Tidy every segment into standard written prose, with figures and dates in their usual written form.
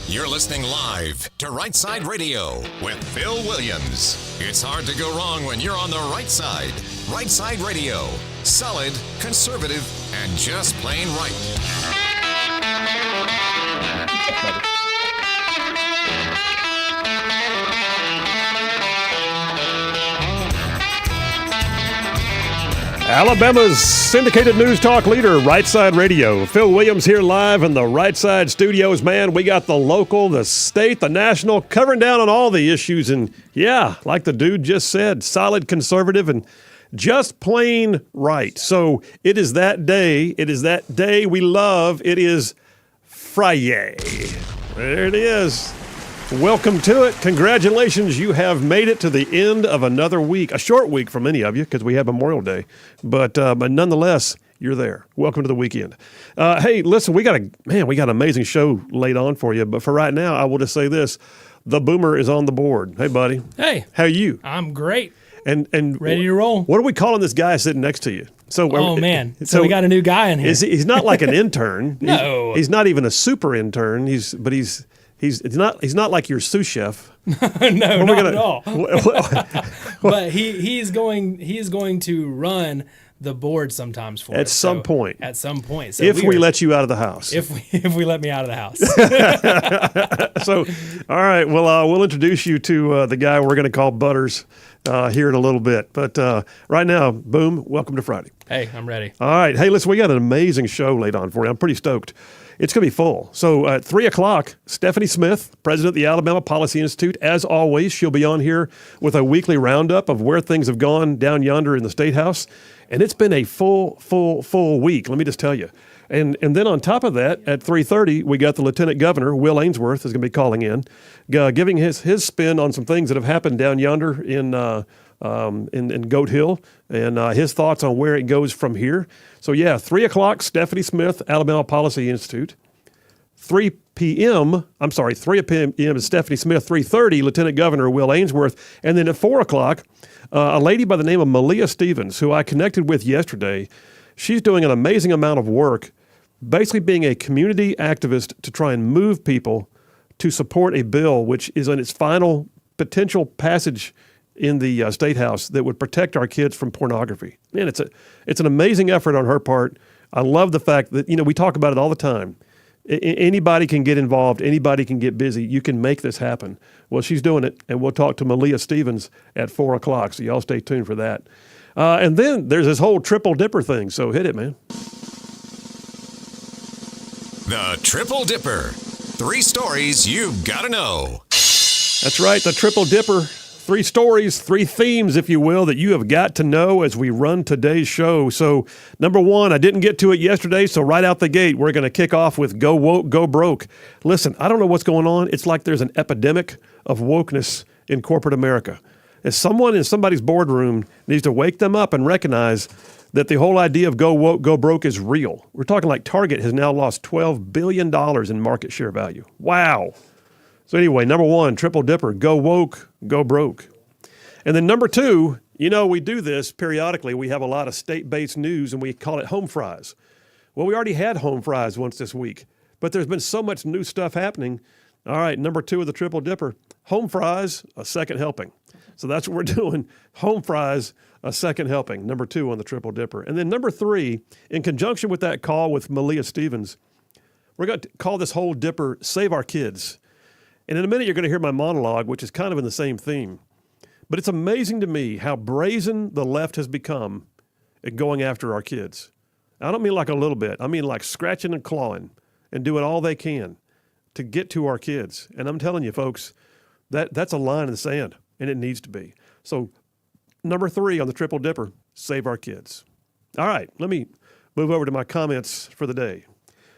You're listening live to Rightside Radio with Phil Williams. It's hard to go wrong when you're on the right side. Rightside Radio. Solid, conservative, and just plain right. Alabama's syndicated news talk leader, Rightside Radio. Phil Williams here live in the Rightside studios. Man, we got the local, the state, the national, covering down on all the issues. And yeah, like the dude just said, solid, conservative, and just plain right. So it is that day. It is that day we love. It is Friday. There it is. Welcome to it. Congratulations. You have made it to the end of another week. A short week for many of you because we have Memorial Day. But nonetheless, you're there. Welcome to the weekend. Hey, listen, we got an amazing show laid on for you. But for right now, I will just say this. The Boomer is on the board. Hey, buddy. Hey. How are you? I'm great. And ready to roll. What are we calling this guy sitting next to you? So we got a new guy in here. He's not like an intern. No. He's not even a super intern. He's not like your sous chef. No, not at all. But he's going to run the board sometimes for us. At some point. At some point. So if we let you out of the house. If we let me out of the house. So, all right. Well, we'll introduce you to the guy we're going to call Butters here in a little bit. But right now, boom, welcome to Friday. Hey, I'm ready. All right. Hey, listen, we got an amazing show laid on for you. I'm pretty stoked. It's going to be full. So at 3 o'clock, Stephanie Smith, president of the Alabama Policy Institute. As always, she'll be on here with a weekly roundup of where things have gone down yonder in the State House. And it's been a full week, let me just tell you. And then on top of that, at 3:30, we got the Lieutenant Governor, Will Ainsworth, is going to be calling in, giving his spin on some things that have happened down yonder in Goat Hill and his thoughts on where it goes from here. So, yeah, 3 o'clock, Stephanie Smith, Alabama Policy Institute. 3 p.m. is Stephanie Smith. 3:30, Lieutenant Governor Will Ainsworth. And then at 4 o'clock, a lady by the name of Malia Stevens, who I connected with yesterday. She's doing an amazing amount of work, basically being a community activist to try and move people to support a bill which is in its final potential passage in the State House that would protect our kids from pornography. Man, it's an amazing effort on her part. I love the fact that, we talk about it all the time. Anybody can get involved. Anybody can get busy. You can make this happen. Well, she's doing it, and we'll talk to Malia Stevens at 4 o'clock, so y'all stay tuned for that. And then there's this whole triple dipper thing, so hit it, man. The Triple Dipper. 3 stories you've got to know. That's right, the triple dipper. 3 stories, 3 themes, if you will, that you have got to know as we run today's show. So, number 1, I didn't get to it yesterday, so right out the gate, we're going to kick off with Go Woke, Go Broke. Listen, I don't know what's going on. It's like there's an epidemic of wokeness in corporate America. As someone in somebody's boardroom needs to wake them up and recognize that the whole idea of Go Woke, Go Broke is real. We're talking like Target has now lost $12 billion in market share value. Wow. So anyway, number 1, triple dipper, go woke, go broke. And then number 2, we do this periodically. We have a lot of state-based news, and we call it home fries. Well, we already had home fries once this week, but there's been so much new stuff happening. All right, number 2 of the triple dipper, home fries, a second helping. So that's what we're doing, home fries, a second helping, number 2 on the triple dipper. And then number 3, in conjunction with that call with Malia Stevens, we're going to call this whole dipper Save Our Kids. And in a minute, you're going to hear my monologue, which is kind of in the same theme. But it's amazing to me how brazen the left has become at going after our kids. I don't mean like a little bit. I mean like scratching and clawing and doing all they can to get to our kids. And I'm telling you, folks, that's a line in the sand, and it needs to be. So number 3 on the triple dipper, save our kids. All right, let me move over to my comments for the day,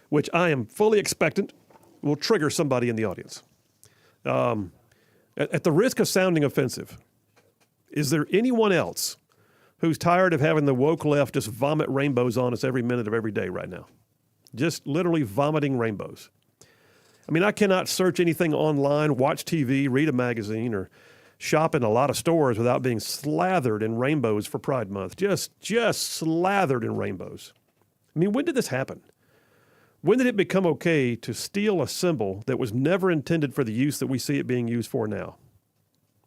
which I am fully expectant will trigger somebody in the audience. At the risk of sounding offensive, is there anyone else who's tired of having the woke left just vomit rainbows on us every minute of every day right now? Just literally vomiting rainbows. I mean, I cannot search anything online, watch TV, read a magazine, or shop in a lot of stores without being slathered in rainbows for Pride Month. Just slathered in rainbows. I mean, when did this happen? When did it become okay to steal a symbol that was never intended for the use that we see it being used for now?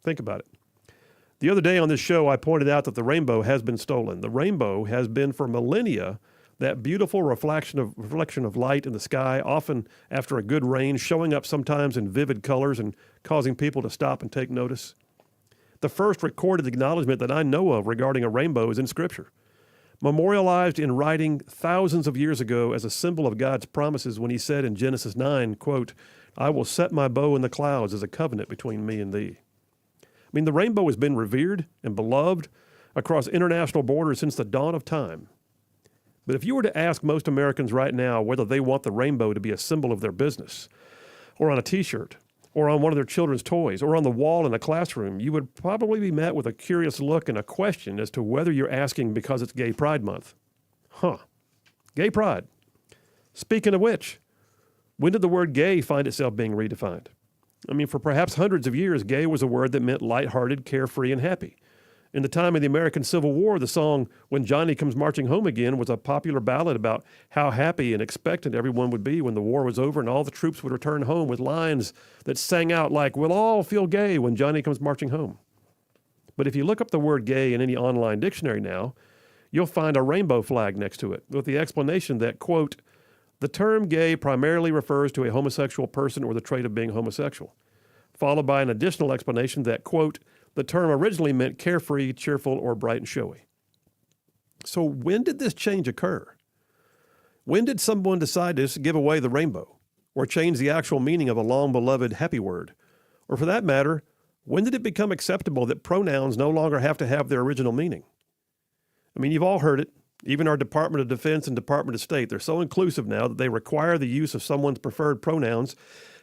Think about it. The other day on this show, I pointed out that the rainbow has been stolen. The rainbow has been for millennia that beautiful reflection of light in the sky, often after a good rain, showing up sometimes in vivid colors and causing people to stop and take notice. The first recorded acknowledgement that I know of regarding a rainbow is in Scripture, memorialized in writing thousands of years ago as a symbol of God's promises when he said in Genesis 9, quote, "I will set my bow in the clouds as a covenant between me and thee." I mean, the rainbow has been revered and beloved across international borders since the dawn of time. But if you were to ask most Americans right now whether they want the rainbow to be a symbol of their business, or on a t-shirt, or on one of their children's toys, or on the wall in a classroom, you would probably be met with a curious look and a question as to whether you're asking because it's Gay Pride Month. Gay Pride. Speaking of which, when did the word gay find itself being redefined? I mean, for perhaps hundreds of years, gay was a word that meant lighthearted, carefree, and happy. In the time of the American Civil War, the song When Johnny Comes Marching Home Again was a popular ballad about how happy and expectant everyone would be when the war was over and all the troops would return home, with lines that sang out like, "We'll all feel gay when Johnny comes marching home." But if you look up the word gay in any online dictionary now, you'll find a rainbow flag next to it with the explanation that, quote, "The term gay primarily refers to a homosexual person or the trait of being homosexual," followed by an additional explanation that, quote, "The term originally meant carefree, cheerful, or bright and showy." So when did this change occur? When did someone decide to give away the rainbow or change the actual meaning of a long-beloved happy word? Or for that matter, when did it become acceptable that pronouns no longer have to have their original meaning? I mean, you've all heard it. Even our Department of Defense and Department of State, they're so inclusive now that they require the use of someone's preferred pronouns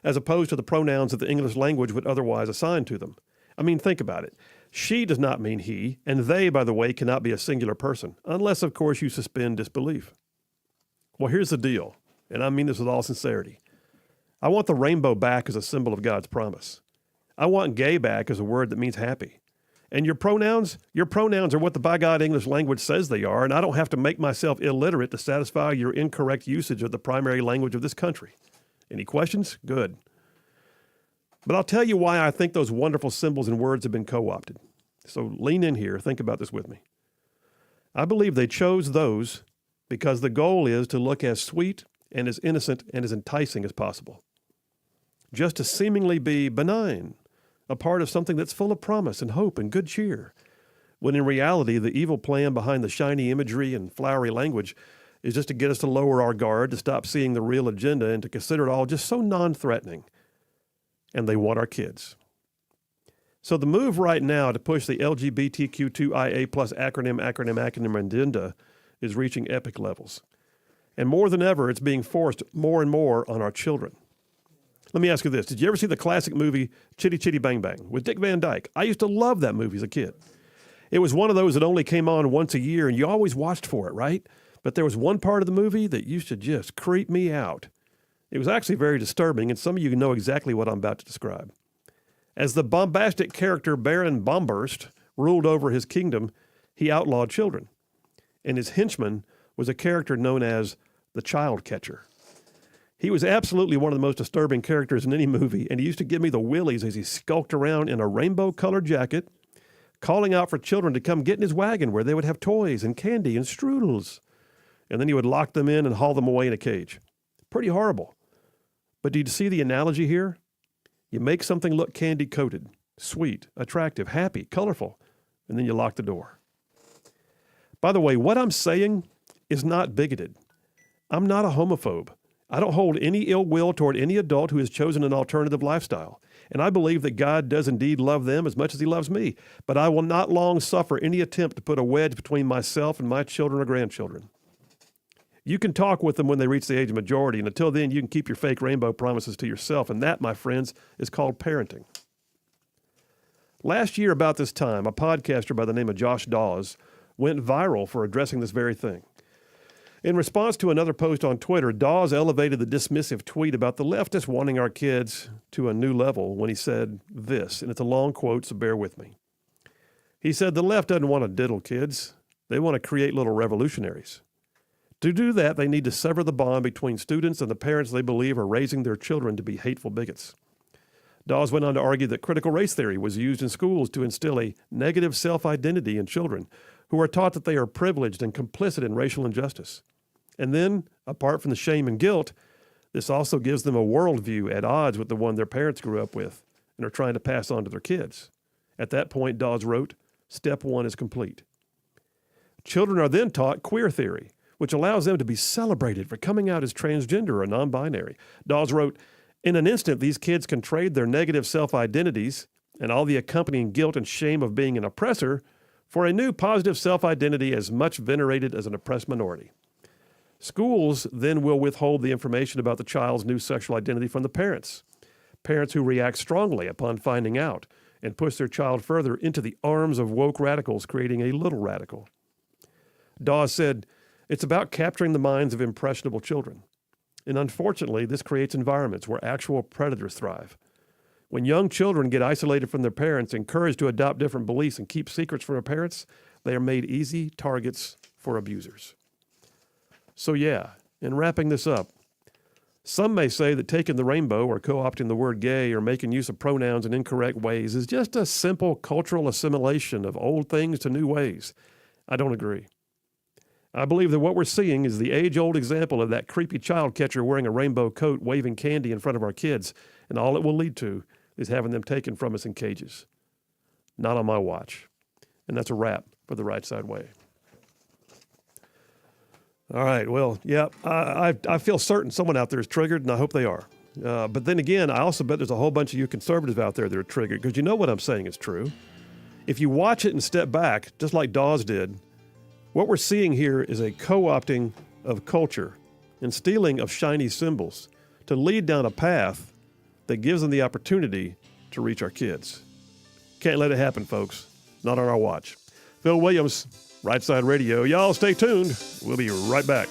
as opposed to the pronouns that the English language would otherwise assign to them. I mean, think about it. She does not mean he, and they, by the way, cannot be a singular person, unless, of course, you suspend disbelief. Well, here's the deal, and I mean this with all sincerity. I want the rainbow back as a symbol of God's promise. I want gay back as a word that means happy. And your pronouns are what the by God English language says they are, and I don't have to make myself illiterate to satisfy your incorrect usage of the primary language of this country. Any questions? Good. But I'll tell you why I think those wonderful symbols and words have been co-opted. So lean in here, think about this with me. I believe they chose those because the goal is to look as sweet and as innocent and as enticing as possible. Just to seemingly be benign, a part of something that's full of promise and hope and good cheer, when in reality the evil plan behind the shiny imagery and flowery language is just to get us to lower our guard, to stop seeing the real agenda, and to consider it all just so non-threatening. And they want our kids. So the move right now to push the LGBTQ2IA plus acronym agenda is reaching epic levels. And more than ever, it's being forced more and more on our children. Let me ask you this. Did you ever see the classic movie Chitty Chitty Bang Bang with Dick Van Dyke? I used to love that movie as a kid. It was one of those that only came on once a year, and you always watched for it, right? But there was one part of the movie that used to just creep me out. It was actually very disturbing, and some of you know exactly what I'm about to describe. As the bombastic character Baron Bombburst ruled over his kingdom, he outlawed children. And his henchman was a character known as the Child Catcher. He was absolutely one of the most disturbing characters in any movie, and he used to give me the willies as he skulked around in a rainbow-colored jacket, calling out for children to come get in his wagon where they would have toys and candy and strudels. And then he would lock them in and haul them away in a cage. Pretty horrible. But do you see the analogy here? You make something look candy-coated, sweet, attractive, happy, colorful, and then you lock the door. By the way, what I'm saying is not bigoted. I'm not a homophobe. I don't hold any ill will toward any adult who has chosen an alternative lifestyle, and I believe that God does indeed love them as much as he loves me, but I will not long suffer any attempt to put a wedge between myself and my children or grandchildren. You can talk with them when they reach the age of majority, and until then you can keep your fake rainbow promises to yourself, and that, my friends, is called parenting. Last year about this time, a podcaster by the name of Josh Dawes went viral for addressing this very thing. In response to another post on Twitter, Dawes elevated the dismissive tweet about the leftists wanting our kids to a new level when he said this, and it's a long quote, so bear with me. He said, "The left doesn't want to diddle kids. They want to create little revolutionaries. To do that, they need to sever the bond between students and the parents they believe are raising their children to be hateful bigots. Dawes went on to argue that critical race theory was used in schools to instill a negative self-identity in children who are taught that they are privileged and complicit in racial injustice. And then, apart from the shame and guilt, this also gives them a worldview at odds with the one their parents grew up with and are trying to pass on to their kids. At that point, Dawes wrote, "Step one is complete." Children are then taught queer theory, which allows them to be celebrated for coming out as transgender or non-binary. Dawes wrote, "In an instant, these kids can trade their negative self-identities and all the accompanying guilt and shame of being an oppressor for a new positive self-identity as much venerated as an oppressed minority." Schools then will withhold the information about the child's new sexual identity from the parents. Parents who react strongly upon finding out and push their child further into the arms of woke radicals, creating a little radical. Dawes said, "It's about capturing the minds of impressionable children. And unfortunately, this creates environments where actual predators thrive. When young children get isolated from their parents, encouraged to adopt different beliefs and keep secrets from their parents, they are made easy targets for abusers." So yeah, in wrapping this up, some may say that taking the rainbow or co-opting the word gay or making use of pronouns in incorrect ways is just a simple cultural assimilation of old things to new ways. I don't agree. I believe that what we're seeing is the age-old example of that creepy child catcher wearing a rainbow coat waving candy in front of our kids, and all it will lead to is having them taken from us in cages. Not on my watch. And that's a wrap for the Right Side Way. All right, well, yeah, I feel certain someone out there is triggered, and I hope they are. But then again, I also bet there's a whole bunch of you conservatives out there that are triggered, because you know what I'm saying is true. If you watch it and step back, just like Dawes did, what we're seeing here is a co-opting of culture and stealing of shiny symbols to lead down a path that gives them the opportunity to reach our kids. Can't let it happen, folks. Not on our watch. Phil Williams, Right Side Radio. Y'all stay tuned. We'll be right back.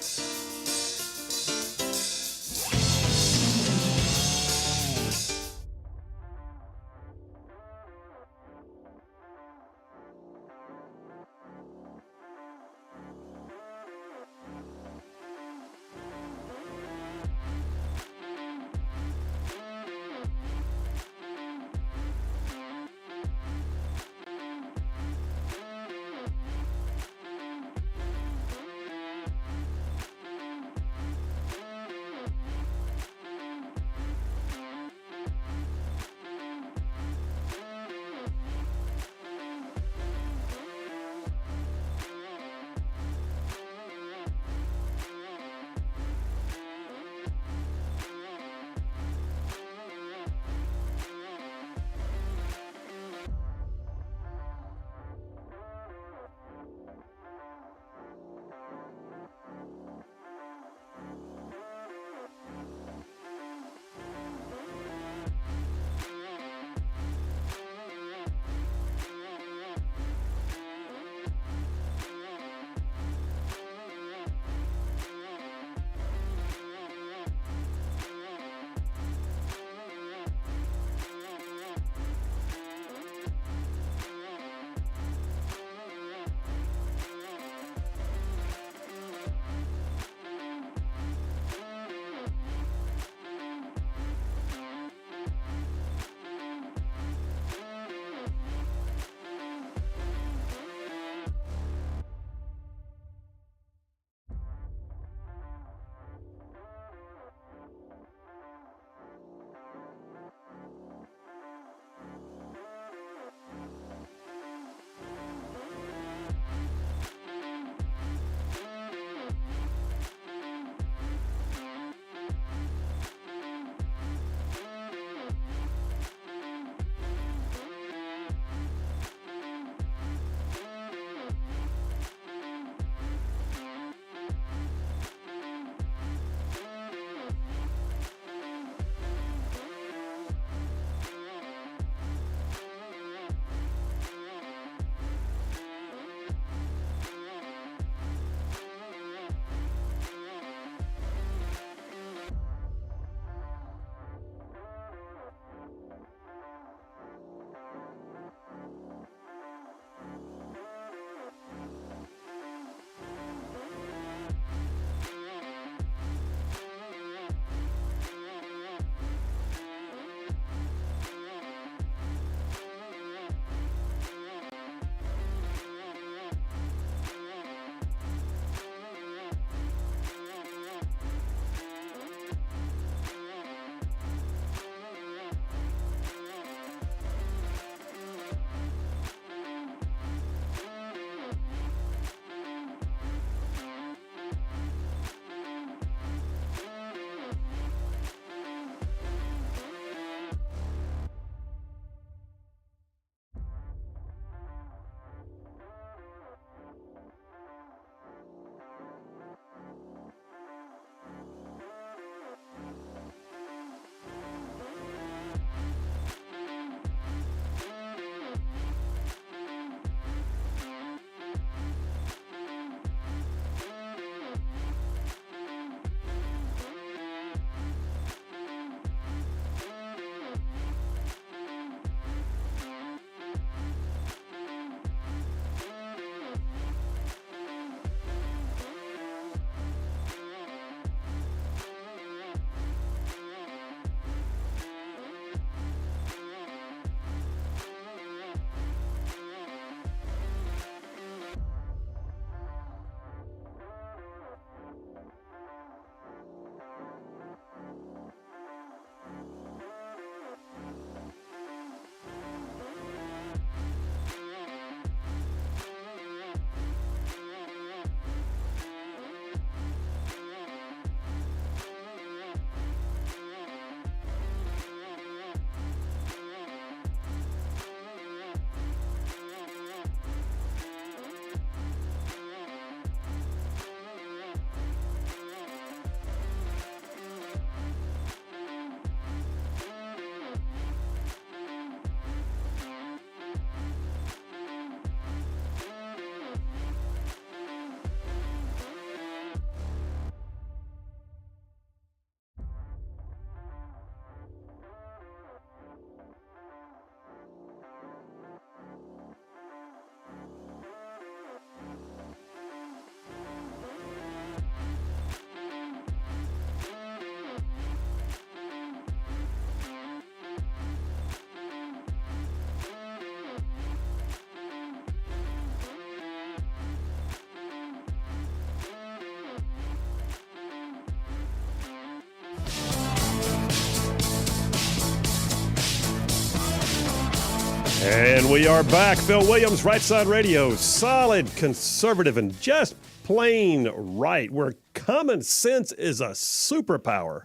And we are back. Phil Williams, Rightside Radio. Solid, conservative, and just plain right, where common sense is a superpower.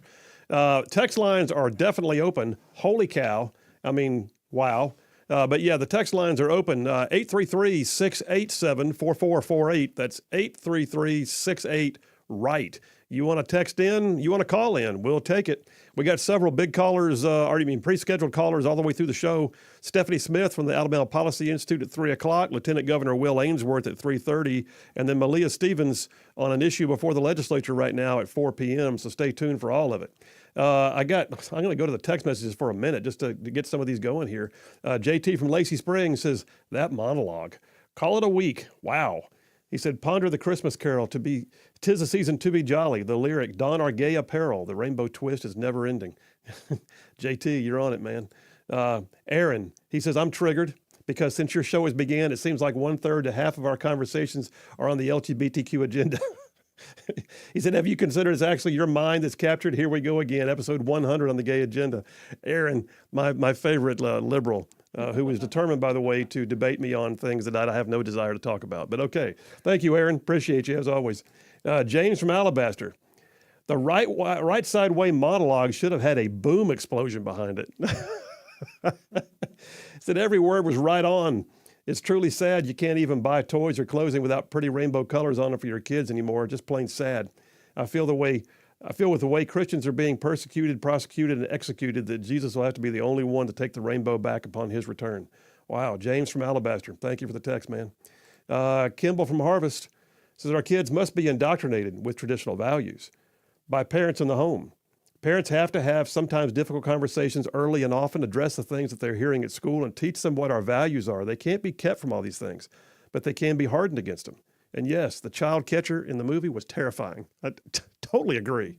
Text lines are definitely open. Holy cow. I mean, wow. But yeah, the text lines are open. 833-687-4448. That's 833-68-RIGHT. You want to text in, you want to call in, we'll take it. We got several big callers, pre-scheduled callers all the way through the show. Stephanie Smith from the Alabama Policy Institute at 3 o'clock, Lieutenant Governor Will Ainsworth at 3:30, and then Malia Stevens on an issue before the legislature right now at 4 p.m., so stay tuned for all of it. I'm going to go to the text messages for a minute just to get some of these going here. JT from Lacey Springs says, that monologue, call it a week. Wow. He said, ponder the Christmas carol, 'tis a season to be jolly. The lyric, don our gay apparel. The rainbow twist is never ending. JT, you're on it, man. Aaron, he says, I'm triggered because since your show has began, it seems like 1/3 to half of our conversations are on the LGBTQ agenda. He said, have you considered it's actually your mind that's captured? Here we go again, episode 100 on the gay agenda. Aaron, my favorite liberal, who was determined, by the way, to debate me on things that I have no desire to talk about. But okay. Thank you, Aaron. Appreciate you, as always. James from Alabaster. The right side way monologue should have had a boom explosion behind it. Said every word was right on. It's truly sad you can't even buy toys or clothing without pretty rainbow colors on them for your kids anymore. Just plain sad. I feel with the way Christians are being persecuted, prosecuted, and executed that Jesus will have to be the only one to take the rainbow back upon his return. Wow. James from Alabaster. Thank you for the text, man. Kimball from Harvest says our kids must be indoctrinated with traditional values by parents in the home. Parents have to have sometimes difficult conversations early and often, address the things that they're hearing at school and teach them what our values are. They can't be kept from all these things, but they can be hardened against them. And yes, the child catcher in the movie was terrifying. I totally agree.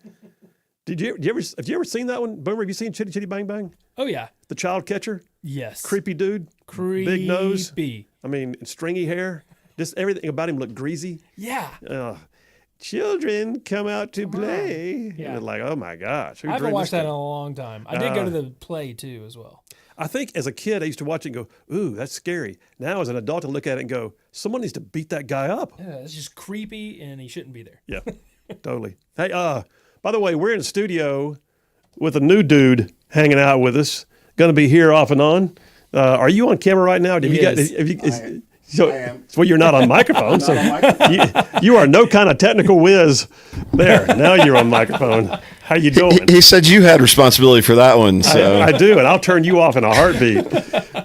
Have you ever seen that one? Boomer, have you seen Chitty Chitty Bang Bang? Oh, yeah. The child catcher? Yes. Creepy dude? Creepy. Big nose? I mean, stringy hair? Just everything about him looked greasy. Yeah. Children come out to play. Yeah. And like, oh my gosh. I haven't watched that in a long time. I did go to the play too as well. I think as a kid, I used to watch it and go, ooh, that's scary. Now as an adult, I look at it and go, someone needs to beat that guy up. Yeah, it's just creepy and he shouldn't be there. Yeah, totally. Hey, by the way, we're in a studio with a new dude hanging out with us. Going to be here off and on. Are you on camera right now? So you're not on microphone. So you are no kind of technical whiz. There, now you're on microphone. How you doing? He said you had responsibility for that one. So I do, and I'll turn you off in a heartbeat.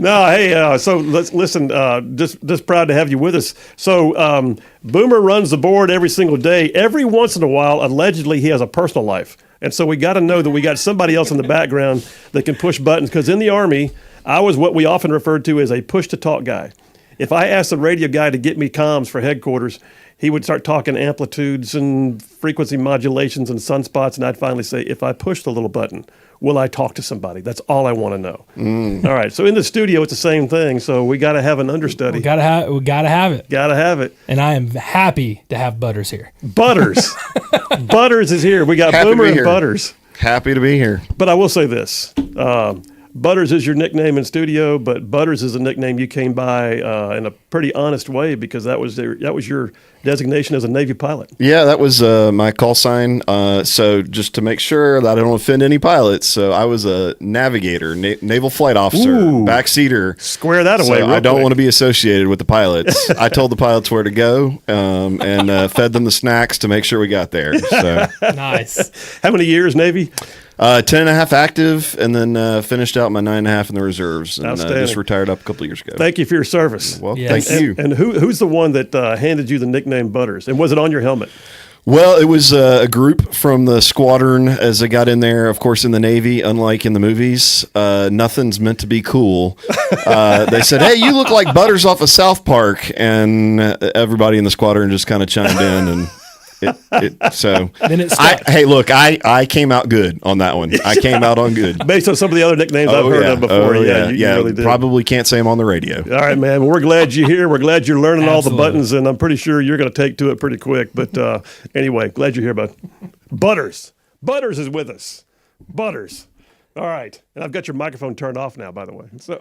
No, hey, so let's listen. Just proud to have you with us. So Boomer runs the board every single day. Every once in a while, allegedly, he has a personal life, and so we got to know that we got somebody else in the background that can push buttons. Because in the Army, I was what we often referred to as a push-to-talk guy. If I asked the radio guy to get me comms for headquarters, he would start talking amplitudes and frequency modulations and sunspots, and I'd finally say, if I push the little button, will I talk to somebody? That's all I want to know. All right, so in the studio, it's the same thing, so we got to have an understudy. We gotta have it. Got to have it. And I am happy to have Butters here. Butters. Butters is here. We got Boomer and Butters. Happy to be here. But I will say this. Butters is your nickname in studio, but Butters is a nickname you came by in a pretty honest way because that was your designation as a Navy pilot. Yeah, that was my call sign. So just to make sure that I don't offend any pilots, so I was a navigator, naval flight officer, backseater. Square that away. So I don't want to be associated with the pilots. I told the pilots where to go and fed them the snacks to make sure we got there. So Nice. How many years Navy? 10.5 active, and then finished out my 9.5 in the reserves, and just retired up a couple of years ago. Thank you for your service. Well, yes. Thank you. And who's the one that handed you the nickname Butters? And was it on your helmet? Well, it was a group from the squadron as I got in there. Of course, in the Navy, unlike in the movies, nothing's meant to be cool. They said, "Hey, you look like Butters off of South Park," and everybody in the squadron just kind of chimed in and. So then it stuck. Hey, look, I came out good on that one. I came out on good. Based on some of the other nicknames I've heard of before. You really did. Probably can't say them on the radio. All right, man. Well, we're glad you're here. We're glad you're learning all the buttons, and I'm pretty sure you're going to take to it pretty quick. But anyway, glad you're here, bud. Butters is with us. Butters. All right. And I've got your microphone turned off now, by the way. So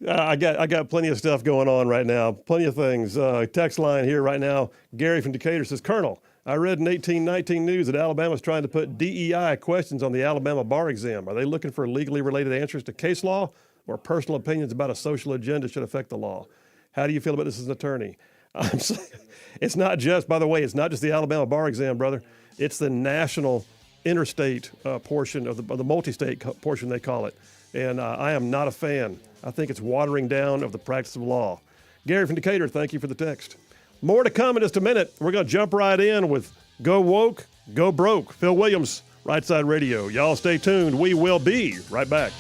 I got plenty of stuff going on right now. Plenty of things. Text line here right now. Gary from Decatur says, Colonel, I read in 1819 News that Alabama's trying to put DEI questions on the Alabama bar exam. Are they looking for legally related answers to case law or personal opinions about a social agenda should affect the law? How do you feel about this as an attorney? I'm saying, it's not just, by the way, it's not just the Alabama bar exam, brother. It's the national interstate portion of the multi-state portion, they call it. And I am not a fan. I think it's watering down of the practice of law. Gary from Decatur, thank you for the text. More to come in just a minute. We're going to jump right in with Go Woke, Go Broke. Phil Williams, Rightside Radio. Y'all stay tuned. We will be right back.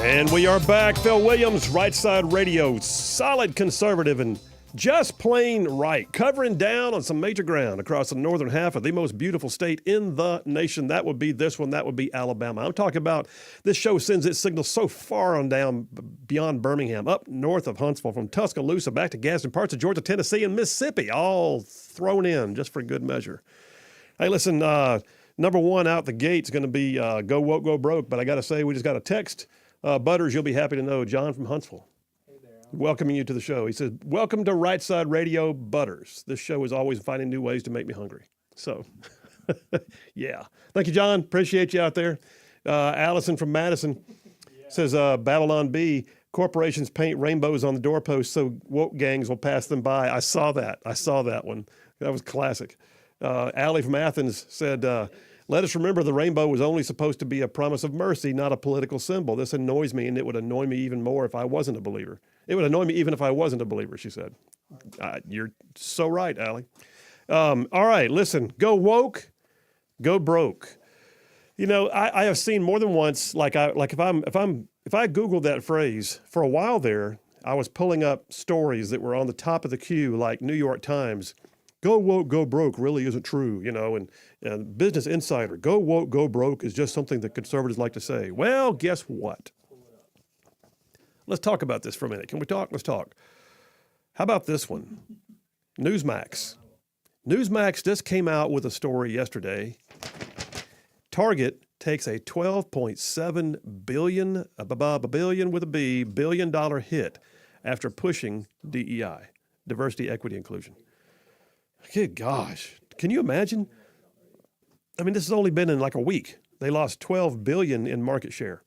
And we are back. Phil Williams, Rightside Radio, solid conservative and just plain right, covering down on some major ground across the northern half of the most beautiful state in the nation. That would be this one. That would be Alabama. I'm talking about this show sends its signal so far on down beyond Birmingham, up north of Huntsville, from Tuscaloosa back to Gadsden, parts of Georgia, Tennessee, and Mississippi, all thrown in just for good measure. Hey, listen, number one out the gate is going to be Go Woke, Go Broke, but I got to say, we just got a text. Butters, you'll be happy to know, John from Huntsville. Hey there. Welcoming you to the show. He says, welcome to Rightside Radio, Butters. This show is always finding new ways to make me hungry. So, yeah. Thank you, John. Appreciate you out there. Allison from Madison says, Babylon B, corporations paint rainbows on the doorposts so woke gangs will pass them by. I saw that one. That was classic. Allie from Athens said, let us remember the rainbow was only supposed to be a promise of mercy, not a political symbol. This annoys me, and it would annoy me even more if I wasn't a believer. It would annoy me even if I wasn't a believer, she said. You're so right, Allie. All right, listen, go woke, go broke. You know, I have seen more than once, if I Googled that phrase, for a while there, I was pulling up stories that were on the top of the queue, like New York Times. Go woke, go broke really isn't true, you know, and Business Insider, go woke, go broke is just something that conservatives like to say. Well, guess what? Let's talk about this for a minute. Can we talk? Let's talk. How about this one? Newsmax. Newsmax just came out with a story yesterday. Target takes a $12.7 billion dollar hit after pushing DEI, diversity, equity, inclusion. Good gosh. Can you imagine? I mean, this has only been in like a week. They lost $12 billion in market share.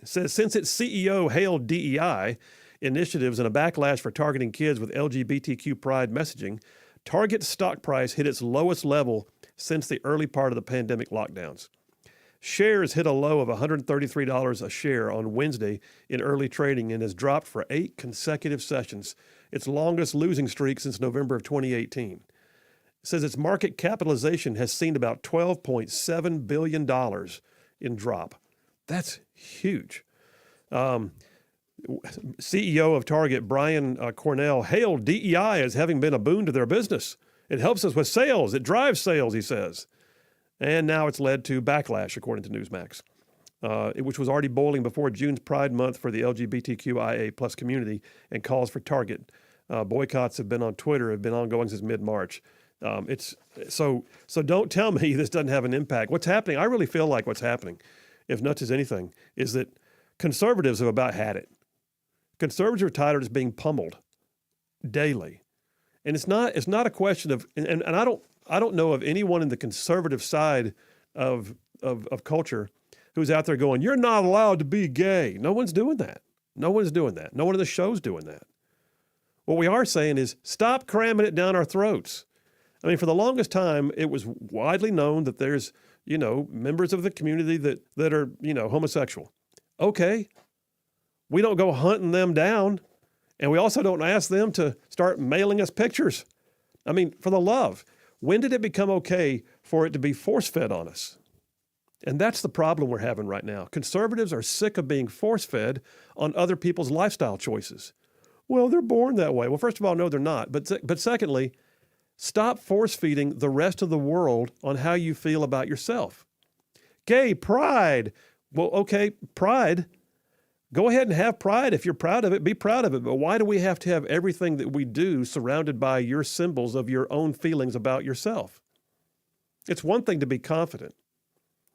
It says since its CEO hailed DEI initiatives and a backlash for targeting kids with LGBTQ pride messaging, Target's stock price hit its lowest level since the early part of the pandemic lockdowns. Shares hit a low of $133 a share on Wednesday in early trading and has dropped for 8 consecutive sessions, its longest losing streak since November of 2018. It says its market capitalization has seen about $12.7 billion in drop. That's huge. CEO of Target, Brian Cornell, hailed DEI as having been a boon to their business. It helps us with sales. It drives sales, he says. And now it's led to backlash, according to Newsmax, which was already boiling before June's Pride Month for the LGBTQIA plus community, and calls for Target. Boycotts have been on Twitter, have been ongoing since mid-March. So don't tell me this doesn't have an impact. What's happening, I really feel like what's happening, if nuts is anything, is that conservatives have about had it. Conservatives are tired of just being pummeled daily. And it's not a question of, and I don't know of anyone in the conservative side of culture who's out there going, you're not allowed to be gay. No one's doing that. No one's doing that. No one in the show's doing that. What we are saying is stop cramming it down our throats. I mean, for the longest time, it was widely known that there's, members of the community that are, homosexual. Okay. We don't go hunting them down. And we also don't ask them to start mailing us pictures. I mean, for the love, when did it become okay for it to be force-fed on us? And that's the problem we're having right now. Conservatives are sick of being force-fed on other people's lifestyle choices. Well, they're born that way. Well, first of all, no, they're not. But secondly, stop force-feeding the rest of the world on how you feel about yourself. Gay pride. Well, okay, pride. Go ahead and have pride. If you're proud of it, be proud of it. But why do we have to have everything that we do surrounded by your symbols of your own feelings about yourself? It's one thing to be confident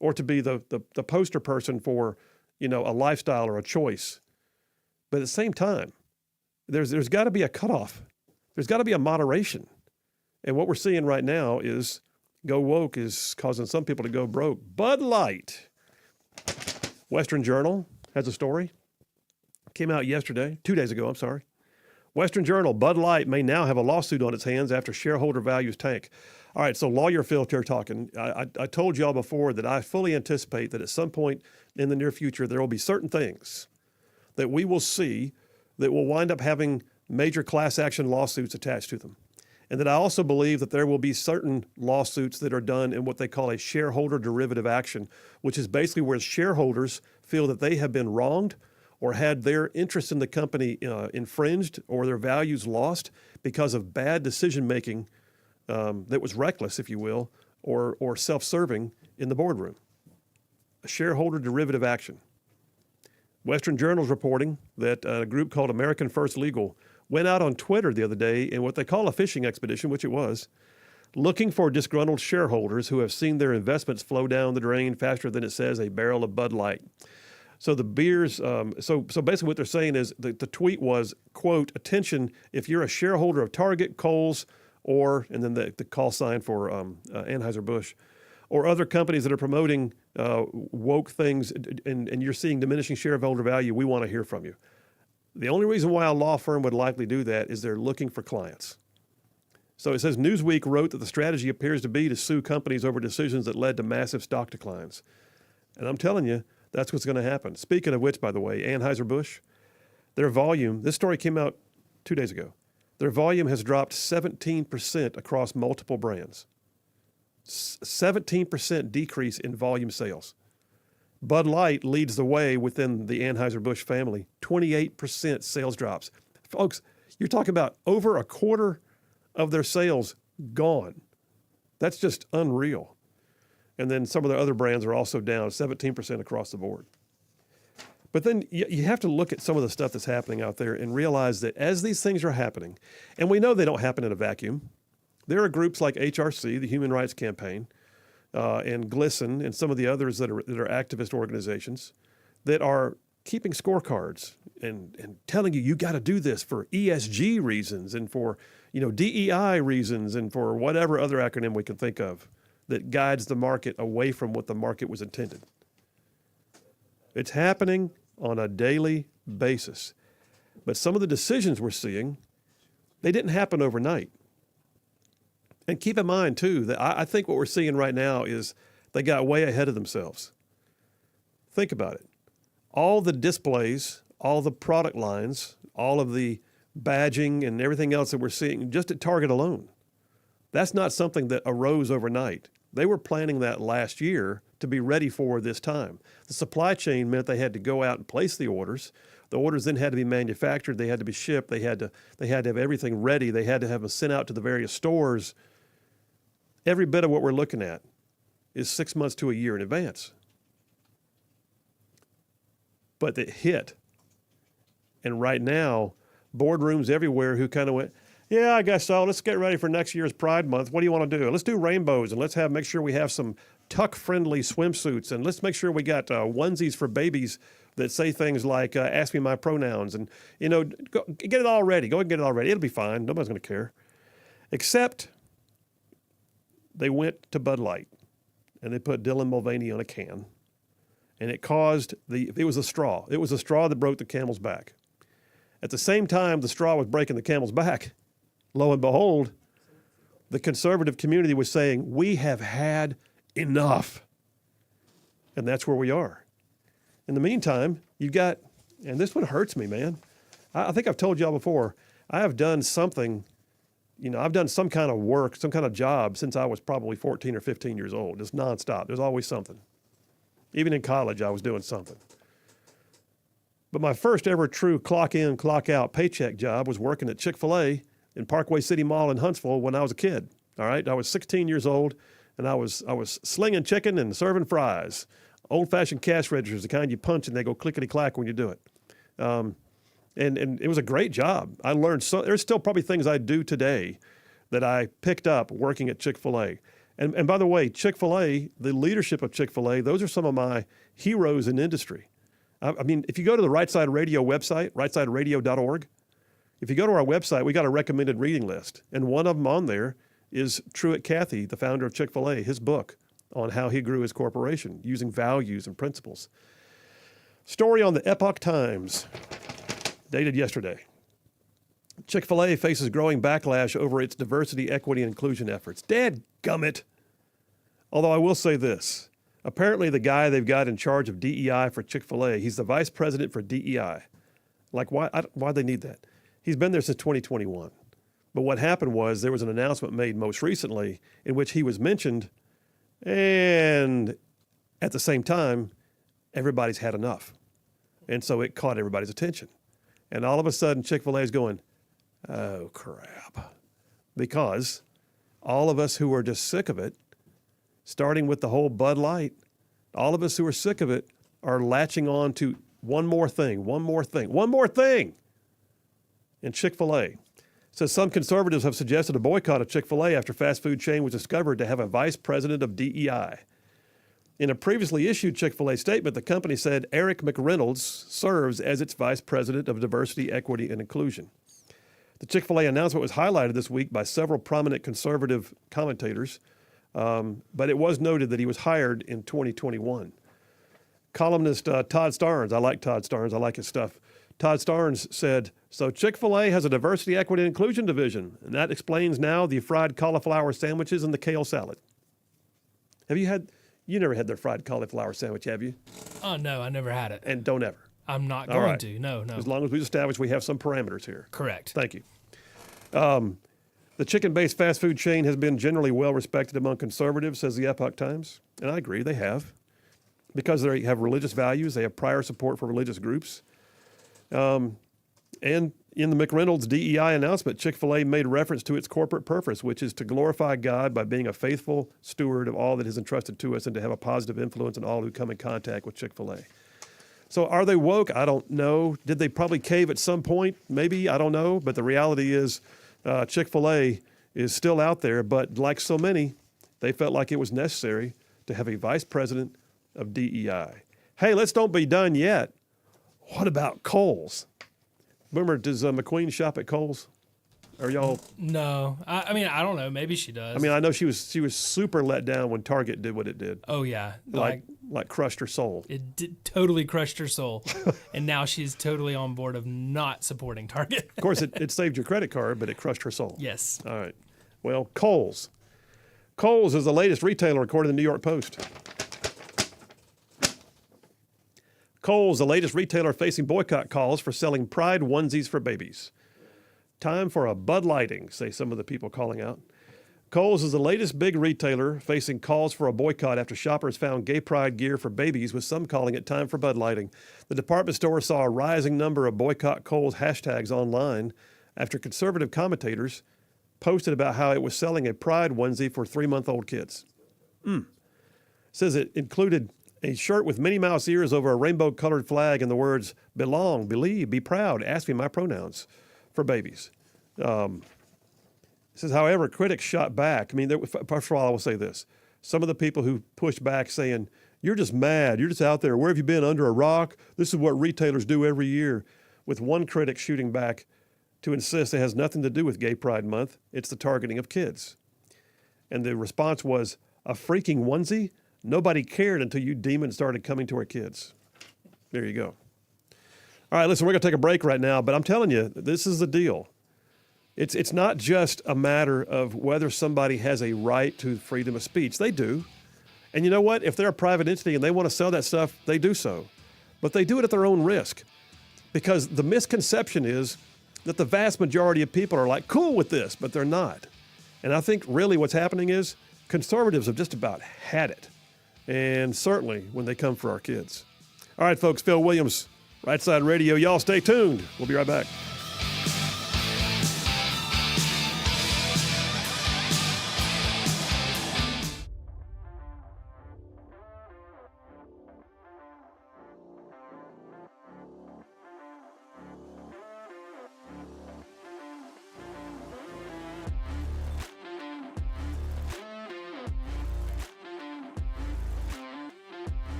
or to be the poster person for, a lifestyle or a choice. But at the same time, there's got to be a cutoff. There's got to be a moderation. And what we're seeing right now is go woke is causing some people to go broke. Bud Light. Western Journal has a story. Came out yesterday, 2 days ago, I'm sorry. Western Journal, Bud Light may now have a lawsuit on its hands after shareholder values tank. All right, so lawyer Phil here talking. I told y'all before that I fully anticipate that at some point in the near future, there will be certain things that we will see that will wind up having major class action lawsuits attached to them. And that I also believe that there will be certain lawsuits that are done in what they call a shareholder derivative action, which is basically where shareholders feel that they have been wronged or had their interest in the company infringed or their values lost because of bad decision-making that was reckless, if you will, or self-serving in the boardroom. A shareholder derivative action. Western Journal's reporting that a group called American First Legal went out on Twitter the other day in what they call a fishing expedition, which it was, looking for disgruntled shareholders who have seen their investments flow down the drain faster than it says a barrel of Bud Light. So the beers, so basically what they're saying is the tweet was, quote, attention, if you're a shareholder of Target, Kohl's, or, and then the call sign for Anheuser-Busch, or other companies that are promoting woke things and you're seeing diminishing shareholder value, we want to hear from you. The only reason why a law firm would likely do that is they're looking for clients. So it says Newsweek wrote that the strategy appears to be to sue companies over decisions that led to massive stock declines. And I'm telling you, that's what's going to happen. Speaking of which, by the way, Anheuser-Busch, their volume, this story came out 2 days ago, their volume has dropped 17% across multiple brands. 17% decrease in volume sales. Bud Light leads the way within the Anheuser-Busch family, 28% sales drops. Folks, you're talking about over a quarter of their sales gone. That's just unreal. And then some of the other brands are also down 17% across the board. But then you have to look at some of the stuff that's happening out there and realize that as these things are happening, and we know they don't happen in a vacuum, there are groups like HRC, the Human Rights Campaign, and GLSEN, and some of the others that are activist organizations that are keeping scorecards and telling you got to do this for ESG reasons and for DEI reasons and for whatever other acronym we can think of that guides the market away from what the market was intended. It's happening on a daily basis. But some of the decisions we're seeing, they didn't happen overnight. And keep in mind, too, that I think what we're seeing right now is they got way ahead of themselves. Think about it. All the displays, all the product lines, all of the badging and everything else that we're seeing just at Target alone, that's not something that arose overnight. They were planning that last year to be ready for this time. The supply chain meant they had to go out and place the orders. The orders then had to be manufactured. They had to be shipped. They had to have everything ready. They had to have them sent out to the various stores. Every bit of what we're looking at is 6 months to a year in advance. But it hit. And right now, boardrooms everywhere who kind of went, yeah, I guess so. Let's get ready for next year's Pride Month. What do you want to do? Let's do rainbows, and let's make sure we have some tuck-friendly swimsuits, and let's make sure we got onesies for babies that say things like, ask me my pronouns, and, go, get it all ready. Go ahead and get it all ready. It'll be fine. Nobody's going to care. Except they went to Bud Light, and they put Dylan Mulvaney on a can, and it caused it was a straw. It was a straw that broke the camel's back. At the same time the straw was breaking the camel's back, lo and behold, the conservative community was saying, we have had enough. And that's where we are. In the meantime, you've got, and this one hurts me, man. I think I've told y'all before, I have done something, I've done some kind of work, some kind of job since I was probably 14 or 15 years old, just nonstop. There's always something. Even in college, I was doing something. But my first ever true clock in, clock out paycheck job was working at Chick-fil-A in Parkway City Mall in Huntsville when I was a kid. All right, I was 16 years old, and I was slinging chicken and serving fries. Old-fashioned cash registers, the kind you punch and they go clickety-clack when you do it. And it was a great job. I learned there's still probably things I do today that I picked up working at Chick-fil-A. And by the way, Chick-fil-A, the leadership of Chick-fil-A, those are some of my heroes in industry. I mean, if you go to the Rightside Radio website, rightsideradio.org, if you go to our website, we got a recommended reading list. And one of them on there is Truett Cathy, the founder of Chick-fil-A, his book on how he grew his corporation using values and principles. Story on the Epoch Times, dated yesterday. Chick-fil-A faces growing backlash over its diversity, equity, and inclusion efforts. Dadgummit. Although I will say this. Apparently the guy they've got in charge of DEI for Chick-fil-A, he's the vice president for DEI. Like, why'd they need that? He's been there since 2021. But what happened was there was an announcement made most recently in which he was mentioned, and at the same time, everybody's had enough. And so it caught everybody's attention. And all of a sudden, Chick-fil-A is going, oh, crap. Because all of us who are just sick of it, starting with the whole Bud Light, all of us who are sick of it are latching on to one more thing. And Chick-fil-A. So some conservatives have suggested a boycott of Chick-fil-A after fast food chain was discovered to have a vice president of DEI. In a previously issued Chick-fil-A statement, the company said Eric McReynolds serves as its vice president of diversity, equity, and inclusion. The Chick-fil-A announcement was highlighted this week by several prominent conservative commentators, but it was noted that he was hired in 2021. Columnist Todd Starnes, I like Todd Starnes, I like his stuff. Todd Starnes said, so Chick-fil-A has a diversity, equity, and inclusion division, and that explains now the fried cauliflower sandwiches and the kale salad. You never had their fried cauliflower sandwich, have you? Oh, no, I never had it. And don't ever. I'm not All going right. to. No. As long as we've established we have some parameters here. Correct. Thank you. The chicken-based fast food chain has been generally well respected among conservatives, says the Epoch Times. And I agree, they have. Because they have religious values, they have prior support for religious groups. And in the McReynolds DEI announcement, Chick-fil-A made reference to its corporate purpose, which is to glorify God by being a faithful steward of all that is entrusted to us and to have a positive influence on all who come in contact with Chick-fil-A. So are they woke? I don't know. Did they probably cave at some point? Maybe, I don't know. But the reality is Chick-fil-A is still out there, but like so many, they felt like it was necessary to have a vice president of DEI. Hey, let's don't be done yet. What about Kohl's? Boomer, does McQueen shop at Kohl's? Are y'all? No. I mean, I don't know. Maybe she does. I mean, I know she was super let down when Target did what it did. Oh, yeah. Like crushed her soul. It totally crushed her soul. And now she's totally on board of not supporting Target. Of course, it saved your credit card, but it crushed her soul. Yes. All right. Well, Kohl's. Kohl's is the latest retailer, according to the New York Post. Kohl's, the latest retailer facing boycott calls for selling pride onesies for babies. Time for a Bud Lighting, say some of the people calling out. Kohl's is the latest big retailer facing calls for a boycott after shoppers found gay pride gear for babies, with some calling it time for Bud Lighting. The department store saw a rising number of boycott Kohl's hashtags online after conservative commentators posted about how it was selling a pride onesie for 3-month-old kids. Says it included a shirt with Minnie Mouse ears over a rainbow-colored flag and the words, belong, believe, be proud, ask me my pronouns, for babies. It says, however, critics shot back. I mean, first of all, I will say this. Some of the people who pushed back saying, you're just mad, you're just out there, where have you been, under a rock? This is what retailers do every year. With one critic shooting back to insist it has nothing to do with Gay Pride Month, it's the targeting of kids. And the response was, a freaking onesie? Nobody cared until you demons started coming to our kids. There you go. All right, listen, we're going to take a break right now, but I'm telling you, this is the deal. It's not just a matter of whether somebody has a right to freedom of speech. They do. And you know what? If they're a private entity and they want to sell that stuff, they do so. But they do it at their own risk. Because the misconception is that the vast majority of people are like, cool with this, but they're not. And I think really what's happening is conservatives have just about had it. And certainly when they come for our kids. All right, folks, Phil Williams, Rightside Radio. Y'all stay tuned. We'll be right back.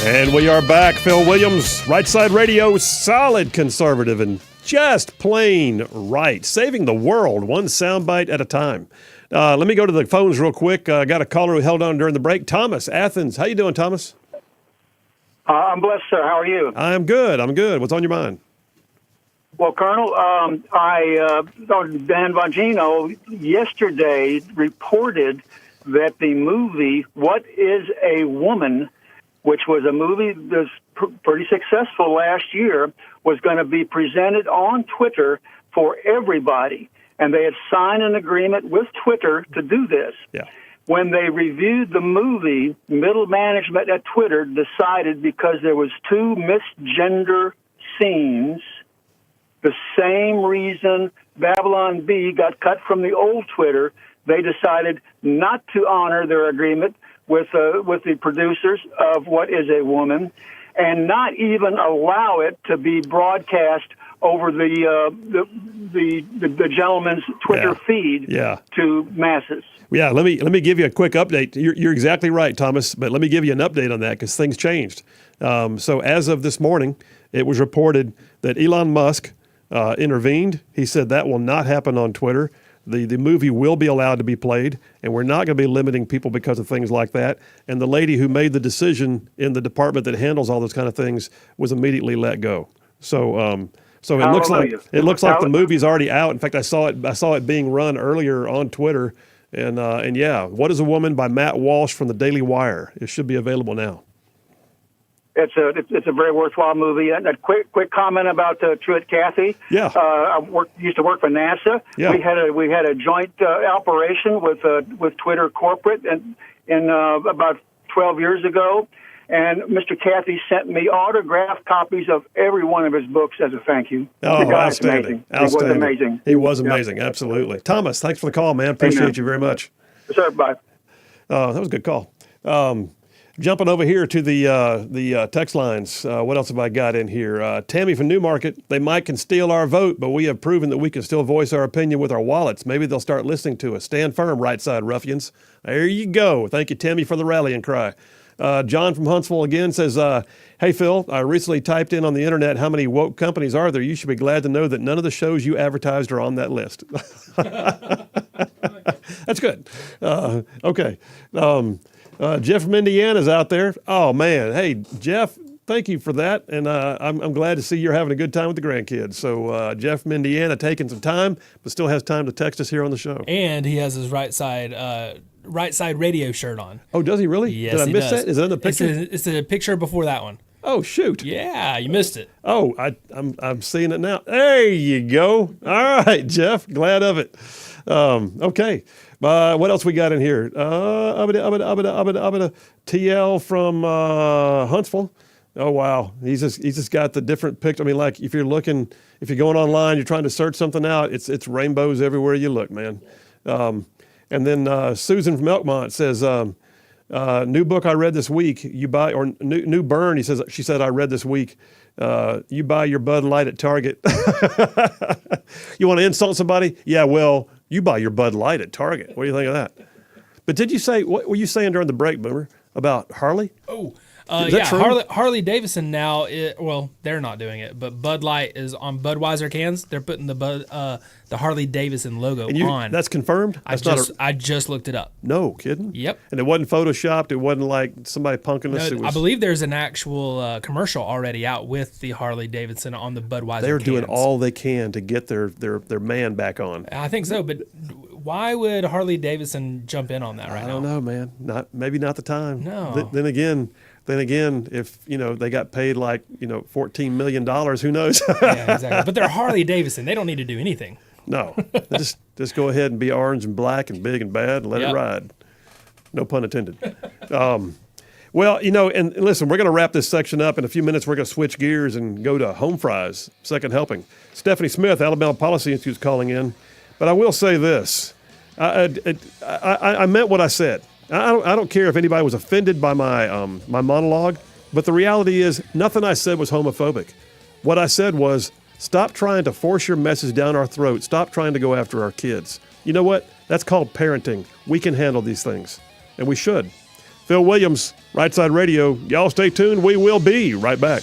And we are back. Phil Williams, Rightside Radio, solid conservative and just plain right. Saving the world one soundbite at a time. Let me go to the phones real quick. I got a caller who held on during the break. Thomas, Athens. How you doing, Thomas? I'm blessed, sir. How are you? I'm good. What's on your mind? Well, Colonel, Dan Bongino yesterday reported that the movie What is a Woman, which was a movie that was pretty successful last year, was going to be presented on Twitter for everybody. And they had signed an agreement with Twitter to do this. Yeah. When they reviewed the movie, middle management at Twitter decided because there was two misgender scenes, the same reason Babylon B got cut from the old Twitter, they decided not to honor their agreement with the producers of What is a Woman, and not even allow it to be broadcast over the gentleman's Twitter feed to masses. Yeah, let me give you a quick update. You're exactly right, Thomas, but let me give you an update on that because things changed. So as of this morning, it was reported that Elon Musk intervened. He said that will not happen on Twitter. The movie will be allowed to be played, and we're not going to be limiting people because of things like that. And the lady who made the decision in the department that handles all those kind of things was immediately let go. So it looks like the movie's already out. In fact, I saw it being run earlier on Twitter. And yeah, What is a Woman by Matt Walsh from the Daily Wire. It should be available now. It's a very worthwhile movie. And a quick comment about Truett Cathy. Yeah. I used to work for NASA. Yeah. We had a joint operation with Twitter corporate in about 12 years ago, and Mr. Cathy sent me autographed copies of every one of his books as a thank you. Oh, the guy's outstanding! Amazing. He was amazing. He was amazing. Yeah. Absolutely, Thomas. Thanks for the call, man. Appreciate you very much. Sir, bye. That was a good call. Jumping over here to the text lines. What else have I got in here? Tammy from Newmarket. They might can steal our vote, but we have proven that we can still voice our opinion with our wallets. Maybe they'll start listening to us. Stand firm, right side ruffians. There you go. Thank you, Tammy, for the rallying cry. John from Huntsville again says, hey, Phil, I recently typed in on the internet how many woke companies are there. You should be glad to know that none of the shows you advertised are on that list. That's good. Okay. Jeff from Indiana's out there. Oh, man. Hey, Jeff, thank you for that. And I'm glad to see you're having a good time with the grandkids. So Jeff from Indiana taking some time, but still has time to text us here on the show. And he has his Right Side Radio shirt on. Oh, does he really? Yes, Did I miss does. that? Is it in the picture? It's a picture before that one. Oh, shoot. Yeah, you missed it. Oh, I'm seeing it now. There you go. All right, Jeff. Glad of it. Okay. What else we got in here? TL from Huntsville. Oh, wow. He's just got the different picture. I mean, like if you're going online, you're trying to search something out, it's rainbows everywhere you look, man. And then Susan from Elkmont says, new book I read this week, you buy, or new burn, she said I read this week, you buy your Bud Light at Target. You want to insult somebody? Yeah, well, you buy your Bud Light at Target. What do you think of that? But what were you saying during the break, Boomer, about Harley? Oh, Is that true? Harley Davidson now. They're not doing it, but Bud Light is on Budweiser cans. They're putting the Harley Davidson logo on. That's confirmed? I just looked it up. No kidding? Yep. And it wasn't photoshopped? It wasn't like somebody punking us? I believe there's an actual commercial already out with the Harley Davidson on the Budweiser They're cans. doing all they can to get their man back on. I think so, but why would Harley Davidson jump in on that right now? I don't know, man. Maybe not the time. No. Then again, if they got paid like $14 million, who knows? Yeah, exactly. But they're Harley Davidson. They don't need to do anything. No, just go ahead and be orange and black and big and bad and let it ride. No pun intended. Well, and listen, we're going to wrap this section up in a few minutes. We're going to switch gears and go to home fries, second helping. Stephanie Smith, Alabama Policy Institute, is calling in. But I will say this: I meant what I said. I don't care if anybody was offended by my monologue, but the reality is nothing I said was homophobic. What I said was, stop trying to force your message down our throat. Stop trying to go after our kids. You know what? That's called parenting. We can handle these things, and we should. Phil Williams, Right Side Radio. Y'all stay tuned. We will be right back.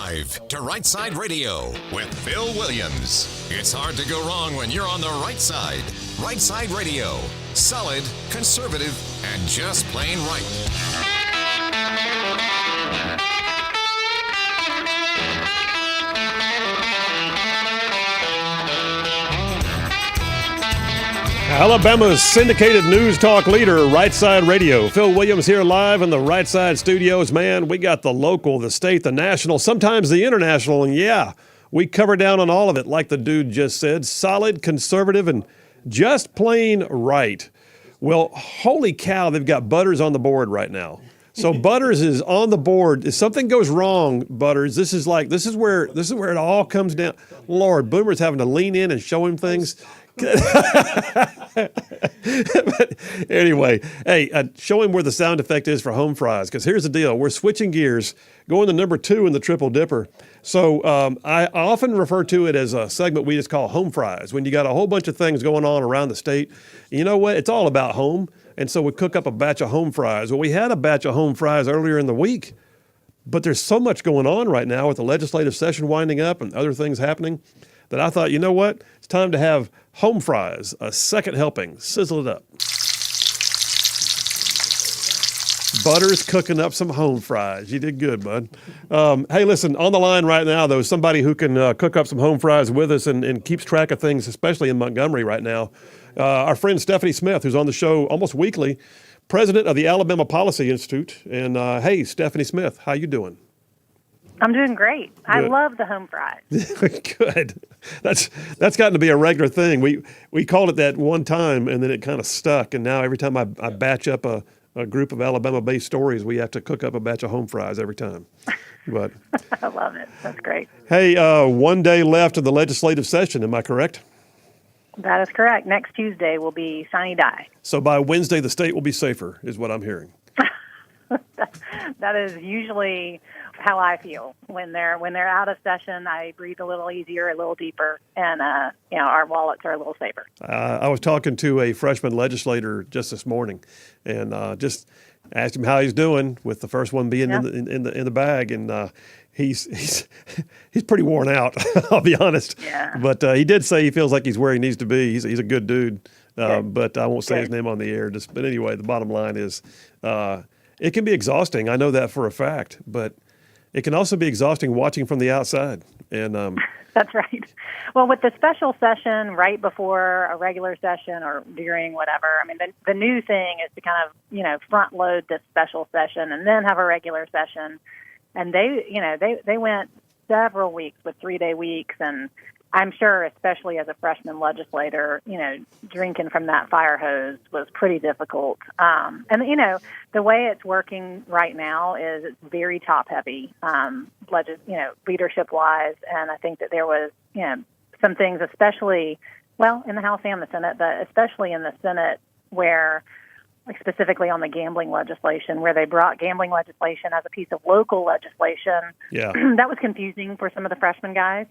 Live to Rightside Radio with Phil Williams. It's hard to go wrong when you're on the right side. Rightside Radio. Solid, conservative, and just plain right. Alabama's syndicated news talk leader, Rightside Radio. Phil Williams here live in the Rightside studios. Man, we got the local, the state, the national, sometimes the international, and yeah, we cover down on all of it, like the dude just said. Solid, conservative, and just plain right. Well, holy cow, they've got Butters on the board right now. So Butters is on the board. If something goes wrong, Butters, this is where it all comes down. Lord, Boomer's having to lean in and show him things. But anyway, hey, show him where the sound effect is for home fries, because here's the deal. We're switching gears, going to number 2 in the Triple Dipper. So I often refer to it as a segment we just call home fries, when you got a whole bunch of things going on around the state. You know what? It's all about home. And so we cook up a batch of home fries. Well, we had a batch of home fries earlier in the week, but there's so much going on right now with the legislative session winding up and other things happening that I thought, you know what? It's time to have home fries, a second helping. Sizzle it up. Butters cooking up some home fries. You did good, bud. Hey, listen, on the line right now, though, somebody who can cook up some home fries with us and keeps track of things, especially in Montgomery right now. Our friend Stephanie Smith, who's on the show almost weekly, president of the Alabama Policy Institute. And hey, Stephanie Smith, how you doing? I'm doing great. Good. I love the home fries. Good. That's gotten to be a regular thing. We called it that one time, and then it kind of stuck. And now every time I batch up a group of Alabama-based stories, we have to cook up a batch of home fries every time. But I love it. That's great. Hey, 1 day left of the legislative session. Am I correct? That is correct. Next Tuesday will be sine die. So by Wednesday, the state will be safer, is what I'm hearing. That is usually how I feel when they're out of session. I breathe a little easier, a little deeper, and our wallets are a little safer. I was talking to a freshman legislator just this morning, and just asked him how he's doing with the first one being in the bag, and he's pretty worn out. I'll be honest. Yeah. But he did say he feels like he's where he needs to be. He's a good dude. But I won't say his name on the air. But anyway, the bottom line is it can be exhausting. I know that for a fact, but it can also be exhausting watching from the outside. And that's right. Well, with the special session right before a regular session or during whatever, I mean, the new thing is to kind of, front load the special session and then have a regular session. And they went several weeks with 3-day weeks, and I'm sure, especially as a freshman legislator, drinking from that fire hose was pretty difficult. And the way it's working right now is it's very top heavy, leadership wise. And I think that there was, some things, especially, in the House and the Senate, but especially in the Senate, where, like specifically on the gambling legislation, where they brought gambling legislation as a piece of local legislation. Yeah. That was confusing for some of the freshman guys.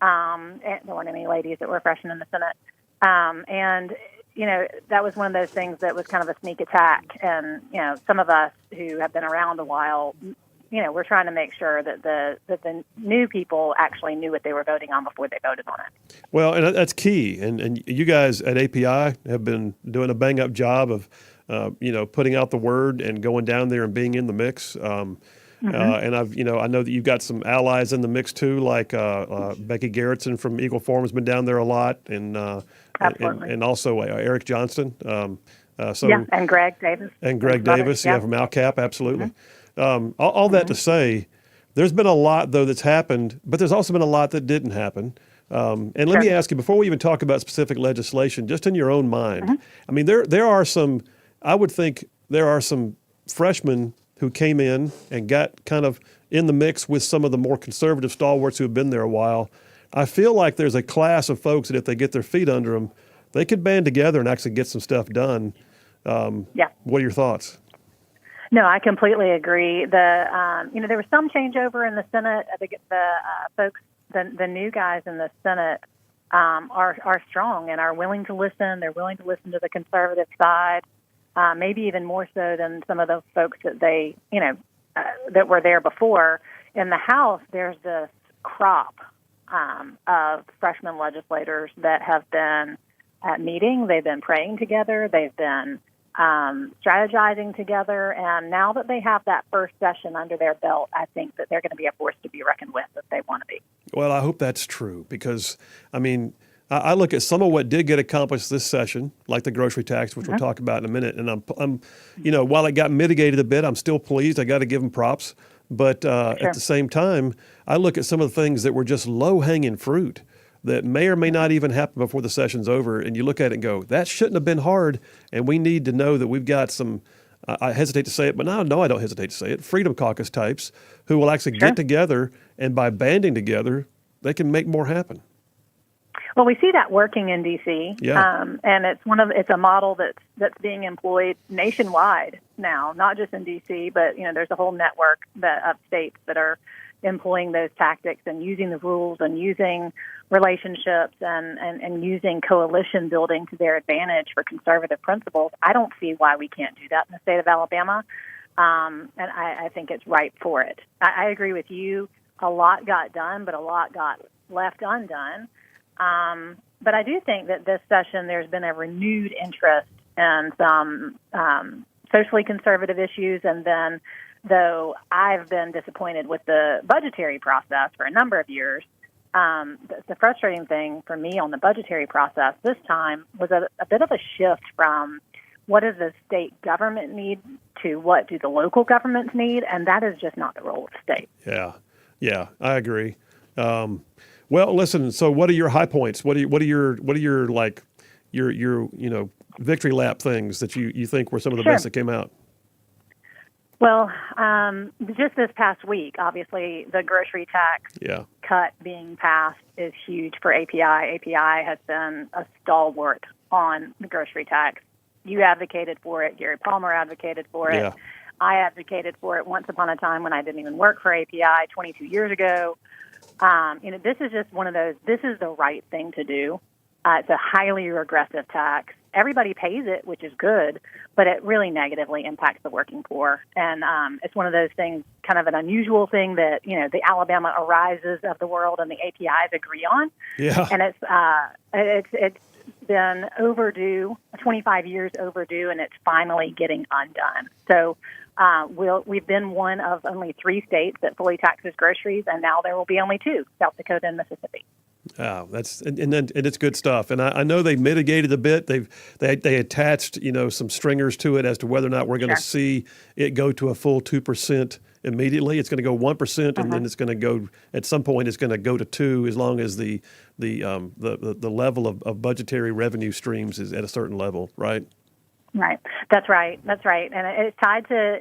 And there weren't any ladies that were freshmen in the Senate. And that was one of those things that was kind of a sneak attack. And, some of us who have been around a while, we're trying to make sure that the new people actually knew what they were voting on before they voted on it. Well, and that's key. And you guys at API have been doing a bang-up job of, putting out the word and going down there and being in the mix. And I know that you've got some allies in the mix too, like Becky Garrettson from Eagle Forum has been down there a lot, and also Eric Johnston. And Greg Davis. And Greg Davis, from ALCAP, absolutely. All that to say, there's been a lot though that's happened, but there's also been a lot that didn't happen. And let me ask you, before we even talk about specific legislation, just in your own mind, I mean, there are some. I would think there are some freshmen who came in and got kind of in the mix with some of the more conservative stalwarts who have been there a while. I feel like there's a class of folks that if they get their feet under them, they could band together and actually get some stuff done. What are your thoughts? No, I completely agree. There was some changeover in the Senate. I think the folks, the new guys in the Senate are strong and are willing to listen. They're willing to listen to the conservative side. Maybe even more so than some of the folks that that were there before. In the House, there's this crop of freshman legislators that have been at meetings, they've been praying together, they've been strategizing together, and now that they have that first session under their belt, I think that they're going to be a force to be reckoned with if they want to be. Well, I hope that's true because, I mean, I look at some of what did get accomplished this session, like the grocery tax, which we'll talk about in a minute, and I'm, while it got mitigated a bit, I'm still pleased. I got to give them props, but at the same time, I look at some of the things that were just low-hanging fruit that may or may not even happen before the session's over, and you look at it and go, that shouldn't have been hard, and we need to know that we've got some, I hesitate to say it, but no, I don't hesitate to say it, Freedom Caucus types who will actually get together, and by banding together, they can make more happen. Well, we see that working in D.C., and it's a model that's being employed nationwide now, not just in D.C., but there's a whole network of states that are employing those tactics and using the rules and using relationships and using coalition building to their advantage for conservative principles. I don't see why we can't do that in the state of Alabama, and I think it's ripe for it. I agree with you. A lot got done, but a lot got left undone. But I do think that this session there's been a renewed interest in some socially conservative issues, and then though I've been disappointed with the budgetary process for a number of years, the frustrating thing for me on the budgetary process this time was a bit of a shift from what does the state government need to what do the local governments need, and that is just not the role of the state. Yeah, I agree. Well, listen. So, what are your high points? What are your like your victory lap things that you think were some of the best that came out? Well, just this past week, obviously, the grocery tax cut being passed is huge for API. API has been a stalwart on the grocery tax. You advocated for it. Gary Palmer advocated for it. Yeah. I advocated for it once upon a time when I didn't even work for API 22 years ago. This is just one of those, this is the right thing to do. It's a highly regressive tax. Everybody pays it, which is good, but it really negatively impacts the working poor. And it's one of those things, kind of an unusual thing that, the Alabama Arises of the world and the APIs agree on. Yeah. And it's been overdue, 25 years overdue, and it's finally getting undone. So we've been one of only 3 states that fully taxes groceries, and now there will be only 2, South Dakota and Mississippi. Oh, and it's good stuff. And I know they mitigated a bit. They attached some stringers to it as to whether or not we're going to see it go to a full 2% immediately. It's going to go 1%, and then it's going to go at some point. It's going to go to 2 as long as the level of budgetary revenue streams is at a certain level, right? Right. That's right. And it's tied to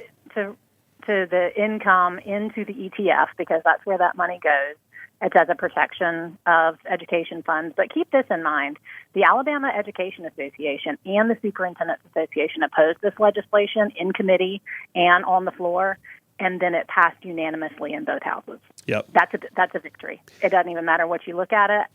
the income into the ETF because that's where that money goes. It's as a protection of education funds. But keep this in mind. The Alabama Education Association and the Superintendents Association opposed this legislation in committee and on the floor, and then it passed unanimously in both houses. Yep. That's a victory. It doesn't even matter what you look at it,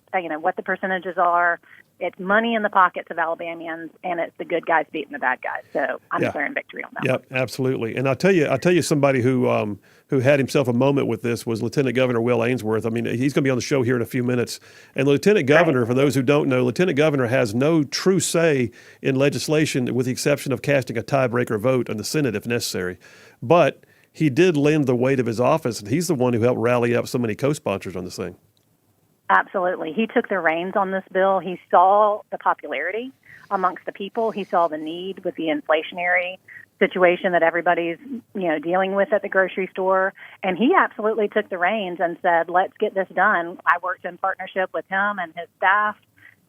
what the percentages are. It's money in the pockets of Alabamians, and it's the good guys beating the bad guys. So I'm declaring victory on that. Yep, absolutely. And I'll tell you somebody who had himself a moment with this was Lieutenant Governor Will Ainsworth. I mean, he's going to be on the show here in a few minutes. And Lieutenant Governor, for those who don't know, Lieutenant Governor has no true say in legislation with the exception of casting a tiebreaker vote in the Senate if necessary. But he did lend the weight of his office, and he's the one who helped rally up so many co-sponsors on this thing. Absolutely. He took the reins on this bill. He saw the popularity amongst the people. He saw the need with the inflationary situation that everybody's, dealing with at the grocery store. And he absolutely took the reins and said, let's get this done. I worked in partnership with him and his staff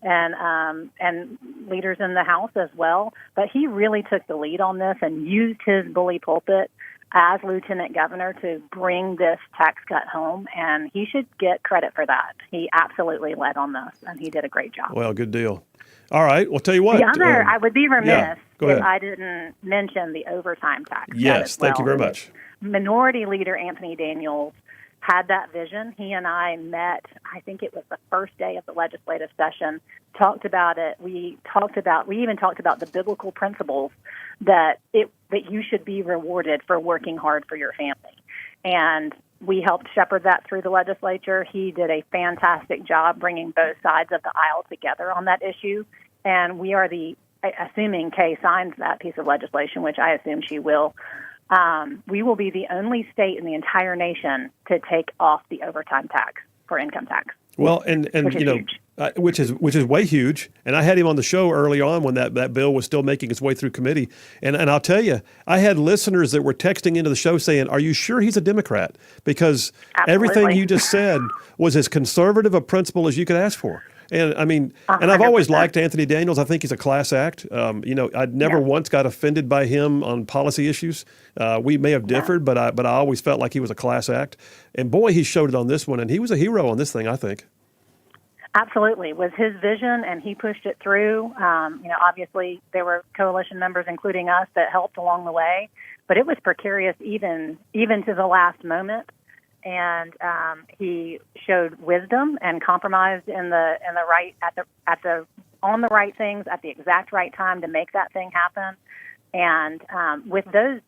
and leaders in the House as well. But he really took the lead on this and used his bully pulpit as lieutenant governor to bring this tax cut home, and he should get credit for that. He absolutely led on this, and he did a great job. Well, good deal. All right, well, tell you what. I would be remiss if I didn't mention the overtime tax. Yes, thank you very much. Minority Leader Anthony Daniels had that vision. He and I met, I think it was the first day of the legislative session, talked about it. We even talked about the biblical principles that you should be rewarded for working hard for your family. And We helped shepherd that through the legislature. He did a fantastic job bringing both sides of the aisle together on that issue. And we are assuming Kay signs that piece of legislation, which I assume she will, we will be the only state in the entire nation to take off the overtime tax for income tax. Well, and you know, which is way huge. And I had him on the show early on when that bill was still making its way through committee. And I'll tell you, I had listeners that were texting into the show saying, "Are you sure he's a Democrat?" Because everything you just said was as conservative a principle as you could ask for. And I mean, 100%. And I've always liked Anthony Daniels. I think he's a class act. You know, I never once got offended by him on policy issues. We may have differed, but I always felt like he was a class act. And boy, he showed it on this one, and he was a hero on this thing, I think. Absolutely. It was his vision, and he pushed it through. You know, obviously there were coalition members, including us, that helped along the way, but it was precarious even to the last moment. And he showed wisdom and compromised on the right things at the exact right time to make that thing happen. And with the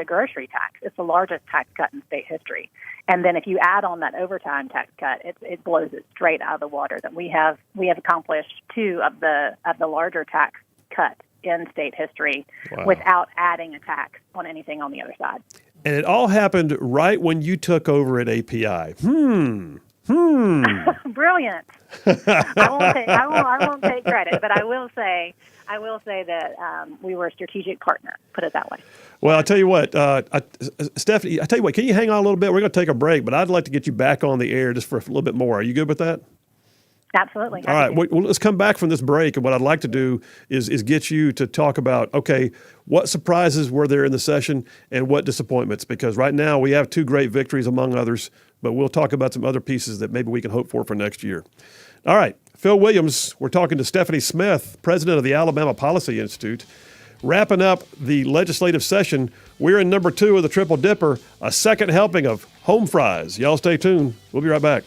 grocery tax, it's the largest tax cut in state history. And then if you add on that overtime tax cut, it blows it straight out of the water. That we have accomplished 2 of the larger tax cuts in state history without adding a tax on anything on the other side. And it all happened right when you took over at API. Brilliant. I won't take credit, but I will say that we were a strategic partner. Put it that way. Well, I'll tell you what, Stephanie. Can you hang on a little bit? We're going to take a break, but I'd like to get you back on the air just for a little bit more. Are you good with that? Absolutely. All right. Well, let's come back from this break, and what I'd like to do is get you to talk about, okay, what surprises were there in the session and what disappointments? Because right now we have 2 great victories among others, but we'll talk about some other pieces that maybe we can hope for next year. All right. Phil Williams, we're talking to Stephanie Smith, president of the Alabama Policy Institute. Wrapping up the legislative session, we're in number 2 of the Triple Dipper, a second helping of home fries. Y'all stay tuned. We'll be right back.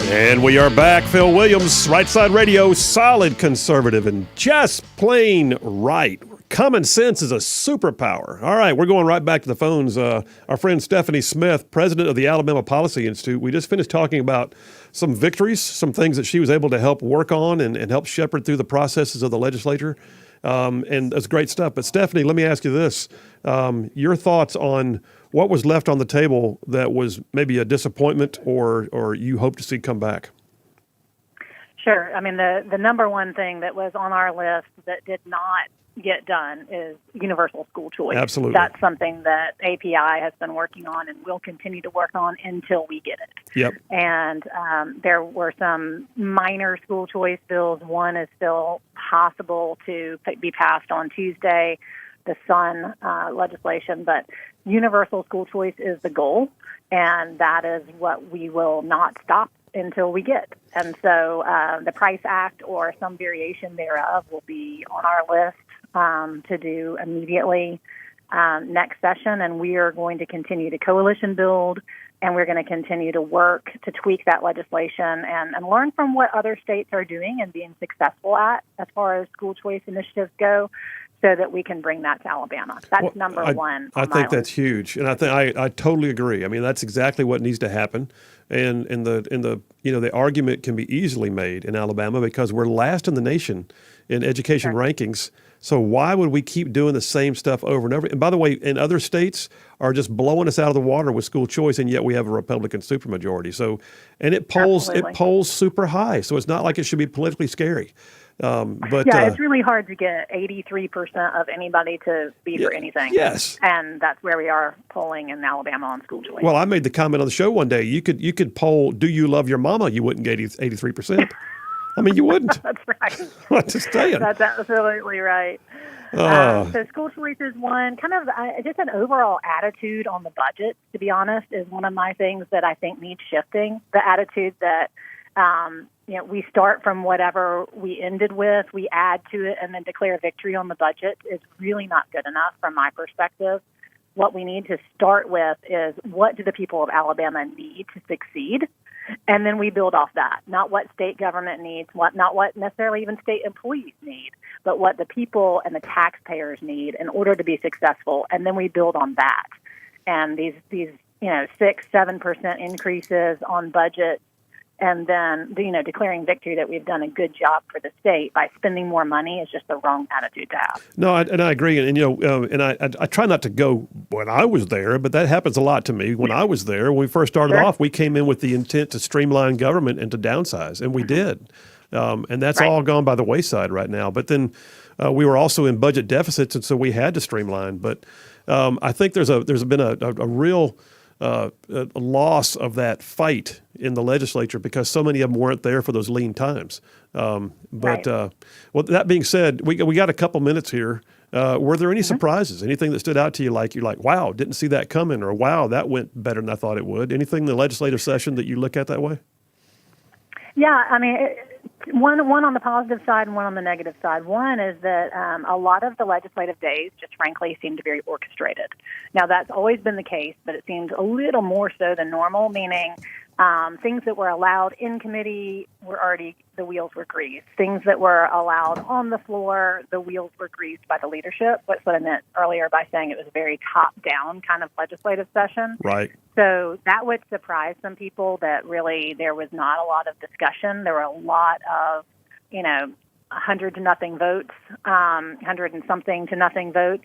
And we are back. Phil Williams, Rightside Radio, solid conservative and just plain right. Common sense is a superpower. All right, we're going right back to the phones. Our friend Stephanie Smith, president of the Alabama Policy Institute, we just finished talking about some victories, some things that she was able to help work on and help shepherd through the processes of the legislature. And that's great stuff. But Stephanie, let me ask you this. Your thoughts on what was left on the table that was maybe a disappointment or you hope to see come back? Sure. I mean, the number one thing that was on our list that did not get done is universal school choice. Absolutely. That's something that API has been working on and will continue to work on until we get it. Yep. And there were some minor school choice bills. One is still possible to be passed on Tuesday, the Sun legislation, but universal school choice is the goal, and that is what we will not stop until we get. And so the Price Act or some variation thereof will be on our list to do immediately next session, and we are going to continue to coalition build, and we're going to continue to work to tweak that legislation and learn from what other states are doing and being successful at as far as school choice initiatives go, so that we can bring that to Alabama. That's number one. I think that's huge, and I totally agree. I mean, that's exactly what needs to happen, and the argument can be easily made in Alabama because we're last in the nation in education rankings. So why would we keep doing the same stuff over and over? And by the way, in other states are just blowing us out of the water with school choice, and yet we have a Republican supermajority. So, and it polls super high. So it's not like it should be politically scary. But it's really hard to get 83% of anybody to be for anything. Yes, and that's where we are polling in Alabama on school choice. Well, I made the comment on the show one day. You could poll, "Do you love your mama?" You wouldn't get 83%. I mean, you wouldn't. That's right. I'm just saying. That's absolutely right. So school choice is one. Kind of just an overall attitude on the budget, to be honest, is one of my things that I think needs shifting. The attitude that we start from whatever we ended with, we add to it, and then declare victory on the budget is really not good enough from my perspective. What we need to start with is, what do the people of Alabama need to succeed? And then we build off that, not what state government needs, not what necessarily even state employees need, but what the people and the taxpayers need in order to be successful. And then we build on that. And these 6-7% increases on budget, and then declaring victory that we've done a good job for the state by spending more money is just the wrong attitude to have. No, I agree, and I try not to go when I was there, but that happens a lot to me. When I was there, when we first started off, we came in with the intent to streamline government and to downsize, and we did, and that's all gone by the wayside right now. But then we were also in budget deficits, and so we had to streamline. But I think there's been a real a loss of that fight in the legislature because so many of them weren't there for those lean times. Well, that being said, we got a couple minutes here. Were there any surprises? Anything that stood out to you? You're like, wow, didn't see that coming, or wow, that went better than I thought it would. Anything in the legislative session that you look at that way? Yeah, I mean, one on the positive side and one on the negative side. One is that a lot of the legislative days just frankly seemed very orchestrated. Now, that's always been the case, but it seemed a little more so than normal, meaning things that were allowed in committee the wheels were greased. Things that were allowed on the floor, the wheels were greased by the leadership. That's what I meant earlier by saying it was a very top-down kind of legislative session. Right. So that would surprise some people that really there was not a lot of discussion. There were a lot of, 100 to nothing votes, 100 and something to nothing votes.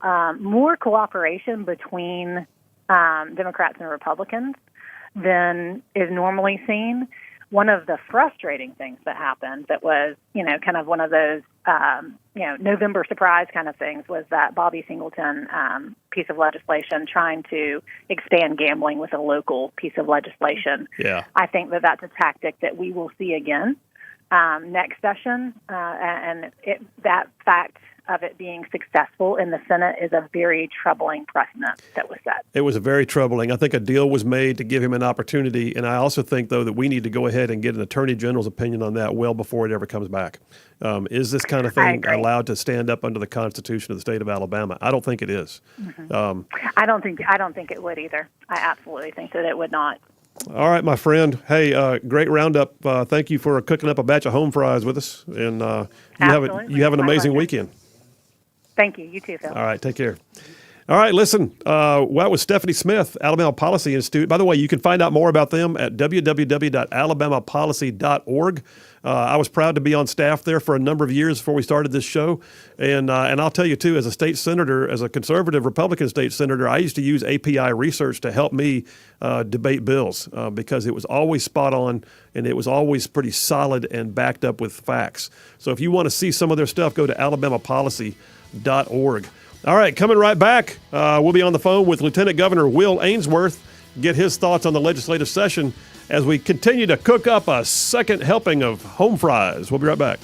More cooperation between Democrats and Republicans than is normally seen. One of the frustrating things that happened that was, kind of one of those, November surprise kind of things was that Bobby Singleton piece of legislation trying to expand gambling with a local piece of legislation. Yeah. I think that that's a tactic that we will see again next session, and that fact of it being successful in the Senate is a very troubling precedent that was set. It was very troubling. I think a deal was made to give him an opportunity, and I also think, though, that we need to go ahead and get an attorney general's opinion on that well before it ever comes back. Is this kind of thing allowed to stand up under the Constitution of the state of Alabama? I don't think it is. Mm-hmm. I don't think it would either. I absolutely think that it would not. All right, my friend. Hey, great roundup. Thank you for cooking up a batch of home fries with us, and Absolutely. you have an My amazing pleasure. weekend. Thank you. You too, Phil. All right, take care. All right, listen, that was Stephanie Smith, Alabama Policy Institute. By the way, you can find out more about them at www.alabamapolicy.org. I was proud to be on staff there for a number of years before we started this show. And I'll tell you, too, as a state senator, as a conservative Republican state senator, I used to use API research to help me debate bills because it was always spot on and it was always pretty solid and backed up with facts. So if you want to see some of their stuff, go to alabamapolicy.org. All right, coming right back, we'll be on the phone with Lieutenant Governor Will Ainsworth, get his thoughts on the legislative session as we continue to cook up a second helping of home fries. We'll be right back.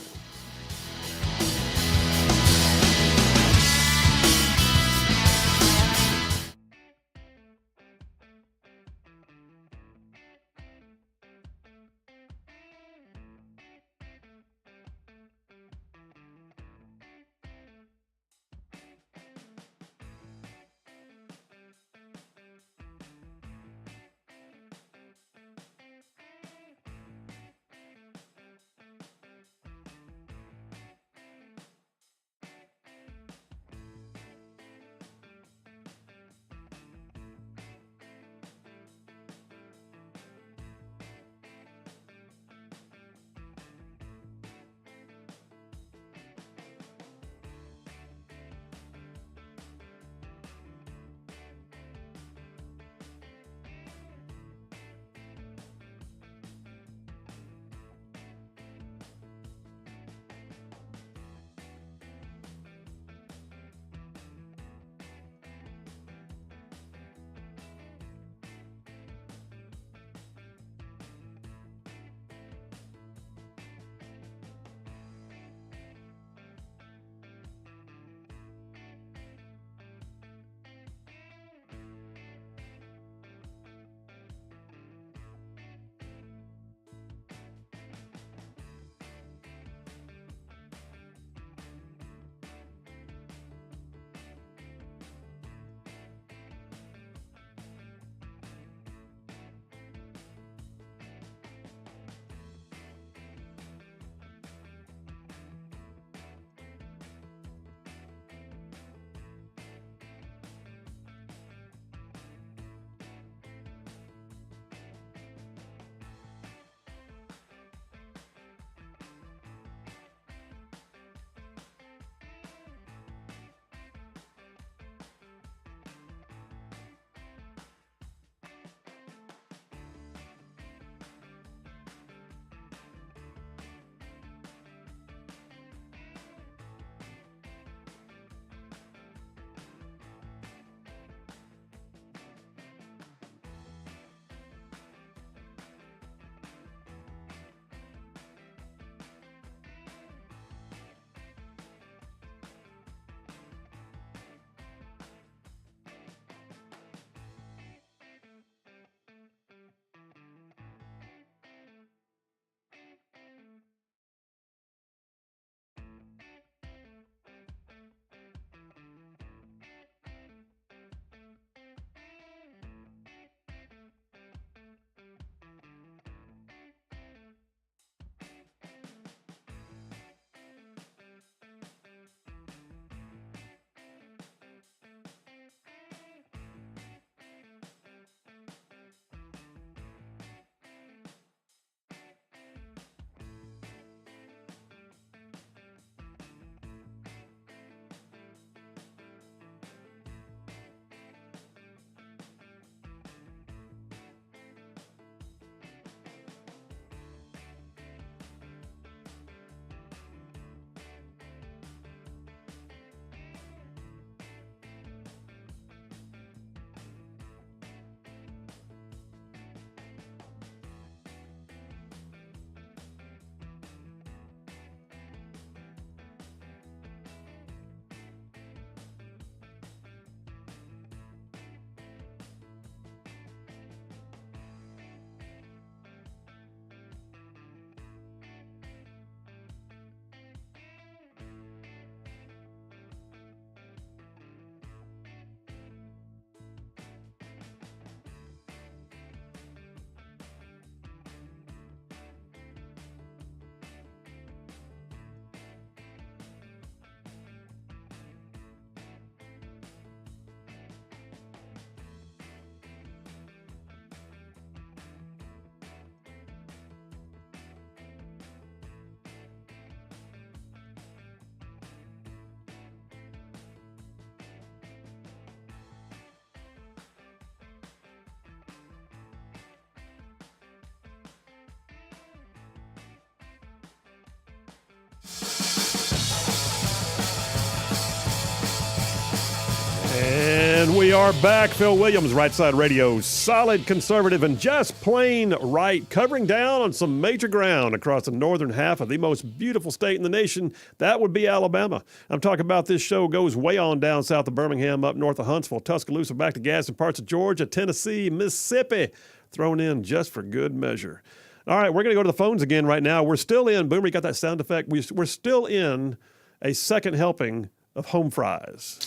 And we are back. Phil Williams, Rightside Radio, solid conservative and just plain right, covering down on some major ground across the northern half of the most beautiful state in the nation. That would be Alabama. I'm talking about this show goes way on down south of Birmingham, up north of Huntsville, Tuscaloosa, back to Gadsden, parts of Georgia, Tennessee, Mississippi, thrown in just for good measure. All right, we're going to go to the phones again right now. We're still in, Boomer, you got that sound effect? We're still in a second helping of home fries.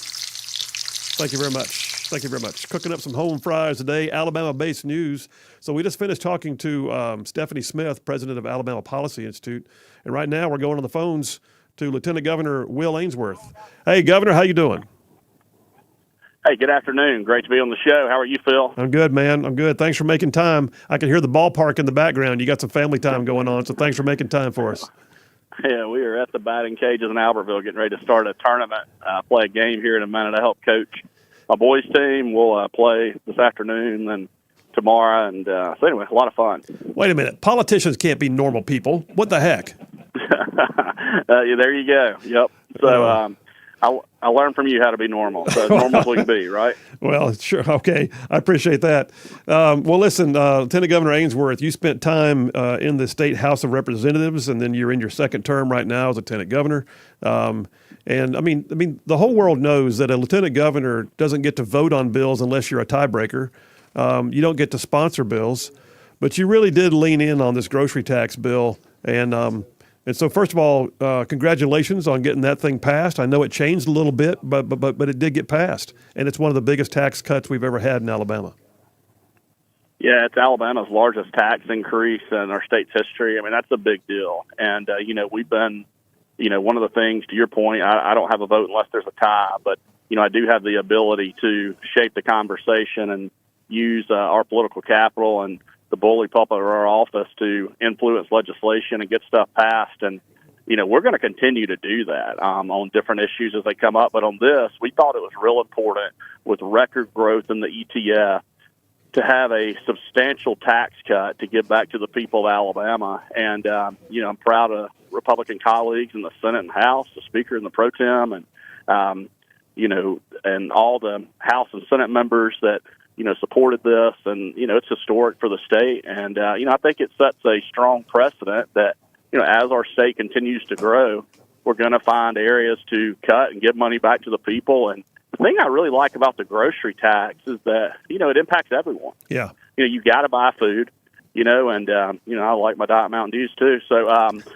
Thank you very much. Thank you very much. Cooking up some home fries today, Alabama-based news. So we just finished talking to Stephanie Smith, president of Alabama Policy Institute. And right now we're going on the phones to Lieutenant Governor Will Ainsworth. Hey, Governor, how you doing? Hey, good afternoon. Great to be on the show. How are you, Phil? I'm good, man. I'm good. Thanks for making time. I can hear the ballpark in the background. You got some family time going on, so thanks for making time for us. Yeah, we are at the batting cages in Albertville getting ready to start a tournament. Play a game here in a minute. I help coach my boys' team. We'll play this afternoon and tomorrow. And so anyway, a lot of fun. Wait a minute. Politicians can't be normal people. What the heck? Yeah, there you go. Yep. So I learned from you how to be normal. So as normal as we can be, right? Well, sure. Okay. I appreciate that. Well, listen, Lieutenant Governor Ainsworth, you spent time in the State House of Representatives, and then you're in your second term right now as Lieutenant Governor. And I mean, the whole world knows that a Lieutenant Governor doesn't get to vote on bills unless you're a tiebreaker. You don't get to sponsor bills, but you really did lean in on this grocery tax bill. And so, first of all, congratulations on getting that thing passed. I know it changed a little bit, but it did get passed, and it's one of the biggest tax cuts we've ever had in Alabama. Yeah, it's Alabama's largest tax increase in our state's history. I mean, that's a big deal. And, we've been, one of the things, to your point, I don't have a vote unless there's a tie, but, I do have the ability to shape the conversation and use our political capital and the bully pulpit of our office to influence legislation and get stuff passed. And, we're going to continue to do that on different issues as they come up. But on this, we thought it was real important with record growth in the ETF to have a substantial tax cut to give back to the people of Alabama. And, I'm proud of Republican colleagues in the Senate and House, the Speaker and the Pro Tem, and, and all the House and Senate members that, supported this. And, it's historic for the state. And, I think it sets a strong precedent that, as our state continues to grow, we're going to find areas to cut and give money back to the people. And the thing I really like about the grocery tax is that, it impacts everyone. Yeah. You got to buy food, and, I like my Diet Mountain Dews too. So,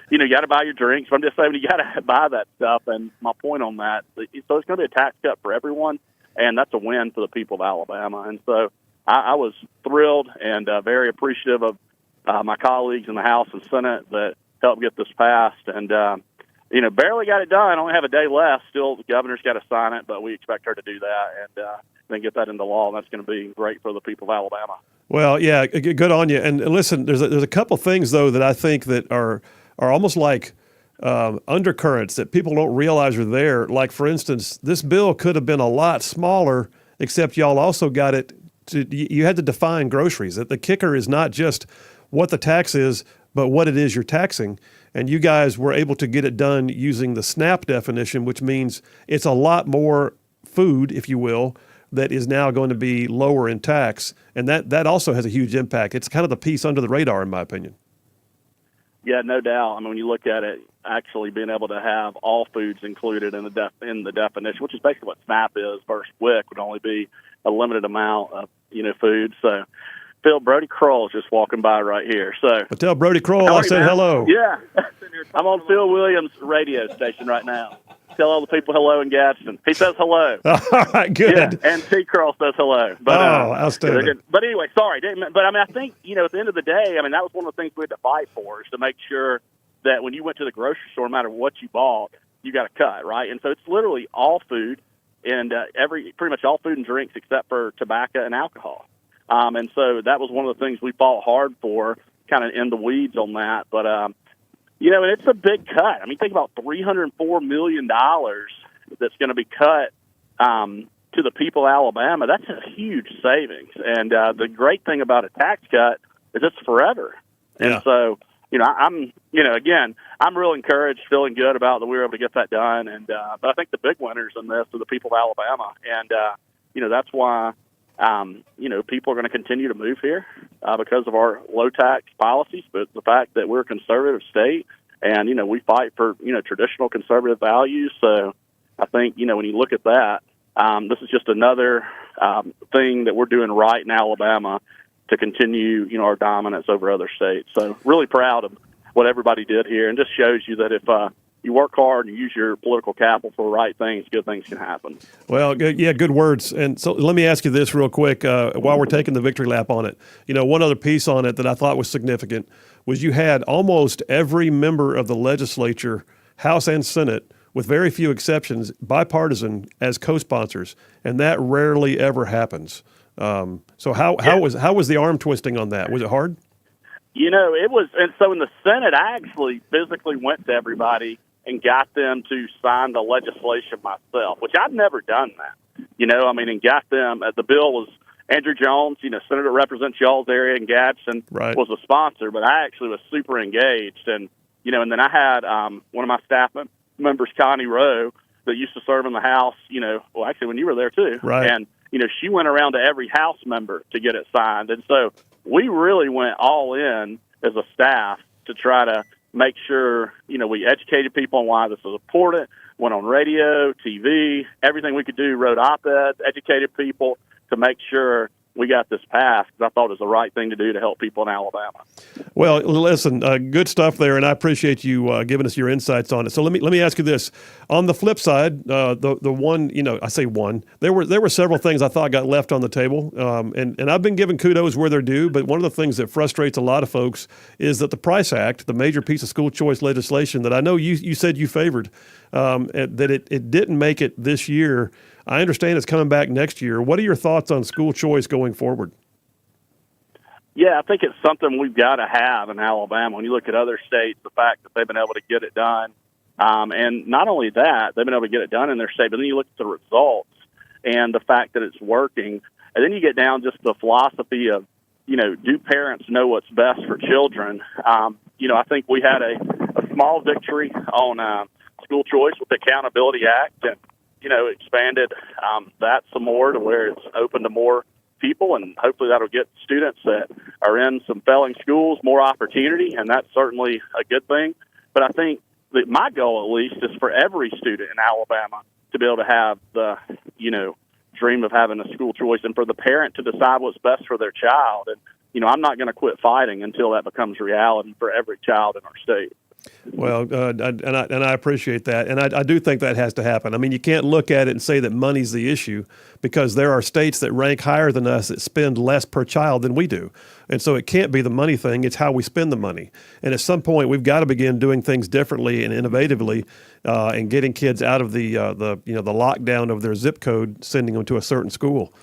you got to buy your drinks. I'm just saying you got to buy that stuff. And my point on that, so it's going to be a tax cut for everyone. And that's a win for the people of Alabama. And so I was thrilled and very appreciative of my colleagues in the House and Senate that helped get this passed. And, barely got it done. Only have a day left. Still, the governor's got to sign it, but we expect her to do that and then get that into law. And that's going to be great for the people of Alabama. Well, yeah, good on you. And listen, there's a couple things, though, that I think that are almost like undercurrents that people don't realize are there. Like, for instance, this bill could have been a lot smaller, except y'all also got it you had to define groceries. That the kicker is not just what the tax is, but what it is you're taxing. And you guys were able to get it done using the SNAP definition, which means it's a lot more food, if you will, that is now going to be lower in tax. And that also has a huge impact. It's kind of the piece under the radar, in my opinion. Yeah, no doubt. I mean, when you look at it, actually being able to have all foods included in the definition, which is basically what SNAP is versus WIC, would only be a limited amount of food. So, Phil, Brody Kroll's just walking by right here. So, well, tell Brody Kroll I said hello. Yeah, I'm on Phil Williams' radio station right now. Tell all the people hello in Gadsden. He says hello. All right, good. Yeah, and T. Kroll says hello. But, outstanding. But anyway, sorry. But, I think, at the end of the day, that was one of the things we had to fight for, is to make sure that when you went to the grocery store, no matter what you bought, you got a cut, right? And so it's literally all food and pretty much all food and drinks except for tobacco and alcohol. And so that was one of the things we fought hard for, kind of in the weeds on that. But, and it's a big cut. Think about $304 million that's going to be cut to the people of Alabama. That's a huge savings. And the great thing about a tax cut is it's forever. Yeah. And so, again, I'm real encouraged, feeling good about that we were able to get that done. And but I think the big winners in this are the people of Alabama. And that's why, people are going to continue to move here because of our low tax policies, but the fact that we're a conservative state and, we fight for, traditional conservative values. So I think, when you look at that, this is just another thing that we're doing right in Alabama to continue, our dominance over other states. So really proud of what everybody did here, and just shows you that if you work hard and you use your political capital for the right things, good things can happen. Well, good words. And so let me ask you this real quick while we're taking the victory lap on it. One other piece on it that I thought was significant was you had almost every member of the legislature, House and Senate, with very few exceptions, bipartisan as co-sponsors, and that rarely ever happens. So how was the arm twisting on that? Was it hard? It was, and so in the Senate, I actually physically went to everybody and got them to sign the legislation myself, which I've never done that. And got them. The bill was Andrew Jones, Senator represents y'all's area, and Gadsden was a sponsor, but I actually was super engaged. And, and then I had one of my staff members, Connie Rowe, that used to serve in the House, actually when you were there too. Right. And, she went around to every House member to get it signed. And so we really went all in as a staff to try to make sure, we educated people on why this was important, went on radio, TV, everything we could do, wrote op-eds, educated people to make sure we got this passed, because I thought it was the right thing to do to help people in Alabama. Well, listen, good stuff there, and I appreciate you giving us your insights on it. So let me ask you this: on the flip side, the one, I say one, there were several things I thought got left on the table, and I've been giving kudos where they're due. But one of the things that frustrates a lot of folks is that the Price Act, the major piece of school choice legislation that I know you said you favored, that it didn't make it this year. I understand it's coming back next year. What are your thoughts on school choice going forward? Yeah, I think it's something we've got to have in Alabama. When you look at other states, the fact that they've been able to get it done, and not only that, they've been able to get it done in their state, but then you look at the results and the fact that it's working. And then you get down just the philosophy of, do parents know what's best for children? I think we had a small victory on school choice with the Accountability Act, and expanded that some more to where it's open to more people, and hopefully that'll get students that are in some failing schools more opportunity, and that's certainly a good thing. But I think that my goal, at least, is for every student in Alabama to be able to have the, dream of having a school choice, and for the parent to decide what's best for their child. And, I'm not going to quit fighting until that becomes reality for every child in our state. Well, and I appreciate that, and I do think that has to happen. I mean, you can't look at it and say that money's the issue, because there are states that rank higher than us that spend less per child than we do, and so it can't be the money thing. It's how we spend the money, and at some point we've got to begin doing things differently and innovatively, and getting kids out of the lockdown of their zip code, sending them to a certain school.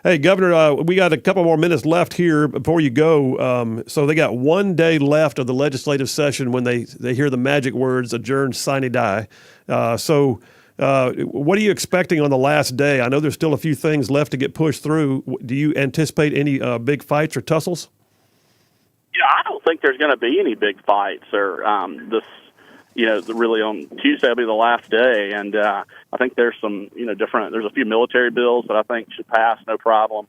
Hey, Governor, we got a couple more minutes left here before you go. So they got 1 day left of the legislative session when they hear the magic words adjourn, sine die. So what are you expecting on the last day? I know there's still a few things left to get pushed through. Do you anticipate any big fights or tussles? I don't think there's going to be any big fights or really on Tuesday will be the last day, and I think there's some, there's a few military bills that I think should pass, no problem,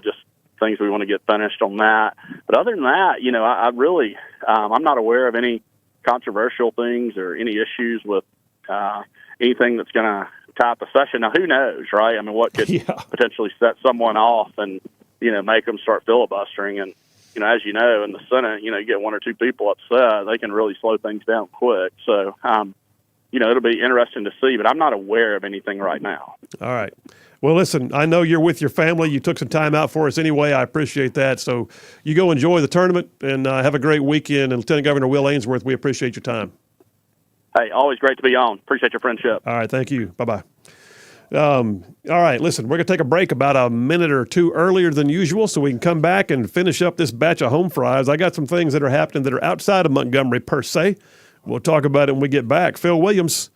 just things we want to get finished on that. But other than that, I really, I'm not aware of any controversial things or any issues with anything that's going to tie up the session. Now, who knows, right? I mean, what could potentially set someone off and, make them start filibustering. And, as you know, in the Senate, you get one or two people upset, they can really slow things down quick. So, it'll be interesting to see, but I'm not aware of anything right now. All right. Well, listen, I know you're with your family. You took some time out for us anyway. I appreciate that. So you go enjoy the tournament and have a great weekend. And Lieutenant Governor Will Ainsworth, we appreciate your time. Hey, always great to be on. Appreciate your friendship. All right. Thank you. Bye-bye. All right, listen, we're going to take a break about a minute or two earlier than usual so we can come back and finish up this batch of home fries. I got some things that are happening that are outside of Montgomery per se. We'll talk about it when we get back. Phil Williams,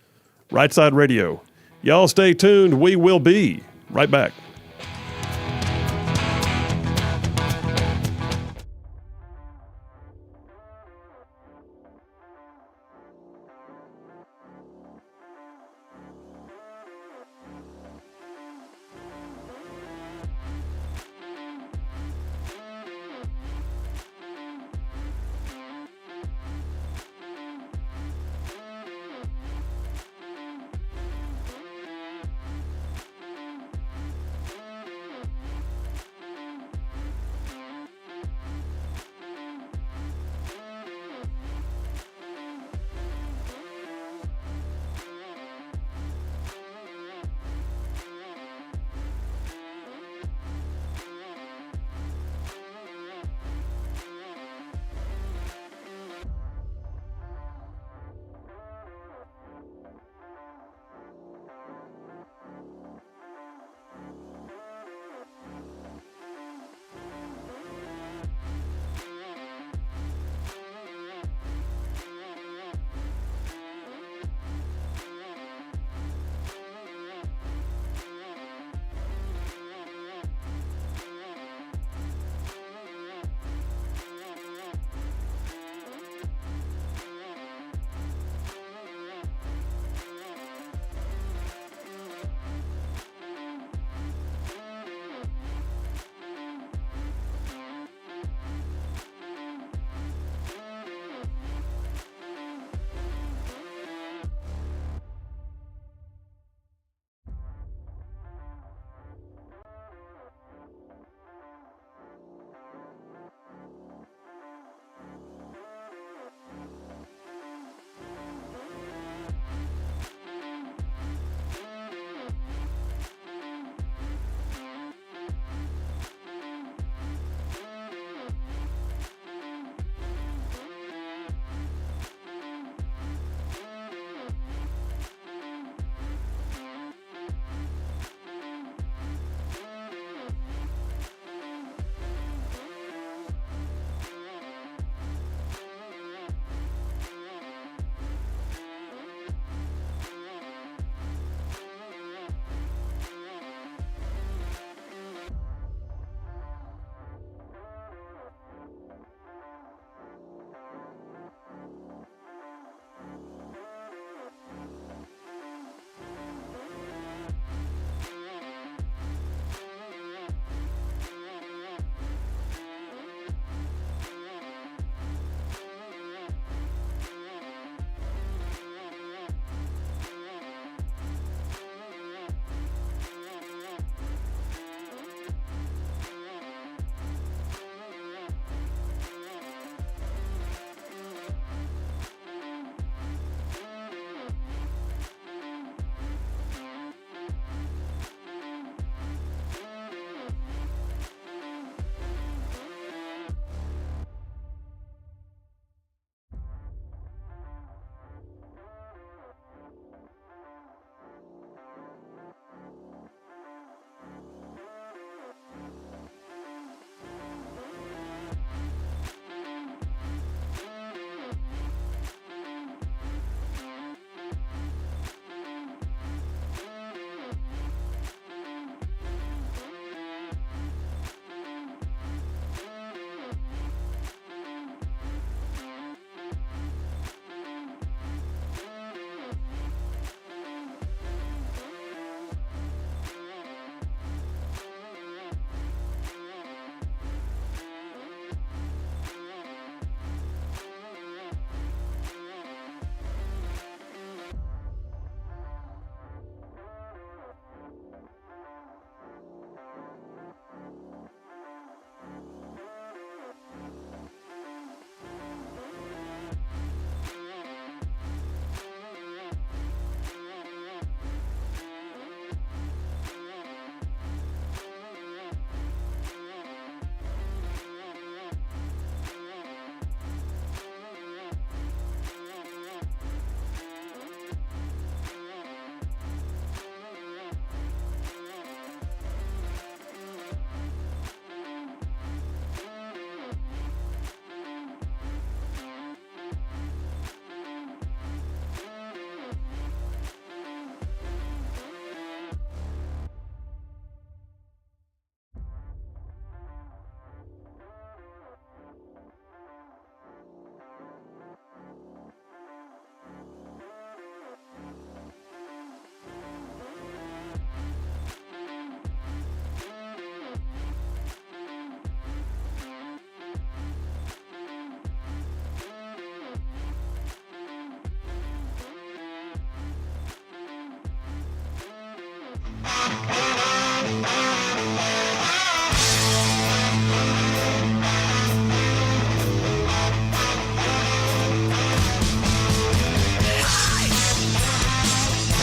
Rightside Radio. Y'all stay tuned. We will be right back.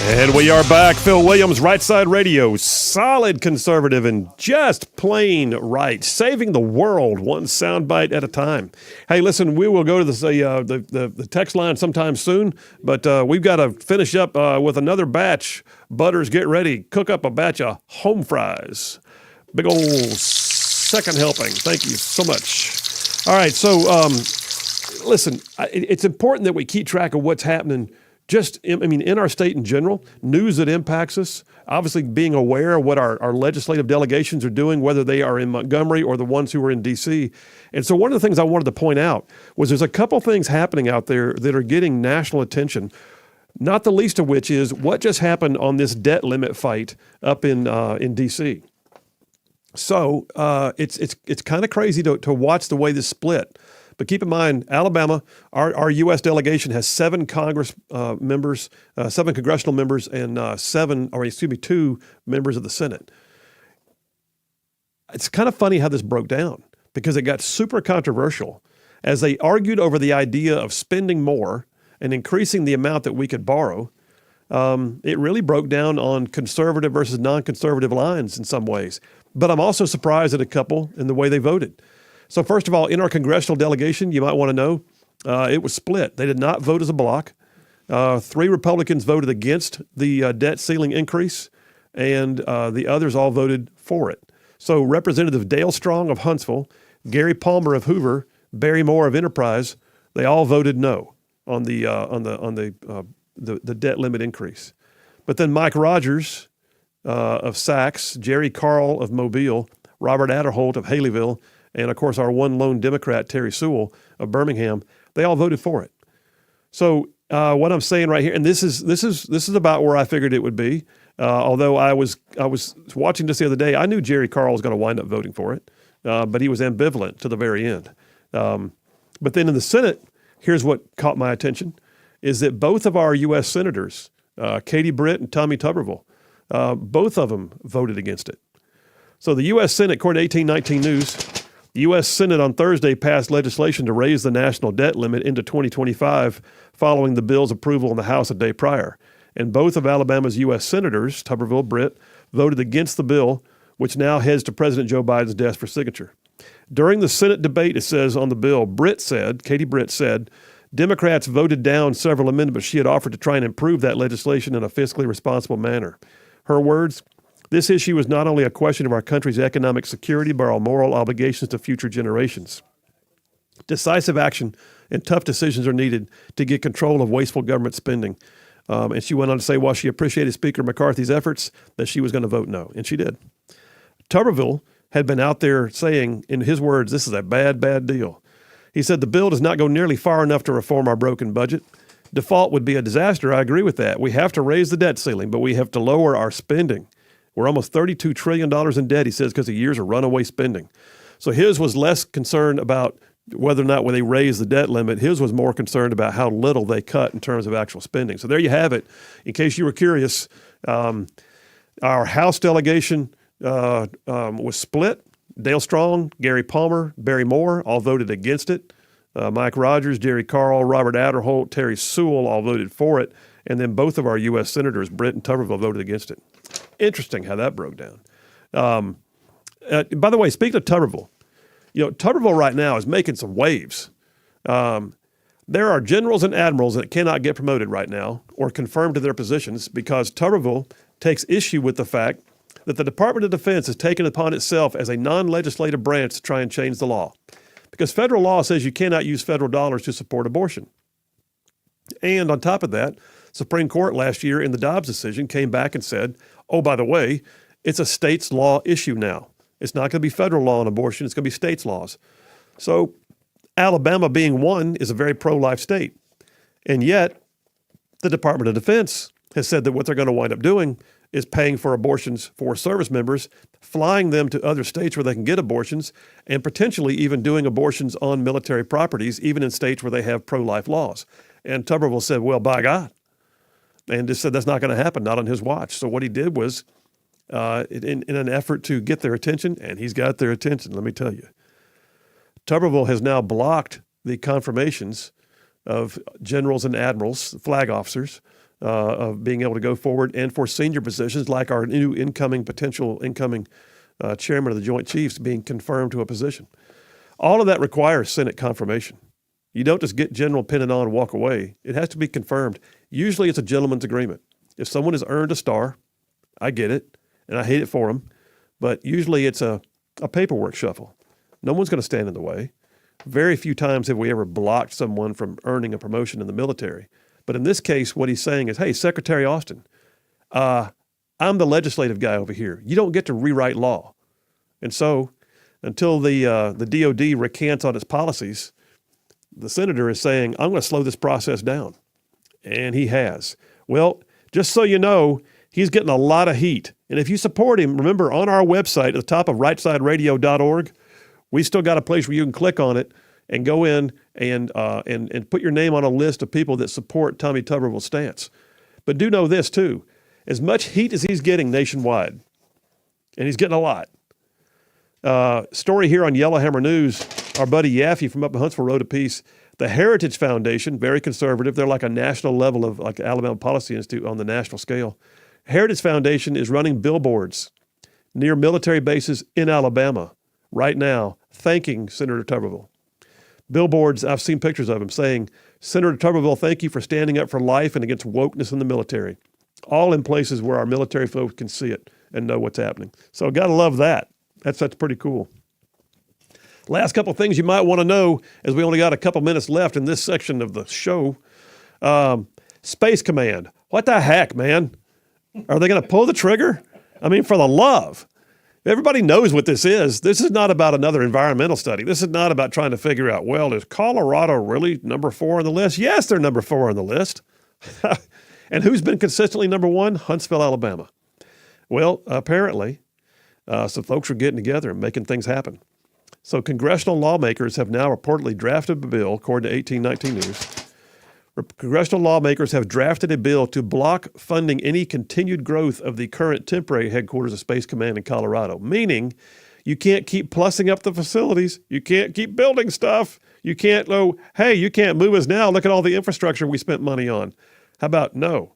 And we are back. Phil Williams, Rightside Radio, solid conservative and just plain right, saving the world one soundbite at a time. Hey, listen, we will go to the text line sometime soon, but we've got to finish up with another batch. Butters, get ready. Cook up a batch of home fries. Big old second helping. Thank you so much. All right, so listen, it's important that we keep track of what's happening in our state in general, news that impacts us, obviously being aware of what our legislative delegations are doing, whether they are in Montgomery or the ones who are in D.C. And so one of the things I wanted to point out was there's a couple things happening out there that are getting national attention, not the least of which is what just happened on this debt limit fight up in D.C. So it's kind of crazy to watch the way this split. But keep in mind, Alabama, our U.S. delegation has 7 congressional members, and 2 members of the Senate. It's kind of funny how this broke down because it got super controversial as they argued over the idea of spending more and increasing the amount that we could borrow. It really broke down on conservative versus non-conservative lines in some ways. But I'm also surprised at a couple in the way they voted. So first of all, in our congressional delegation, you might want to know, it was split. They did not vote as a block. 3 Republicans voted against the debt ceiling increase, and the others all voted for it. So Representative Dale Strong of Huntsville, Gary Palmer of Hoover, Barry Moore of Enterprise, they all voted no on the debt limit increase. But then Mike Rogers of Sacs, Jerry Carl of Mobile, Robert Adderholt of Haleyville, and, of course, our one lone Democrat, Terry Sewell of Birmingham, they all voted for it. So what I'm saying right here, and this is about where I figured it would be, although I was watching this the other day, I knew Jerry Carl was going to wind up voting for it, but he was ambivalent to the very end. But then in the Senate, here's what caught my attention, is that both of our U.S. senators, Katie Britt and Tommy Tuberville, both of them voted against it. So the U.S. Senate, according to 1819 News, the U.S. Senate on Thursday passed legislation to raise the national debt limit into 2025 following the bill's approval in the House a day prior. And both of Alabama's U.S. senators, Tuberville, Britt, voted against the bill, which now heads to President Joe Biden's desk for signature. During the Senate debate, it says on the bill, Katie Britt said, Democrats voted down several amendments she had offered to try and improve that legislation in a fiscally responsible manner. Her words, this issue is not only a question of our country's economic security, but our moral obligations to future generations. Decisive action and tough decisions are needed to get control of wasteful government spending. And she went on to say, while she appreciated Speaker McCarthy's efforts, that she was going to vote no. And she did. Tuberville had been out there saying, in his words, this is a bad, bad deal. He said, the bill does not go nearly far enough to reform our broken budget. Default would be a disaster. I agree with that. We have to raise the debt ceiling, but we have to lower our spending. We're almost $32 trillion in debt, he says, because of years of runaway spending. So his was less concerned about whether or not when they raised the debt limit. His was more concerned about how little they cut in terms of actual spending. So there you have it. In case you were curious, our House delegation was split. Dale Strong, Gary Palmer, Barry Moore all voted against it. Mike Rogers, Jerry Carl, Robert Adderholt, Terry Sewell all voted for it. And then both of our U.S. senators, Britt and Tuberville, voted against it. Interesting how that broke down. By the way, speaking of Tuberville, Tuberville right now is making some waves. There are generals and admirals that cannot get promoted right now or confirmed to their positions because Tuberville takes issue with the fact that the Department of Defense has taken it upon itself as a non-legislative branch to try and change the law. Because federal law says you cannot use federal dollars to support abortion. And on top of that, Supreme Court last year in the Dobbs decision came back and said, oh, by the way, it's a state's law issue now. It's not going to be federal law on abortion. It's going to be state's laws. So Alabama being one is a very pro-life state. And yet the Department of Defense has said that what they're going to wind up doing is paying for abortions for service members, flying them to other states where they can get abortions, and potentially even doing abortions on military properties, even in states where they have pro-life laws. And Tuberville said, well, by God. And just said that's not going to happen, not on his watch. So what he did was in an effort to get their attention, and he's got their attention, let me tell you. Tuberville has now blocked the confirmations of generals and admirals, flag officers, of being able to go forward, and for senior positions like our new potential incoming chairman of the Joint Chiefs being confirmed to a position. All of that requires Senate confirmation. You don't just get general pen and on and walk away. It has to be confirmed. Usually it's a gentleman's agreement. If someone has earned a star, I get it, and I hate it for them, but usually it's a paperwork shuffle. No one's going to stand in the way. Very few times have we ever blocked someone from earning a promotion in the military. But in this case, what he's saying is, hey, Secretary Austin, I'm the legislative guy over here. You don't get to rewrite law. And so until the DOD recants on its policies, the senator is saying, I'm going to slow this process down. And he has. Well, just so you know, he's getting a lot of heat. And if you support him, remember on our website at the top of rightsideradio.org, we still got a place where you can click on it and go in and put your name on a list of people that support Tommy Tuberville's stance. But do know this too, as much heat as he's getting nationwide, and he's getting a lot. Story here on Yellowhammer News, our buddy Yaffe from up in Huntsville wrote a piece. The Heritage Foundation, very conservative, they're like a national level of like Alabama Policy Institute on the national scale. Heritage Foundation is running billboards near military bases in Alabama right now, thanking Senator Tuberville. Billboards, I've seen pictures of them saying, Senator Tuberville, thank you for standing up for life and against wokeness in the military. All in places where our military folks can see it and know what's happening. So gotta love that. That's pretty cool. Last couple of things you might want to know, as we only got a couple minutes left in this section of the show. Space Command. What the heck, man? Are they going to pull the trigger? I mean, for the love. Everybody knows what this is. This is not about another environmental study. This is not about trying to figure out, well, is Colorado really number 4 on the list? Yes, they're number 4 on the list. And who's been consistently number 1? Huntsville, Alabama. Well, apparently, some folks are getting together and making things happen. So congressional lawmakers have now reportedly drafted a bill, according to 1819 News. Congressional lawmakers have drafted a bill to block funding any continued growth of the current temporary headquarters of Space Command in Colorado, meaning you can't keep plussing up the facilities. You can't keep building stuff. You can't go, hey, you can't move us now. Look at all the infrastructure we spent money on. How about no?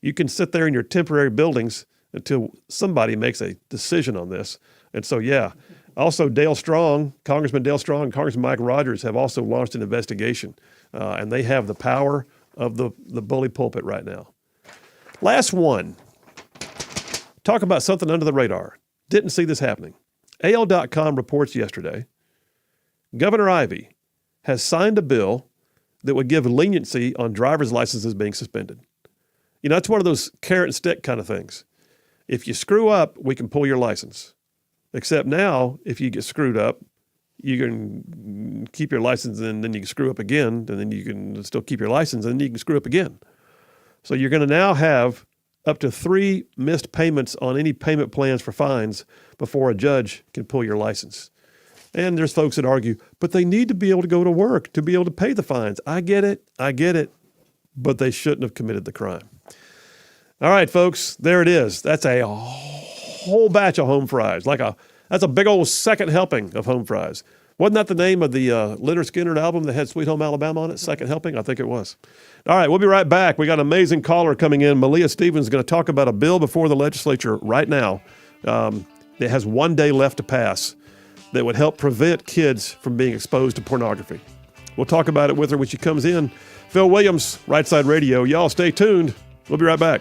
You can sit there in your temporary buildings until somebody makes a decision on this. And so, yeah. Also, Dale Strong, Congressman Dale Strong and Congressman Mike Rogers have also launched an investigation, and they have the power of the bully pulpit right now. Last one. Talk about something under the radar. Didn't see this happening. AL.com reports yesterday, Governor Ivey has signed a bill that would give leniency on driver's licenses being suspended. You know, it's one of those carrot and stick kind of things. If you screw up, we can pull your license. Except now, if you get screwed up, you can keep your license and then you can screw up again, and then you can still keep your license and then you can screw up again. So you're going to now have up to 3 missed payments on any payment plans for fines before a judge can pull your license. And there's folks that argue, but they need to be able to go to work to be able to pay the fines. I get it, but they shouldn't have committed the crime. All right, folks, there it is. That's a whole batch of home fries. That's a big old second helping of home fries. Wasn't that the name of the Lynyrd Skynyrd album that had Sweet Home Alabama on it? Second helping? I think it was. All right, we'll be right back. We got an amazing caller coming in. Malia Stevens is going to talk about a bill before the legislature right now that has 1 day left to pass that would help prevent kids from being exposed to pornography. We'll talk about it with her when she comes in. Phil Williams, Rightside Radio. Y'all stay tuned. We'll be right back.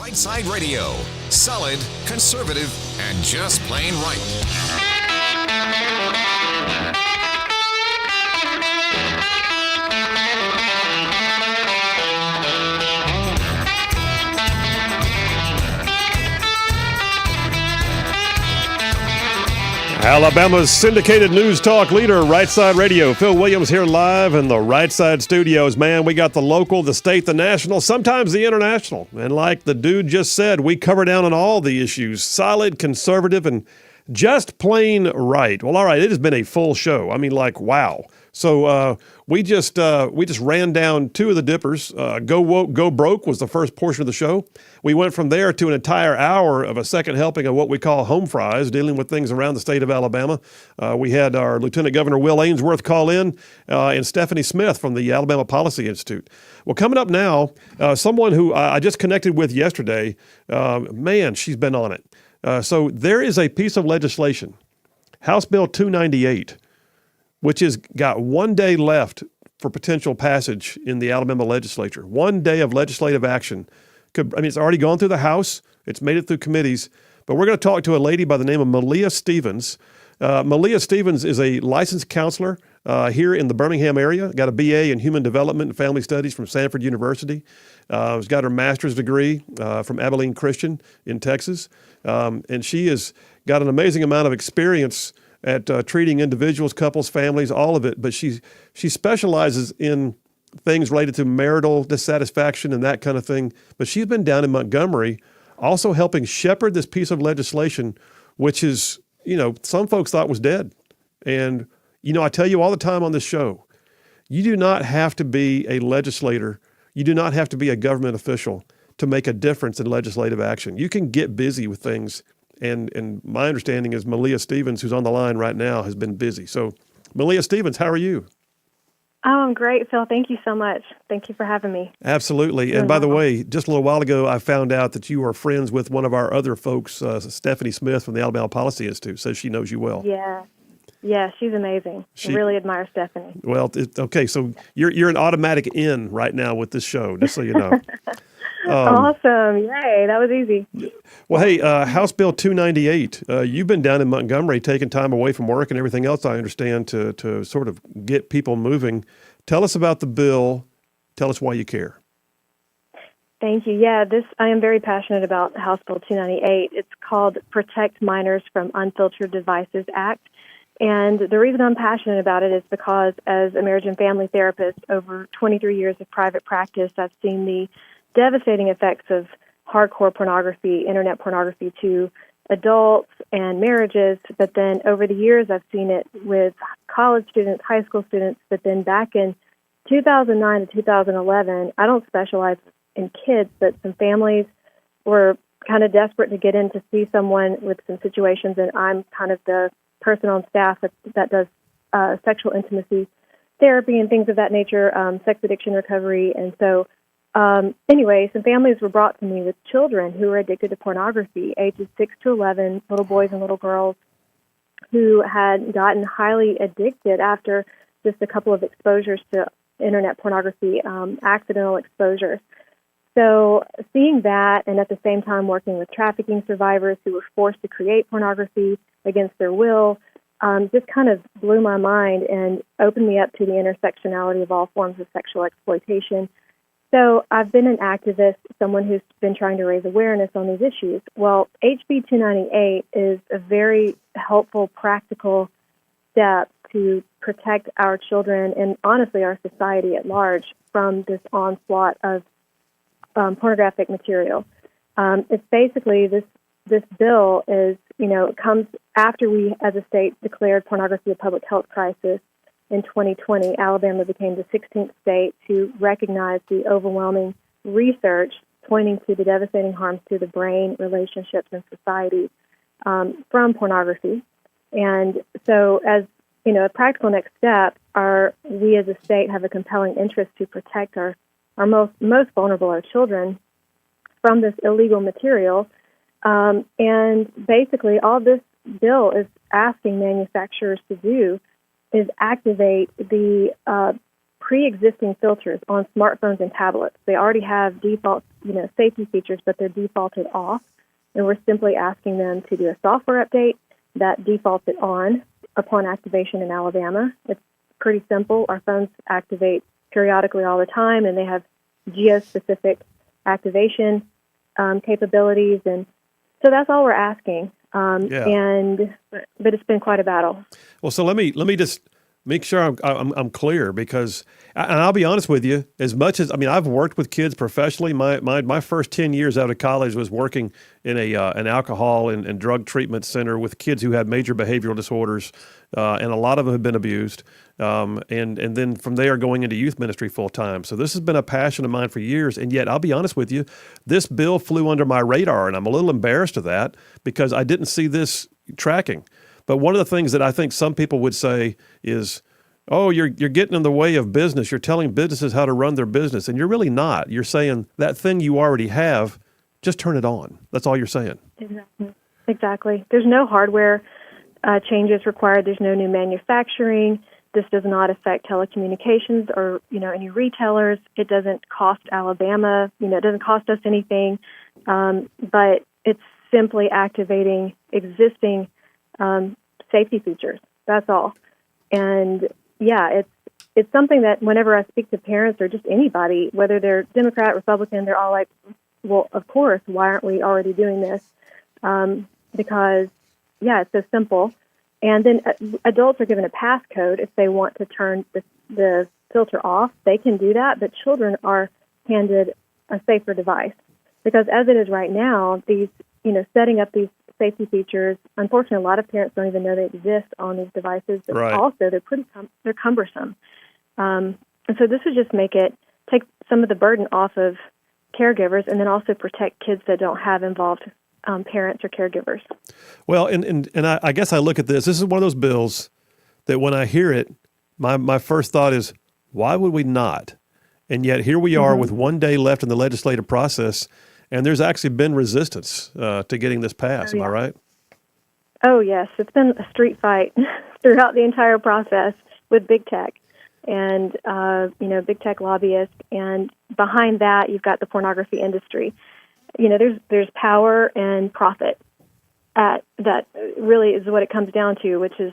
Rightside Radio. Solid, conservative, and just plain right. Alabama's syndicated news talk leader, Rightside Radio. Phil Williams here live in the Rightside studios. Man, we got the local, the state, the national, sometimes the international. And like the dude just said, we cover down on all the issues. Solid, conservative, and just plain right. Well, all right, it has been a full show. I mean, like, wow. So we just ran down two of the dippers. Go Woke, Go Broke was the first portion of the show. We went from there to an entire hour of a second helping of what we call home fries, dealing with things around the state of Alabama. We had our Lieutenant Governor Will Ainsworth call in and Stephanie Smith from the Alabama Policy Institute. Well, coming up now, someone who I just connected with yesterday, man, she's been on it. So there is a piece of legislation, House Bill 298, which has got 1 day left for potential passage in the Alabama legislature. 1 day of legislative action. It's already gone through the House. It's made it through committees. But we're going to talk to a lady by the name of Malia Stevens. Malia Stevens is a licensed counselor here in the Birmingham area. Got a BA in Human Development and Family Studies from Sanford University. She's got her master's degree from Abilene Christian in Texas. And she has got an amazing amount of experience at treating individuals, couples, families, all of it. But she specializes in things related to marital dissatisfaction and that kind of thing. But she's been down in Montgomery also helping shepherd this piece of legislation, which is, some folks thought was dead. And, I tell you all the time on this show, you do not have to be a legislator. You do not have to be a government official to make a difference in legislative action. You can get busy with things. And my understanding is Malia Stevens, who's on the line right now, has been busy. So, Malia Stevens, how are you? Oh, I'm great, Phil. Thank you so much. Thank you for having me. Absolutely. And by the way, just a little while ago, I found out that you are friends with one of our other folks, Stephanie Smith from the Alabama Policy Institute. Says she knows you well. Yeah, she's amazing. I really admire Stephanie. Well, okay, so you're an automatic in right now with this show, just so you know. Awesome. Yay, that was easy. Well, hey, House Bill 298, you've been down in Montgomery taking time away from work and everything else, I understand, to sort of get people moving. Tell us about the bill. Tell us why you care. Thank you. Yeah, I am very passionate about House Bill 298. It's called Protect Minors from Unfiltered Devices Act. And the reason I'm passionate about it is because as a marriage and family therapist, over 23 years of private practice, I've seen the devastating effects of hardcore pornography, internet pornography to adults and marriages. But then over the years, I've seen it with college students, high school students. But then back in 2009 to 2011, I don't specialize in kids, but some families were kind of desperate to get in to see someone with some situations. And I'm kind of the person on staff that does sexual intimacy therapy and things of that nature, sex addiction recovery. And so anyway, some families were brought to me with children who were addicted to pornography, ages 6 to 11, little boys and little girls who had gotten highly addicted after just a couple of exposures to internet pornography, accidental exposures. So seeing that, and at the same time working with trafficking survivors who were forced to create pornography against their will, just kind of blew my mind and opened me up to the intersectionality of all forms of sexual exploitation. So I've been an activist, someone who's been trying to raise awareness on these issues. Well, HB 298 is a very helpful, practical step to protect our children and honestly our society at large from this onslaught of pornographic material. It's basically this bill is, it comes after we as a state declared pornography a public health crisis. In 2020, Alabama became the 16th state to recognize the overwhelming research pointing to the devastating harms to the brain, relationships, and society from pornography. And so as, a practical next step, we as a state have a compelling interest to protect our most vulnerable, our children, from this illegal material. And basically all this bill is asking manufacturers to do is activate the pre-existing filters on smartphones and tablets. They already have default safety features, but they're defaulted off. And we're simply asking them to do a software update that defaults it on upon activation in Alabama. It's pretty simple. Our phones activate periodically all the time, and they have geo-specific activation capabilities. And so that's all we're asking. But it's been quite a battle. Well, so let me just make sure I'm clear, because, and I'll be honest with you, as much as, I've worked with kids professionally. My first 10 years out of college was working in an alcohol and drug treatment center with kids who had major behavioral disorders, and a lot of them have been abused. And then from there going into youth ministry full time. So this has been a passion of mine for years. And yet, I'll be honest with you, this bill flew under my radar, and I'm a little embarrassed of that because I didn't see this tracking. But one of the things that I think some people would say is, oh, you're getting in the way of business. You're telling businesses how to run their business. And you're really not. You're saying that thing you already have, just turn it on. That's all you're saying. Exactly. There's no hardware changes required. There's no new manufacturing. This does not affect telecommunications or, any retailers. It doesn't cost Alabama. It doesn't cost us anything. But it's simply activating existing safety features. That's all. And it's something that whenever I speak to parents or just anybody, whether they're Democrat, Republican, they're all like, well, of course, why aren't we already doing this? Because it's so simple. And then adults are given a passcode if they want to turn the filter off. They can do that, but children are handed a safer device. Because as it is right now, these, setting up these safety features, unfortunately, a lot of parents don't even know they exist on these devices. But also, they're cumbersome. And so this would just take some of the burden off of caregivers, and then also protect kids that don't have involved parents or caregivers. Well, and I guess I look at this. This is one of those bills that when I hear it, my first thought is, why would we not? And yet here we are with one day left in the legislative process, and there's actually been resistance to getting this passed. Am I right? Oh, yes. It's been a street fight throughout the entire process with big tech and, big tech lobbyists. And behind that, you've got the pornography industry. There's power and profit. That really is what it comes down to, which is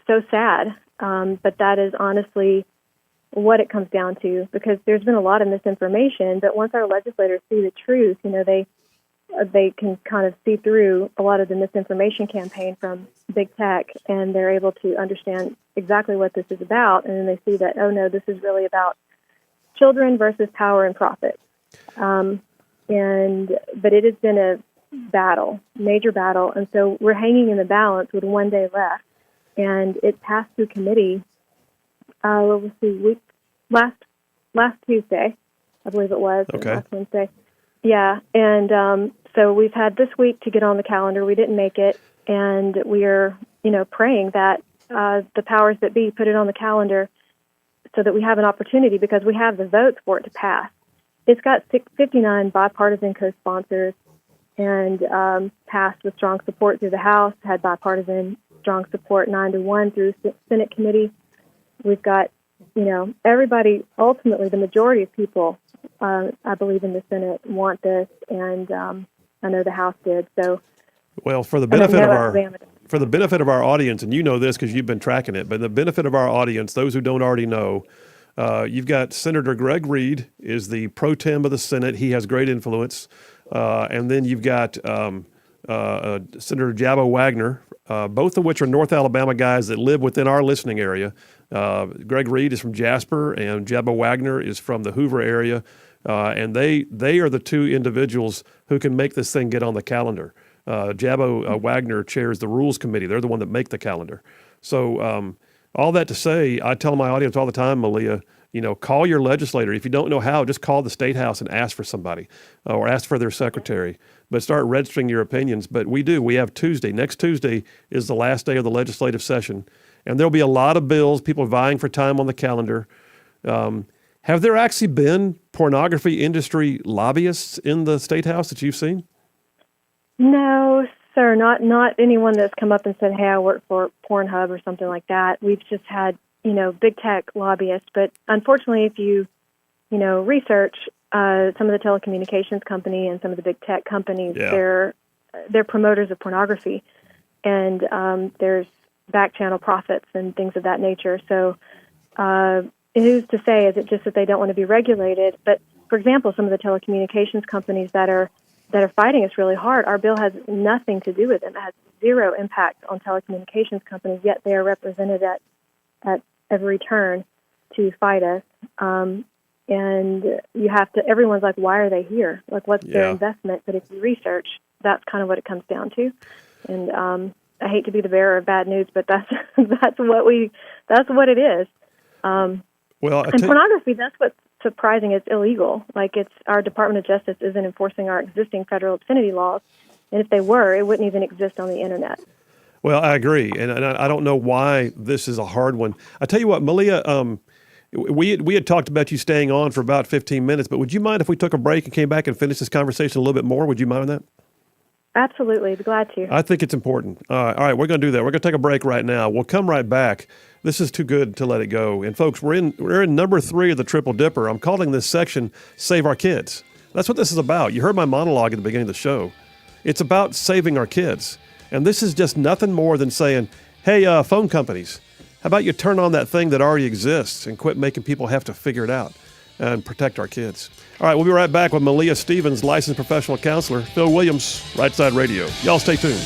so sad. But that is honestly what it comes down to, because there's been a lot of misinformation. But once our legislators see the truth, they can kind of see through a lot of the misinformation campaign from big tech, and they're able to understand exactly what this is about. And then they see that, oh no, this is really about children versus power and profit. But it has been a battle, major battle, and so we're hanging in the balance with one day left. And it passed through committee. Last Tuesday, I believe it was. Okay. Last Wednesday. Yeah, and so we've had this week to get on the calendar. We didn't make it, and we are, praying that the powers that be put it on the calendar so that we have an opportunity, because we have the votes for it to pass. It's got 59 bipartisan co-sponsors and passed with strong support through the House, had bipartisan strong support 9-1 through Senate committee. We've got, everybody, ultimately the majority of people, I believe in the Senate, want this, and I know the House did. So, well, for the benefit of our audience, and you know this because you've been tracking it, but the benefit of our audience, those who don't already know, you've got Senator Greg Reed is the pro tem of the Senate. He has great influence. And then you've got Senator Jabbo Wagner, both of which are North Alabama guys that live within our listening area. Greg Reed is from Jasper, and Jabbo Wagner is from the Hoover area. And they are the two individuals who can make this thing get on the calendar. Jabbo Wagner chairs the Rules Committee. They're the one that make the calendar. So all that to say, I tell my audience all the time, Malia, call your legislator. If you don't know how, just call the State House and ask for somebody or ask for their secretary. But start registering your opinions. But we have Tuesday. Next Tuesday is the last day of the legislative session. And there'll be a lot of bills, people vying for time on the calendar. Have there actually been pornography industry lobbyists in the State House that you've seen? No, sir, not anyone that's come up and said, hey, I work for Pornhub or something like that. We've just had, big tech lobbyists. But unfortunately, if you, research some of the telecommunications company and some of the big tech companies, Yeah. they're promoters of pornography, and there's back channel profits and things of that nature. So who's to say? Is it just that they don't want to be regulated? But for example, some of the telecommunications companies that are fighting us really hard, our bill has nothing to do with them. It has zero impact on telecommunications companies, yet they are represented at every turn to fight us. And you have to, everyone's like, why are they here? Like, what's their investment? But if you research, that's kind of what it comes down to. And I hate to be the bearer of bad news, but that's what it is. And pornography, that's what's surprising. It's illegal. Like, it's our Department of Justice isn't enforcing our existing federal obscenity laws. And if they were, it wouldn't even exist on the internet. Well, I agree. And I don't know why this is a hard one. I tell you what, Malia, we had talked about you staying on for about 15 minutes, but would you mind if we took a break and came back and finished this conversation a little bit more? Would you mind that? Absolutely. I'd be glad to. I think it's important. All right, we're going to do that. We're going to take a break right now. We'll come right back. This is too good to let it go. And folks, we're in number 3 of the Triple Dipper. I'm calling this section Save Our Kids. That's what this is about. You heard my monologue at the beginning of the show. It's about saving our kids. And this is just nothing more than saying, hey, phone companies, how about you turn on that thing that already exists and quit making people have to figure it out and protect our kids. All right, we'll be right back with Malia Stevens, licensed professional counselor, Phil Williams, Rightside Radio. Y'all stay tuned.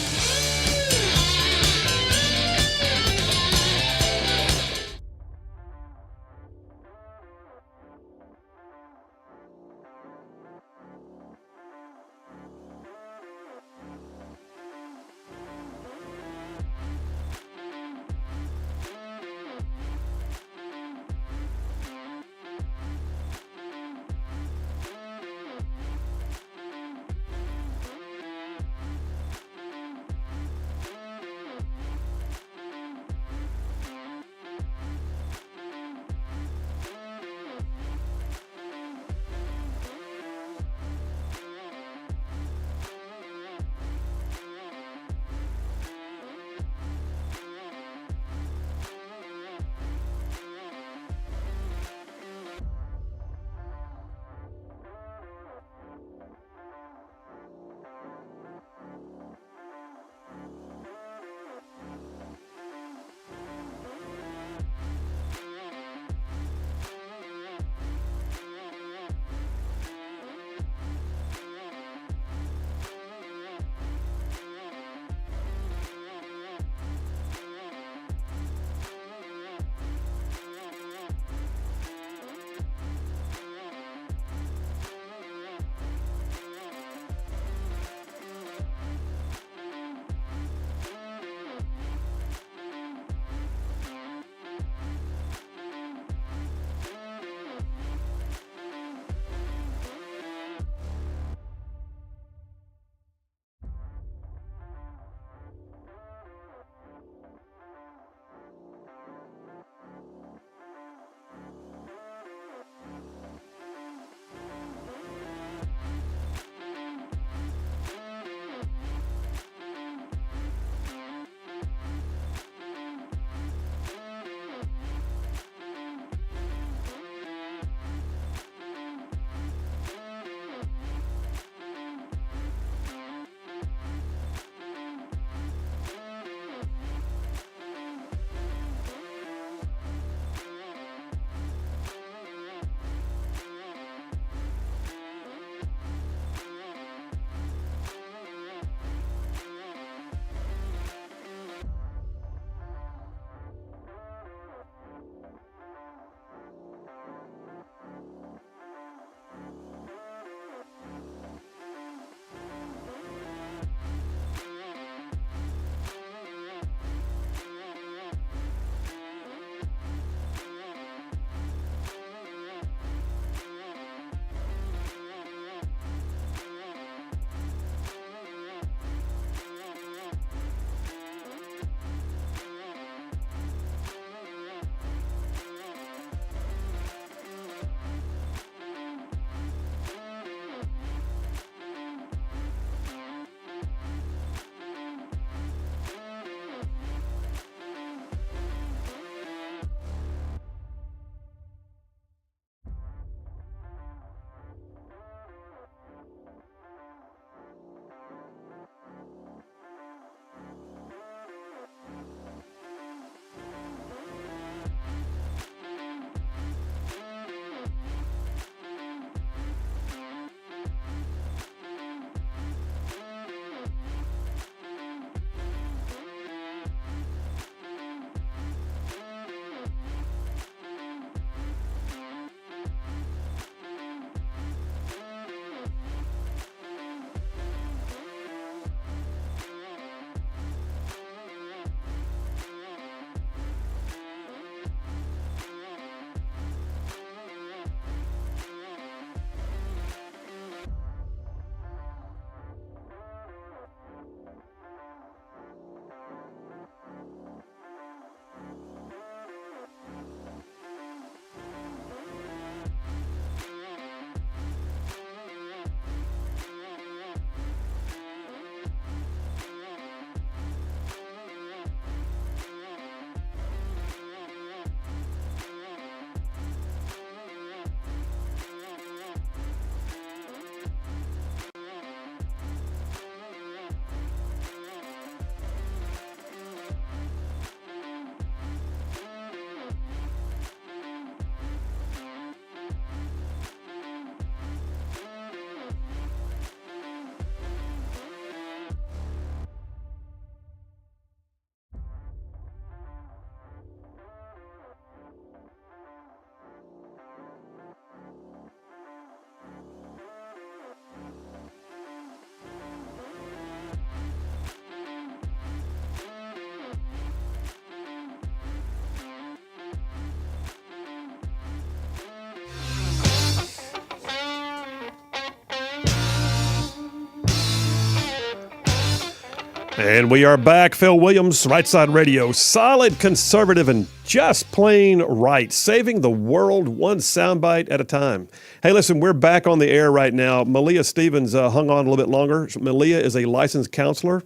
And we are back. Phil Williams, Rightside Radio. Solid, conservative, and just plain right. Saving the world one soundbite at a time. Hey, listen, we're back on the air right now. Malia Stevens hung on a little bit longer. Malia is a licensed counselor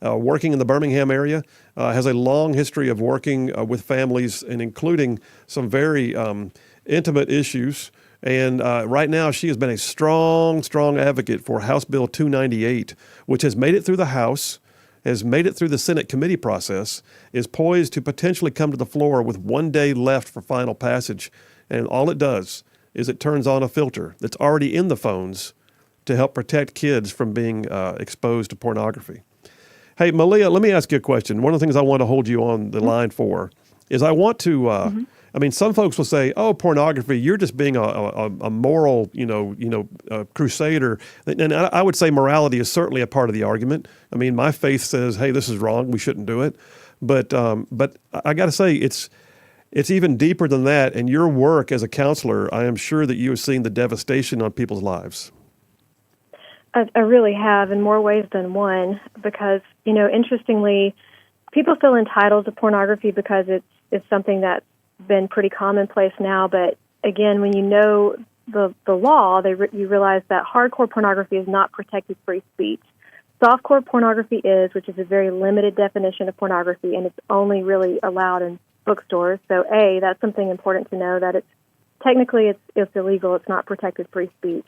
working in the Birmingham area. Has a long history of working with families and including some very intimate issues. And right now, she has been a strong advocate for House Bill 298, which has made it through the House, has made it through the Senate committee process, is poised to potentially come to the floor with 1 day left for final passage. And all it does is it turns on a filter that's already in the phones to help protect kids from being exposed to pornography. Hey, Malia, let me ask you a question. One of the things I want to hold you on the line for is I want to I mean, some folks will say, "Oh, pornography, you're just being a moral, crusader." And I would say morality is certainly a part of the argument. I mean, my faith says, "Hey, this is wrong. We shouldn't do it." But I got to say, it's even deeper than that. And your work as a counselor, I am sure that you have seen the devastation on people's lives. I really have, in more ways than one, because, interestingly, people feel entitled to pornography because it's something that's been pretty commonplace now. But again, when you know the law, you realize that hardcore pornography is not protected free speech. Softcore pornography is, which is a very limited definition of pornography, and it's only really allowed in bookstores. So, that's something important to know, that technically it's illegal. It's not protected free speech.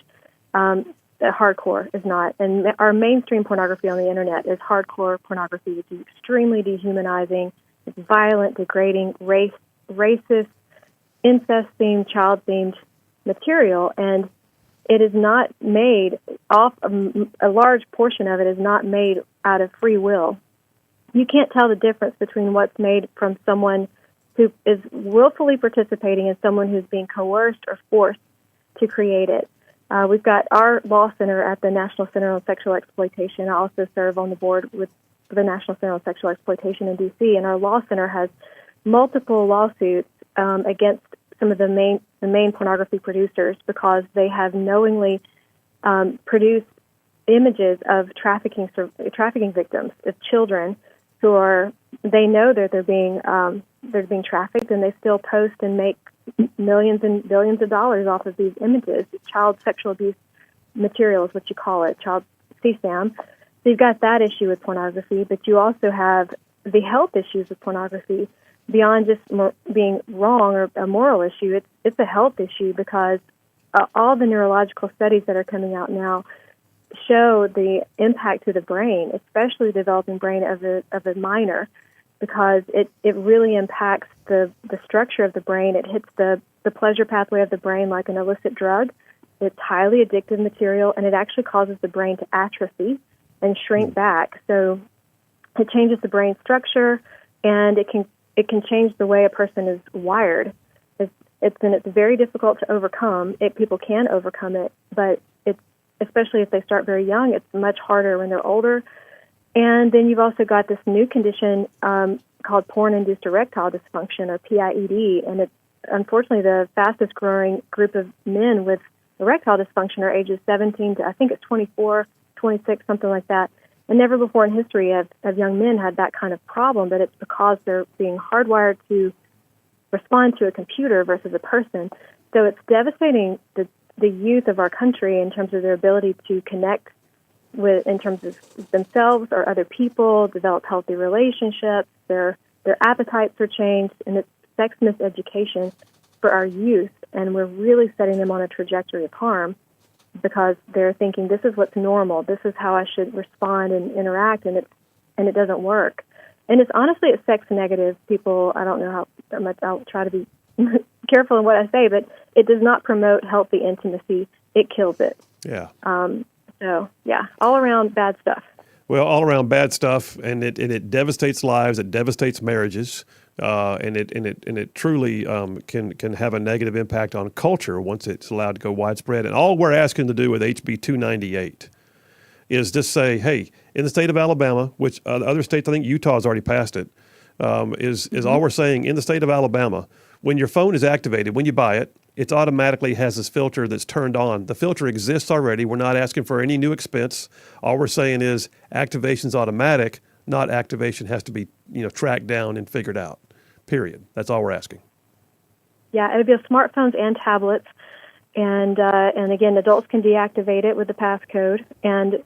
Hardcore is not. And our mainstream pornography on the internet is hardcore pornography, which is extremely dehumanizing. It's violent, degrading, racist, incest-themed, child-themed material, and it is not made a large portion of it is not made out of free will. You can't tell the difference between what's made from someone who is willfully participating and someone who's being coerced or forced to create it. We've got our law center at the National Center on Sexual Exploitation. I also serve on the board with the National Center on Sexual Exploitation in D.C., and our law center has multiple lawsuits against some of the main pornography producers because they have knowingly produced images of trafficking victims, of children who they know that they're being trafficked, and they still post and make millions and billions of dollars off of these images. Child sexual abuse material is what you call it, child CSAM. So you've got that issue with pornography, but you also have the health issues with pornography. Beyond just being wrong or a moral issue, it's a health issue because all the neurological studies that are coming out now show the impact to the brain, especially the developing brain of a minor, because it really impacts the structure of the brain. It hits the pleasure pathway of the brain like an illicit drug. It's highly addictive material, and it actually causes the brain to atrophy and shrink back. So it changes the brain structure, and it can change the way a person is wired. It's very difficult to overcome. People can overcome it, but especially if they start very young, it's much harder when they're older. And then you've also got this new condition called porn-induced erectile dysfunction, or PIED, and it's unfortunately the fastest growing group of men with erectile dysfunction are ages 17 to, I think it's 24, 26, something like that. And never before in history have young men had that kind of problem, but it's because they're being hardwired to respond to a computer versus a person. So it's devastating the youth of our country in terms of their ability to connect in terms of themselves or other people, develop healthy relationships. Their appetites are changed, and it's sex miseducation for our youth. And we're really setting them on a trajectory of harm because they're thinking this is what's normal, this is how I should respond and interact, and it doesn't work. And it's sex negative. People, I don't know how much, I'll try to be careful in what I say, but it does not promote healthy intimacy. It kills it. Yeah. So, yeah, all around bad stuff. Well, all around bad stuff, and it devastates lives, it devastates marriages, and it truly can have a negative impact on culture once it's allowed to go widespread. And all we're asking to do with HB 298 is just say, hey, in the state of Alabama, which other states, I think Utah has already passed it, is all we're saying in the state of Alabama, when your phone is activated, when you buy it, it automatically has this filter that's turned on. The filter exists already. We're not asking for any new expense. All we're saying is activation's automatic, not activation has to be, tracked down and figured out. Period. That's all we're asking. Yeah, it'll be on smartphones and tablets, and again, adults can deactivate it with the passcode, and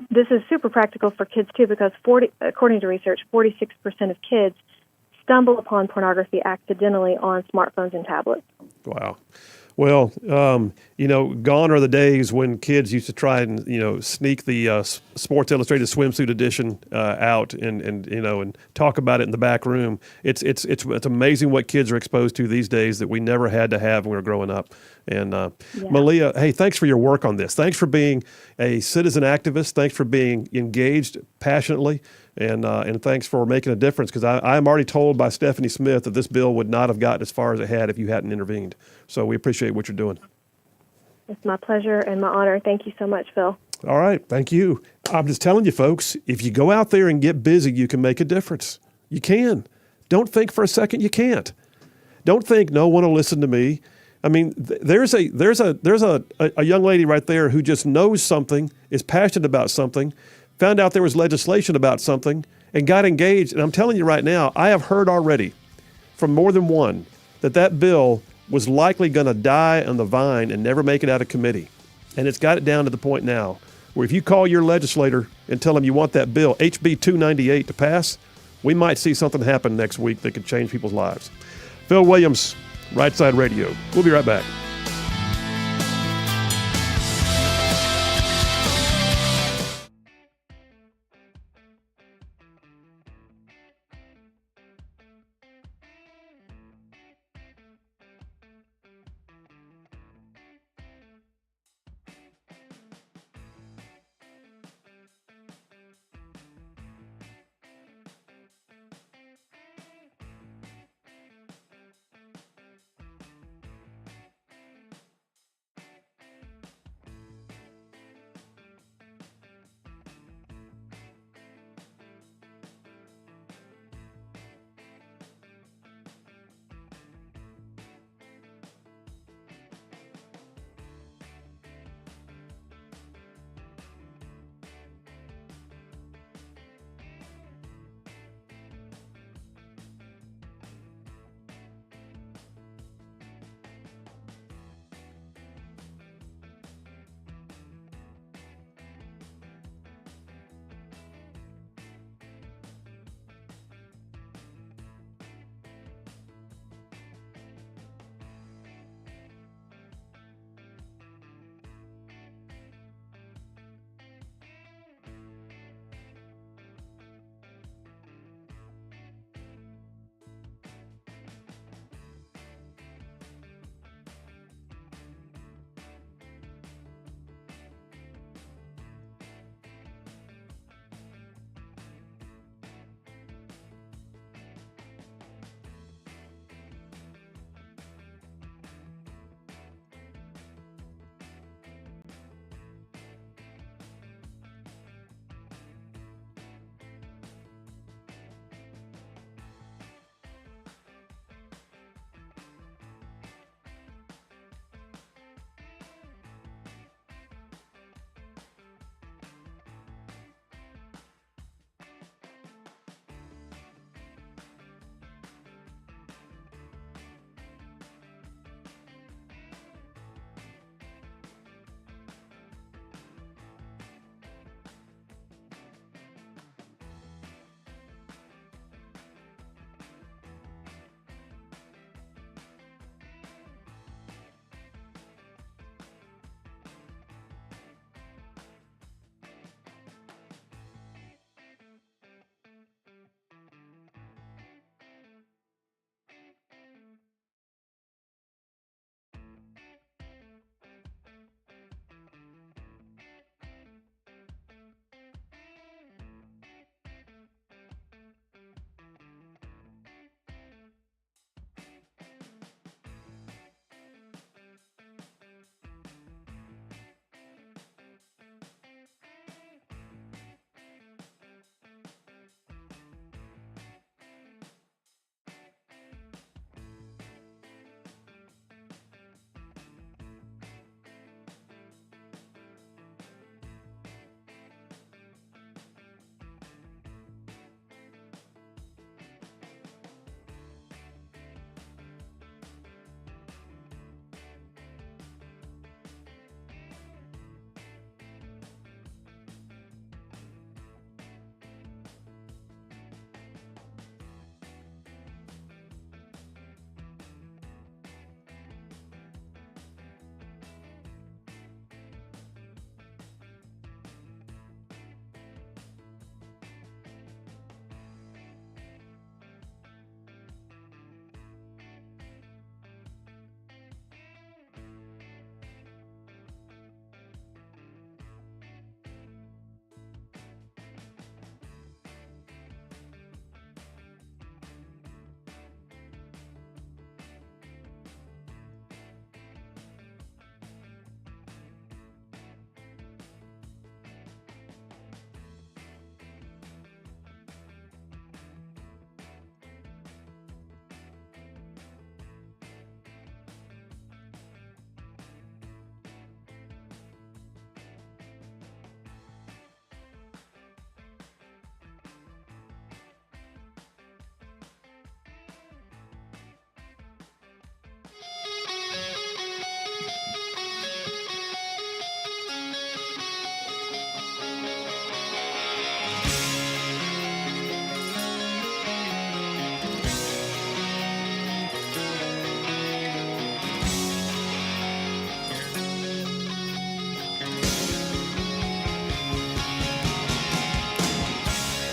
this is super practical for kids too, because according to research, 46% of kids stumble upon pornography accidentally on smartphones and tablets. Wow. Well, gone are the days when kids used to try and, sneak the Sports Illustrated swimsuit edition out and talk about it in the back room. It's amazing what kids are exposed to these days that we never had to have when we were growing up. And Malia, hey, thanks for your work on this. Thanks for being a citizen activist. Thanks for being engaged passionately. And thanks for making a difference, because I am already told by Stephanie Smith that this bill would not have gotten as far as it had if you hadn't intervened. So we appreciate what you're doing. It's my pleasure and my honor. Thank you so much, Phil. All right. Thank you. I'm just telling you, folks, if you go out there and get busy, you can make a difference. You can. Don't think for a second you can't. Don't think no one will listen to me. I mean, there's a young lady right there who just knows something, is passionate about something, found out there was legislation about something, and got engaged. And I'm telling you right now, I have heard already from more than one that bill was likely going to die on the vine and never make it out of committee. And it's got it down to the point now where if you call your legislator and tell them you want that bill, HB 298, to pass, we might see something happen next week that could change people's lives. Phil Williams, Rightside Radio. We'll be right back.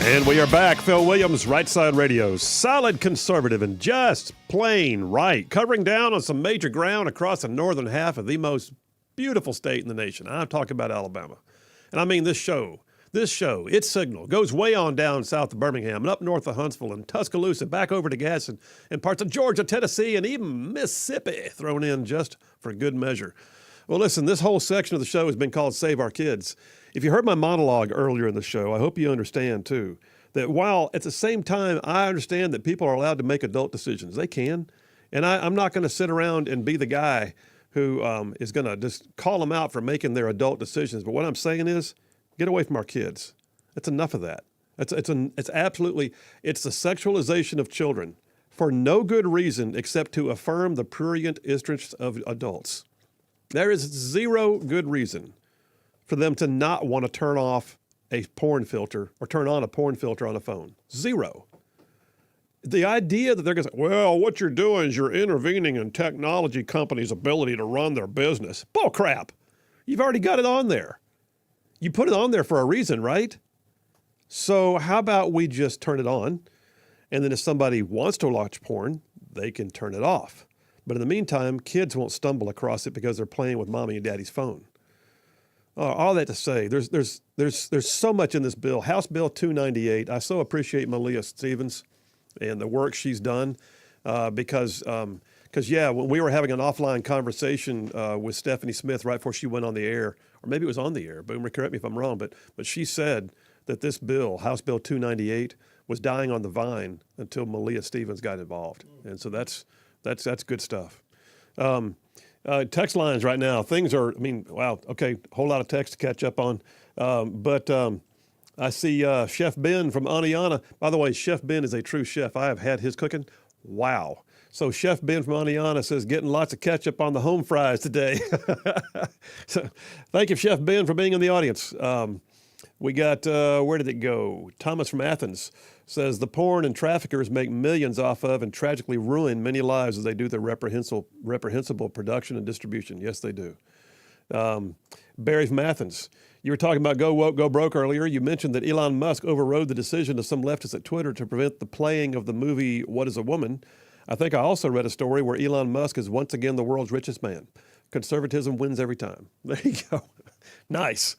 And we are back. Phil Williams, Rightside Radio. Solid conservative and just plain right. Covering down on some major ground across the northern half of the most beautiful state in the nation. I'm talking about Alabama. And I mean this show, its signal, goes way on down south of Birmingham and up north of Huntsville and Tuscaloosa, back over to Gadsden and parts of Georgia, Tennessee, and even Mississippi thrown in just for good measure. Well, listen, this whole section of the show has been called Save Our Kids. If you heard my monologue earlier in the show, I hope you understand, too, that while at the same time I understand that people are allowed to make adult decisions, they can, and I'm not going to sit around and be the guy who is going to just call them out for making their adult decisions. But what I'm saying is, get away from our kids. That's enough of that. It's absolutely the sexualization of children for no good reason except to affirm the prurient interests of adults. There is zero good reason for them to not want to turn off a porn filter or turn on a porn filter on a phone. Zero. The idea that they're going to say, well, what you're doing is you're intervening in technology companies' ability to run their business. Bull crap. You've already got it on there. You put it on there for a reason, right? So how about we just turn it on, and then if somebody wants to watch porn, they can turn it off. But in the meantime, kids won't stumble across it because they're playing with mommy and daddy's phone. All that to say, there's so much in this bill. House Bill 298. I so appreciate Malia Stevens and the work she's done because when we were having an offline conversation with Stephanie Smith right before she went on the air, or maybe it was on the air, but correct me if I'm wrong, but she said that this bill, House Bill 298, was dying on the vine until Malia Stevens got involved, and so that's good stuff. Text lines right now. Things are, wow, okay, whole lot of text to catch up on. But I see Chef Ben from Aniana. By the way, Chef Ben is a true chef. I have had his cooking. Wow. So Chef Ben from Aniana says, getting lots of ketchup on the home fries today. So thank you, Chef Ben, for being in the audience. We got, where did it go? Thomas from Athens says, the porn and traffickers make millions off of and tragically ruin many lives as they do their reprehensible production and distribution. Yes, they do. Barry from Athens, you were talking about go woke, go broke earlier. You mentioned that Elon Musk overrode the decision of some leftists at Twitter to prevent the playing of the movie What is a Woman? I think I also read a story where Elon Musk is once again the world's richest man. Conservatism wins every time. There you go. Nice.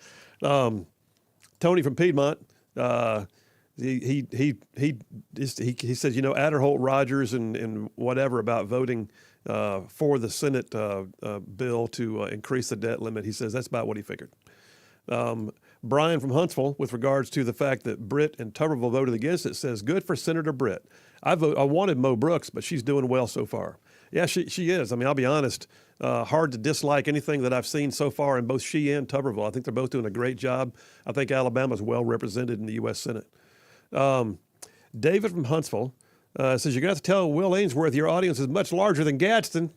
Tony from Piedmont, he says, Adderholt Rogers and whatever about voting for the Senate bill to increase the debt limit. He says that's about what he figured. Brian from Huntsville, with regards to the fact that Britt and Tuberville voted against it, says good for Senator Britt. I wanted Mo Brooks, but she's doing well so far. Yeah, she is. I'll be honest. Hard to dislike anything that I've seen so far in both she and Tuberville. I think they're both doing a great job. I think Alabama's well represented in the U.S. Senate. David from Huntsville says, you're going to have to tell Will Ainsworth your audience is much larger than Gadsden.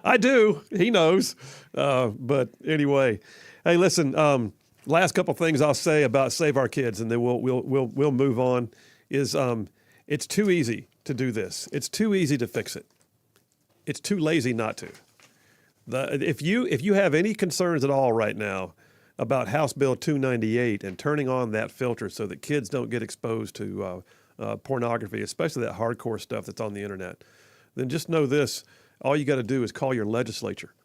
I do. He knows. But anyway, hey, listen, last couple things I'll say about Save Our Kids, and then we'll move on, is it's too easy to do this. It's too easy to fix it. It's too lazy not to. If you have any concerns at all right now about House Bill 298 and turning on that filter so that kids don't get exposed to pornography, especially that hardcore stuff that's on the internet, then just know this. All you got to do is call your legislature.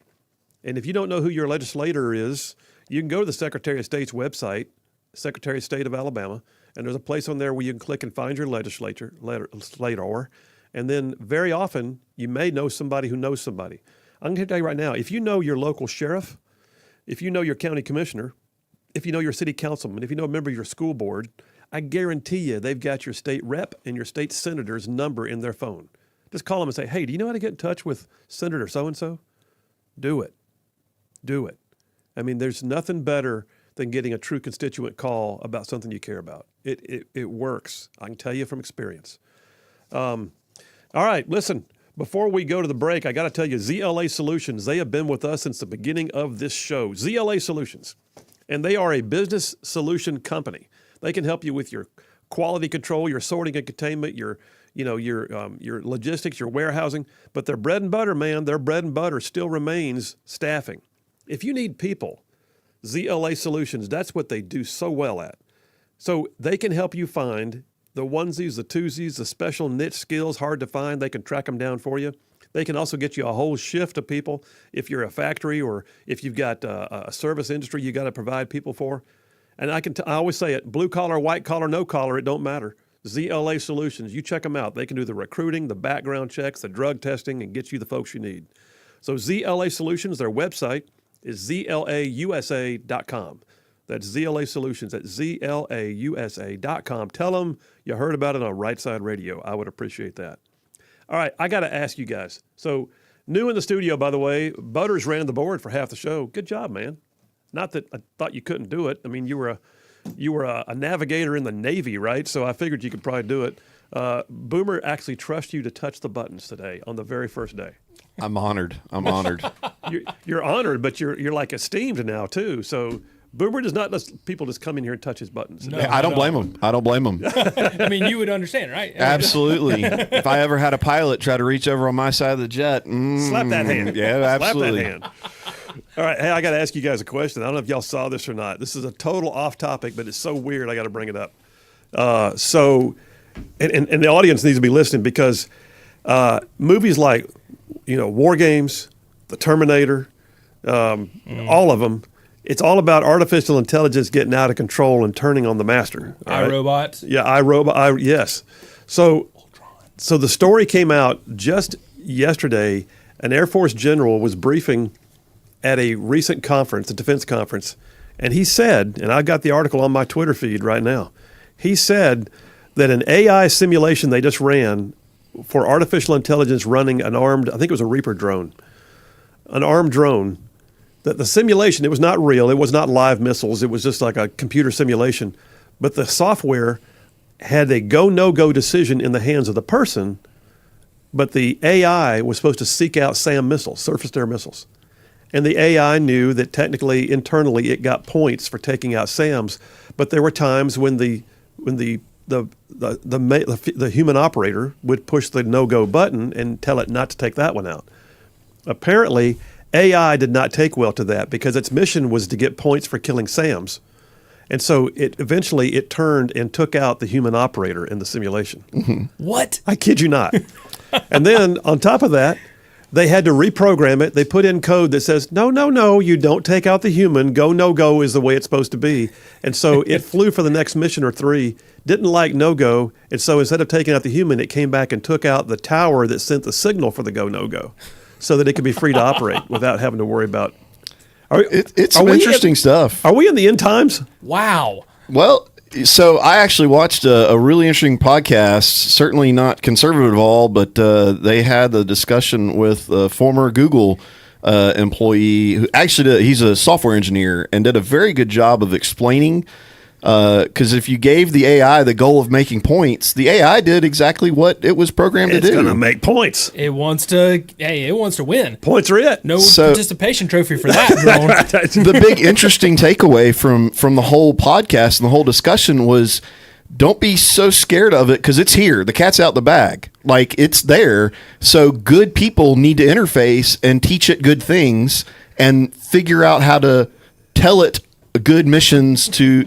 And if you don't know who your legislator is, you can go to the Secretary of State's website, Secretary of State of Alabama, and there's a place on there where you can click and find your legislator. And then very often you may know somebody who knows somebody. I'm going to tell you right now, if you know your local sheriff, if you know your county commissioner, if you know your city councilman, if you know a member of your school board, I guarantee you they've got your state rep and your state senator's number in their phone. Just call them and say, hey, do you know how to get in touch with Senator so-and-so? Do it. Do it. There's nothing better than getting a true constituent call about something you care about. It works. I can tell you from experience. All right, listen. Before we go to the break, I got to tell you, ZLA Solutions, they have been with us since the beginning of this show. ZLA Solutions, and they are a business solution company. They can help you with your quality control, your sorting and containment, your logistics, your warehousing. But their bread and butter, man, their bread and butter still remains staffing. If you need people, ZLA Solutions, that's what they do so well at. So they can help you find the onesies, the twosies, the special niche skills hard to find. They can track them down for you. They can also get you a whole shift of people if you're a factory or if you've got a service industry you got to provide people for. And I always say it, blue collar, white collar, no collar, it don't matter. ZLA Solutions, you check them out. They can do the recruiting, the background checks, the drug testing, and get you the folks you need. So ZLA Solutions, their website is zlausa.com. That's ZLA Solutions at zlausa.com. Tell them you heard about it on Rightside Radio. I would appreciate that. All right, I got to ask you guys. So, new in the studio, by the way, Butters ran the board for half the show. Good job, man. Not that I thought you couldn't do it. I mean, you were a navigator in the Navy, right? So I figured you could probably do it. Boomer actually trusts you to touch the buttons today on the very first day. I'm honored. You're honored, but you're like esteemed now too. So Boomer does not let people just come in here and touch his buttons. No, I don't blame him. I don't blame him. I mean, you would understand, right? Absolutely. If I ever had a pilot try to reach over on my side of the jet, slap that hand. Yeah, absolutely. Slap that hand. All right, hey, I got to ask you guys a question. I don't know if y'all saw this or not. This is a total off topic, but it's so weird I got to bring it up. And the audience needs to be listening because movies like, War Games, The Terminator, all of them, it's all about artificial intelligence getting out of control and turning on the master. Right? iRobot. Yeah, iRobot. Yes. So the story came out just yesterday. An Air Force general was briefing at a recent conference, a defense conference, and he said, and I've got the article on my Twitter feed right now, he said that an AI simulation they just ran for artificial intelligence running an armed, I think it was a Reaper drone, an armed drone, that the simulation, it was not real, it was not live missiles, it was just like a computer simulation, but the software had a go, no-go decision in the hands of the person, but the AI was supposed to seek out SAM missiles, surface-to-air missiles. And the AI knew that technically, internally, it got points for taking out SAMs, but there were times when the human operator would push the no-go button and tell it not to take that one out. Apparently, AI did not take well to that because its mission was to get points for killing SAMs. And so it eventually turned and took out the human operator in the simulation. Mm-hmm. What? I kid you not. And then on top of that, they had to reprogram it. They put in code that says, no, you don't take out the human. Go, no-go is the way it's supposed to be. And so it flew for the next mission or three, didn't like no-go. And so instead of taking out the human, it came back and took out the tower that sent the signal for the go, no-go so that it could be free to operate without having to worry about. It's some interesting stuff. Are we in the end times? Wow. Well, so I actually watched a really interesting podcast, certainly not conservative at all, but they had a discussion with a former Google employee who actually he's a software engineer and did a very good job of explaining. Because if you gave the AI the goal of making points, the AI did exactly what it was programmed to do. It's going to make points. It wants to win. Points are it. No participation trophy for that, drone. The big interesting takeaway from the whole podcast and the whole discussion was don't be so scared of it because it's here. The cat's out the bag. Like, it's there. So good people need to interface and teach it good things and figure out how to tell it good missions to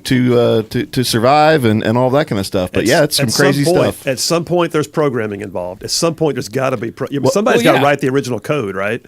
survive and all that kind of stuff. But yeah, it's some crazy stuff. At some point, there's programming involved. At some point, there's got to be somebody's got to write the original code, right?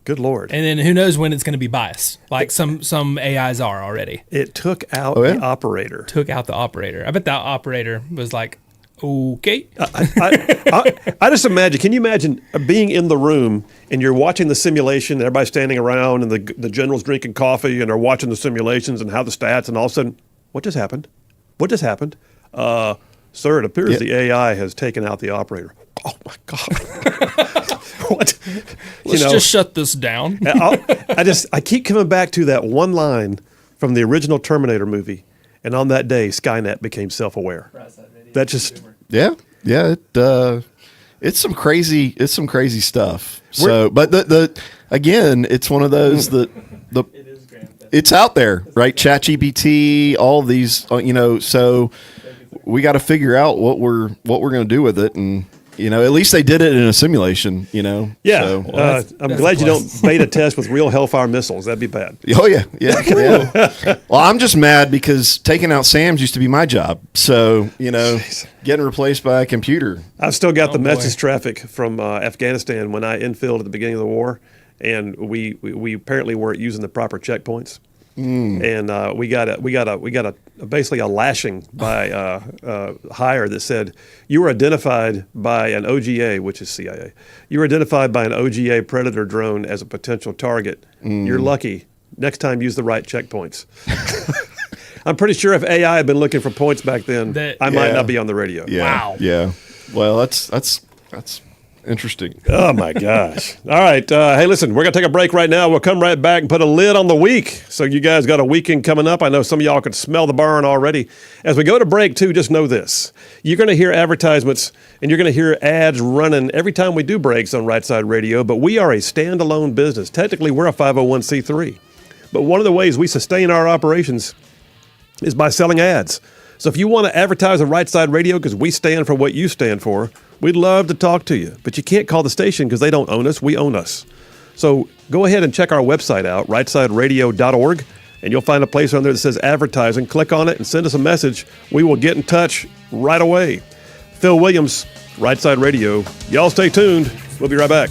Good Lord. And then who knows when it's going to be biased, like some AIs are already. It took out the operator. Took out the operator. I bet that operator was like, okay. I just imagine, can you imagine being in the room and you're watching the simulation, and everybody's standing around and the general's drinking coffee and they're watching the simulations and how the stats, and all of a sudden, what just happened? What just happened? Sir, it appears the AI has taken out the operator. Oh my God. What? Let's just shut this down. I keep coming back to that one line from the original Terminator movie. And on that day, Skynet became self-aware. That just it's some crazy stuff. So, but again, it's one of those that it's out there, right? ChatGPT, all of these, so we got to figure out what we're going to do with it, and At least they did it in a simulation, Yeah, So, I'm that's glad a you plus. don't beta test with real Hellfire missiles. That'd be bad. oh, yeah. Well, I'm just mad because taking out SAMs used to be my job. So, getting replaced by a computer. I've still got the boy. message traffic from Afghanistan when I infilled at the beginning of the war, and we apparently weren't using the proper checkpoints. And we got a basically a lashing by hire that said you were identified by an OGA, which is CIA. You were identified by an OGA Predator drone as a potential target. You're lucky. Next time, use the right checkpoints. I'm pretty sure if AI had been looking for points back then, I might not be on the radio. Yeah. Wow. Yeah. Well, that's interesting. Oh my gosh. All right. Hey, listen, we're going to take a break right now. We'll come right back and put a lid on the week. So you guys got a weekend coming up. I know some of y'all can smell the burn already. As we go to break too, just know this. You're going to hear advertisements and you're going to hear ads running every time we do breaks on Rightside Radio, but we are a standalone business. Technically, we're a 501c3. But one of the ways we sustain our operations is by selling ads. So if you want to advertise on Rightside Radio because we stand for what you stand for, we'd love to talk to you. But you can't call the station because they don't own us. We own us. So go ahead and check our website out, rightsideradio.org, and you'll find a place on there that says advertising. Click on it and send us a message. We will get in touch right away. Phil Williams, Rightside Radio. Y'all stay tuned. We'll be right back.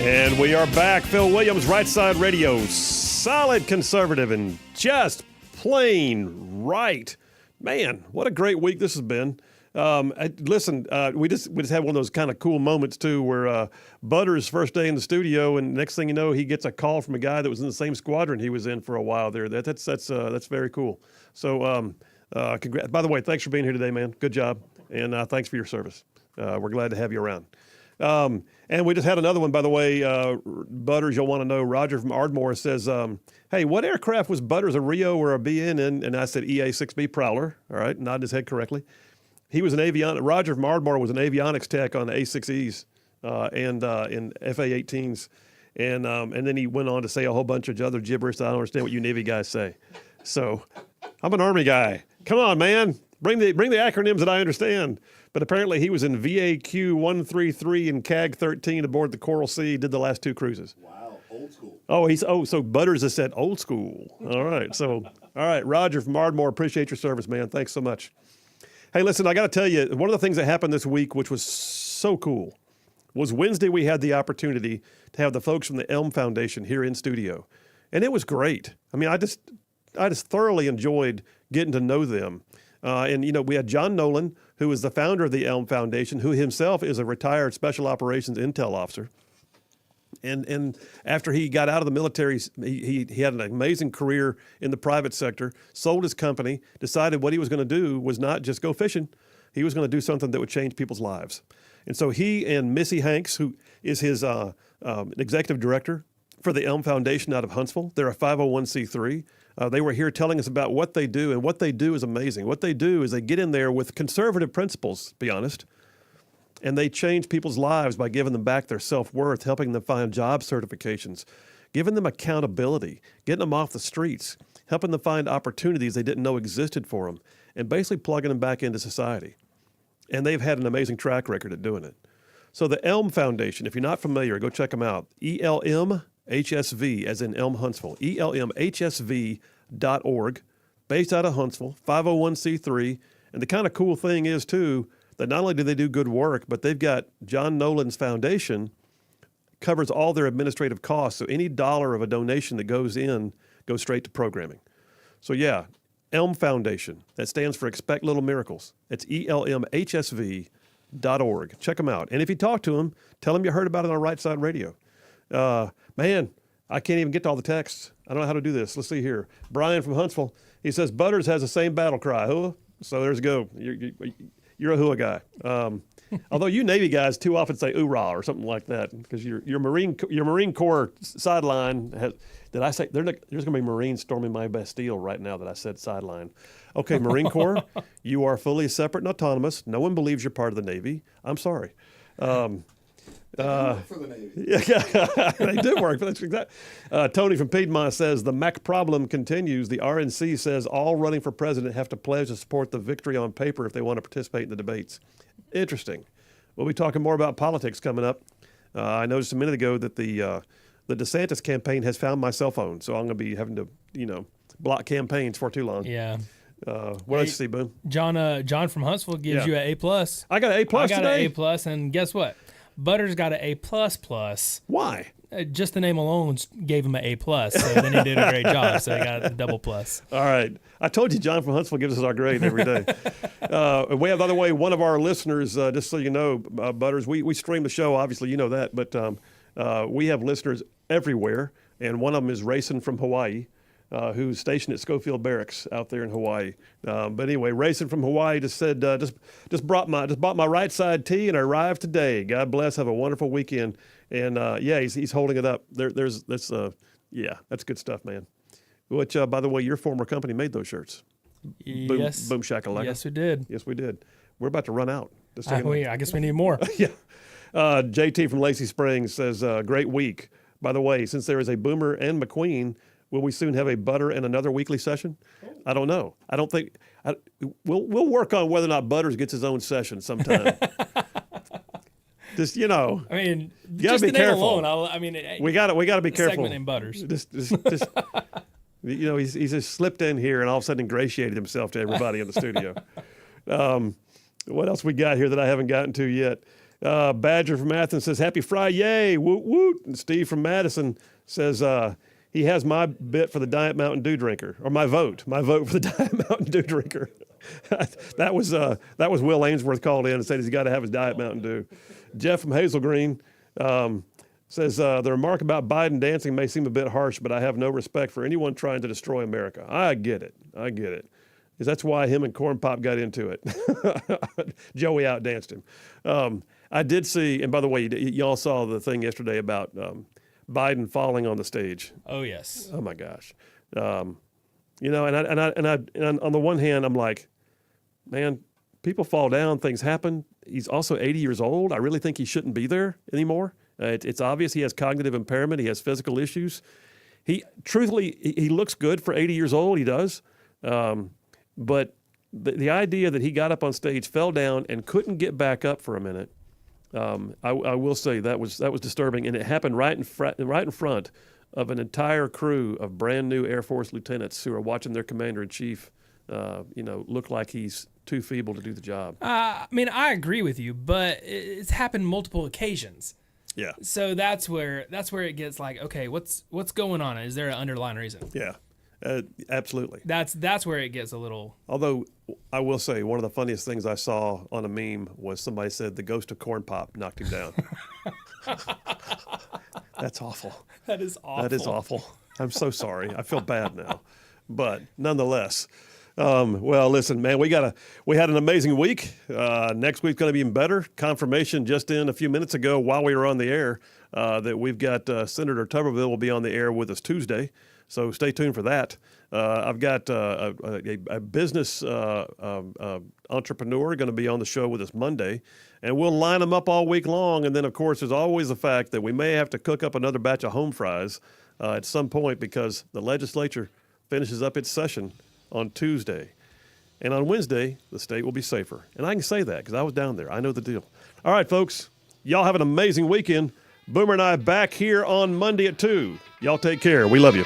And we are back. Phil Williams, Rightside Radio. Solid conservative and just plain right. Man, what a great week this has been. Listen, we just had one of those kind of cool moments too, where Butters' first day in the studio, and next thing you know, he gets a call from a guy that was in the same squadron he was in for a while there. That's very cool. So, congrats. By the way, thanks for being here today, man. Good job, and thanks for your service. We're glad to have you around. And we just had another one, by the way. Butters, you'll want to know. Roger from Ardmore says, "Hey, what aircraft was Butters, a Rio or a BN in?" And I said EA-6B Prowler. All right, nodded his head correctly. He was Roger from Ardmore was an avionics tech on the A6Es and in FA-18s. And then he went on to say a whole bunch of other gibberish that I don't understand what you Navy guys say. So I'm an Army guy. Come on, man. Bring the acronyms that I understand. But apparently he was in VAQ-133 and CAG-13 aboard the Coral Sea, did the last 2 cruises. Wow, old school. So Butters has said old school. All right, Roger from Ardmore, appreciate your service, man. Thanks so much. Hey, listen, I got to tell you, one of the things that happened this week, which was so cool, was Wednesday we had the opportunity to have the folks from the Elm Foundation here in studio. And it was great. I mean, I just thoroughly enjoyed getting to know them. We had John Nolan, who is the founder of the Elm Foundation, who himself is a retired Special Operations Intel officer. And after he got out of the military, he had an amazing career in the private sector, sold his company, decided what he was going to do was not just go fishing. He was going to do something that would change people's lives. And so he and Missy Hanks, who is his executive director for the Elm Foundation out of Huntsville, they're a 501c3. They were here telling us about what they do, and what they do is amazing. What they do is they get in there with conservative principles, to be honest, and they change people's lives by giving them back their self-worth, helping them find job certifications, giving them accountability, getting them off the streets, helping them find opportunities they didn't know existed for them, and basically plugging them back into society. And they've had an amazing track record at doing it. So the Elm Foundation, if you're not familiar, go check them out. ELMHSV, as in Elm Huntsville, ELMHSV.org, based out of Huntsville, 501c3. And the kind of cool thing is, too, that not only do they do good work, but they've got John Nolan's foundation covers all their administrative costs. So any dollar of a donation that goes in goes straight to programming. So yeah, Elm Foundation. That stands for Expect Little Miracles. It's ELMHSV.org. Check them out. And if you talk to them, tell them you heard about it on Rightside Radio. Man, I can't even get to all the texts. I don't know how to do this. Let's see here. Brian from Huntsville, he says, Butters has the same battle cry. Hua. So there's a go. You're a hua guy. Although you Navy guys too often say oorah or something like that, because your Marine Corps sideline has. Did I say there's going to be Marines storming my Bastille right now that I said sideline? Okay, Marine Corps, you are fully separate and autonomous. No one believes you're part of the Navy. I'm sorry. For the Navy. Yeah, they do work. But that's exactly. Tony from Piedmont says the Mac problem continues. The RNC says all running for president have to pledge to support the victory on paper if they want to participate in the debates. Interesting. We'll be talking more about politics coming up. I noticed a minute ago that the DeSantis campaign has found my cell phone, so I'm going to be having to block campaigns for too long. Yeah. What else you see, Boom? John from Huntsville gives you an A+. I got an A+ today. I got an A+, and guess what? Butters got an A++. Why? Just the name alone gave him an A+, so then he did a great job, so he got a double plus. All right. I told you John from Huntsville gives us our grade every day. We have, by the way, one of our listeners, just so you know, Butters, we stream the show, obviously you know that, but we have listeners everywhere, and one of them is Rayson from Hawaii. Who's stationed at Schofield Barracks out there in Hawaii. But anyway, Rayson from Hawaii just said, just bought my Rightside tea and I arrived today. God bless. Have a wonderful weekend. And he's holding it up. That's good stuff, man. Which, by the way, your former company made those shirts. Yes. Boom shakalaka. Yes, we did. Yes, we did. We're about to run out. I guess we need more. Yeah. JT from Lacey Springs says, great week. By the way, since there is a Boomer and McQueen, will we soon have a Butter and another weekly session? I don't know. I don't think we'll work on whether or not Butters gets his own session sometime. Just I mean, you just be the name careful. alone. We got to be careful. Segment named Butters. Just he's just slipped in here and all of a sudden ingratiated himself to everybody in the studio. What else we got here that I haven't gotten to yet? Badger from Athens says, "Happy Friday, yay, woot woot." And Steve from Madison says, he has my bit for the Diet Mountain Dew drinker, or my vote for the Diet Mountain Dew drinker. that was Will Ainsworth called in and said he's got to have his Diet Mountain Dew. Jeff from Hazel Green says, the remark about Biden dancing may seem a bit harsh, but I have no respect for anyone trying to destroy America. I get it. Because that's why him and Corn Pop got into it. Joey outdanced him. I did see, and by the way, y'all saw the thing yesterday about Biden falling on the stage. Oh, yes. Oh my gosh. And on the one hand, I'm like, man, people fall down, things happen. He's also 80 years old. I really think he shouldn't be there anymore. It's obvious he has cognitive impairment. He has physical issues. He looks good for 80 years old. He does. But the idea that he got up on stage, fell down, and couldn't get back up for a minute, I will say that was disturbing, and it happened right in front of an entire crew of brand new Air Force lieutenants who are watching their commander in chief, look like he's too feeble to do the job. I I agree with you, but it's happened multiple occasions. Yeah. So that's where it gets like, okay, what's going on? Is there an underlying reason? Yeah. Absolutely. That's where it gets a little. Although I will say one of the funniest things I saw on a meme was somebody said the ghost of Corn Pop knocked him down. That's awful. That is awful. That is awful. I'm so sorry. I feel bad now, but nonetheless. Well, listen, man, we had an amazing week. Next week's going to be even better. Confirmation just in a few minutes ago while we were on the air that we've got Senator Tuberville will be on the air with us Tuesday. So stay tuned for that. I've got a business entrepreneur going to be on the show with us Monday, and we'll line them up all week long. And then, of course, there's always the fact that we may have to cook up another batch of home fries at some point because the legislature finishes up its session on Tuesday. And on Wednesday, the state will be safer. And I can say that because I was down there. I know the deal. All right, folks, y'all have an amazing weekend. Boomer and I back here on Monday at 2. Y'all take care. We love you.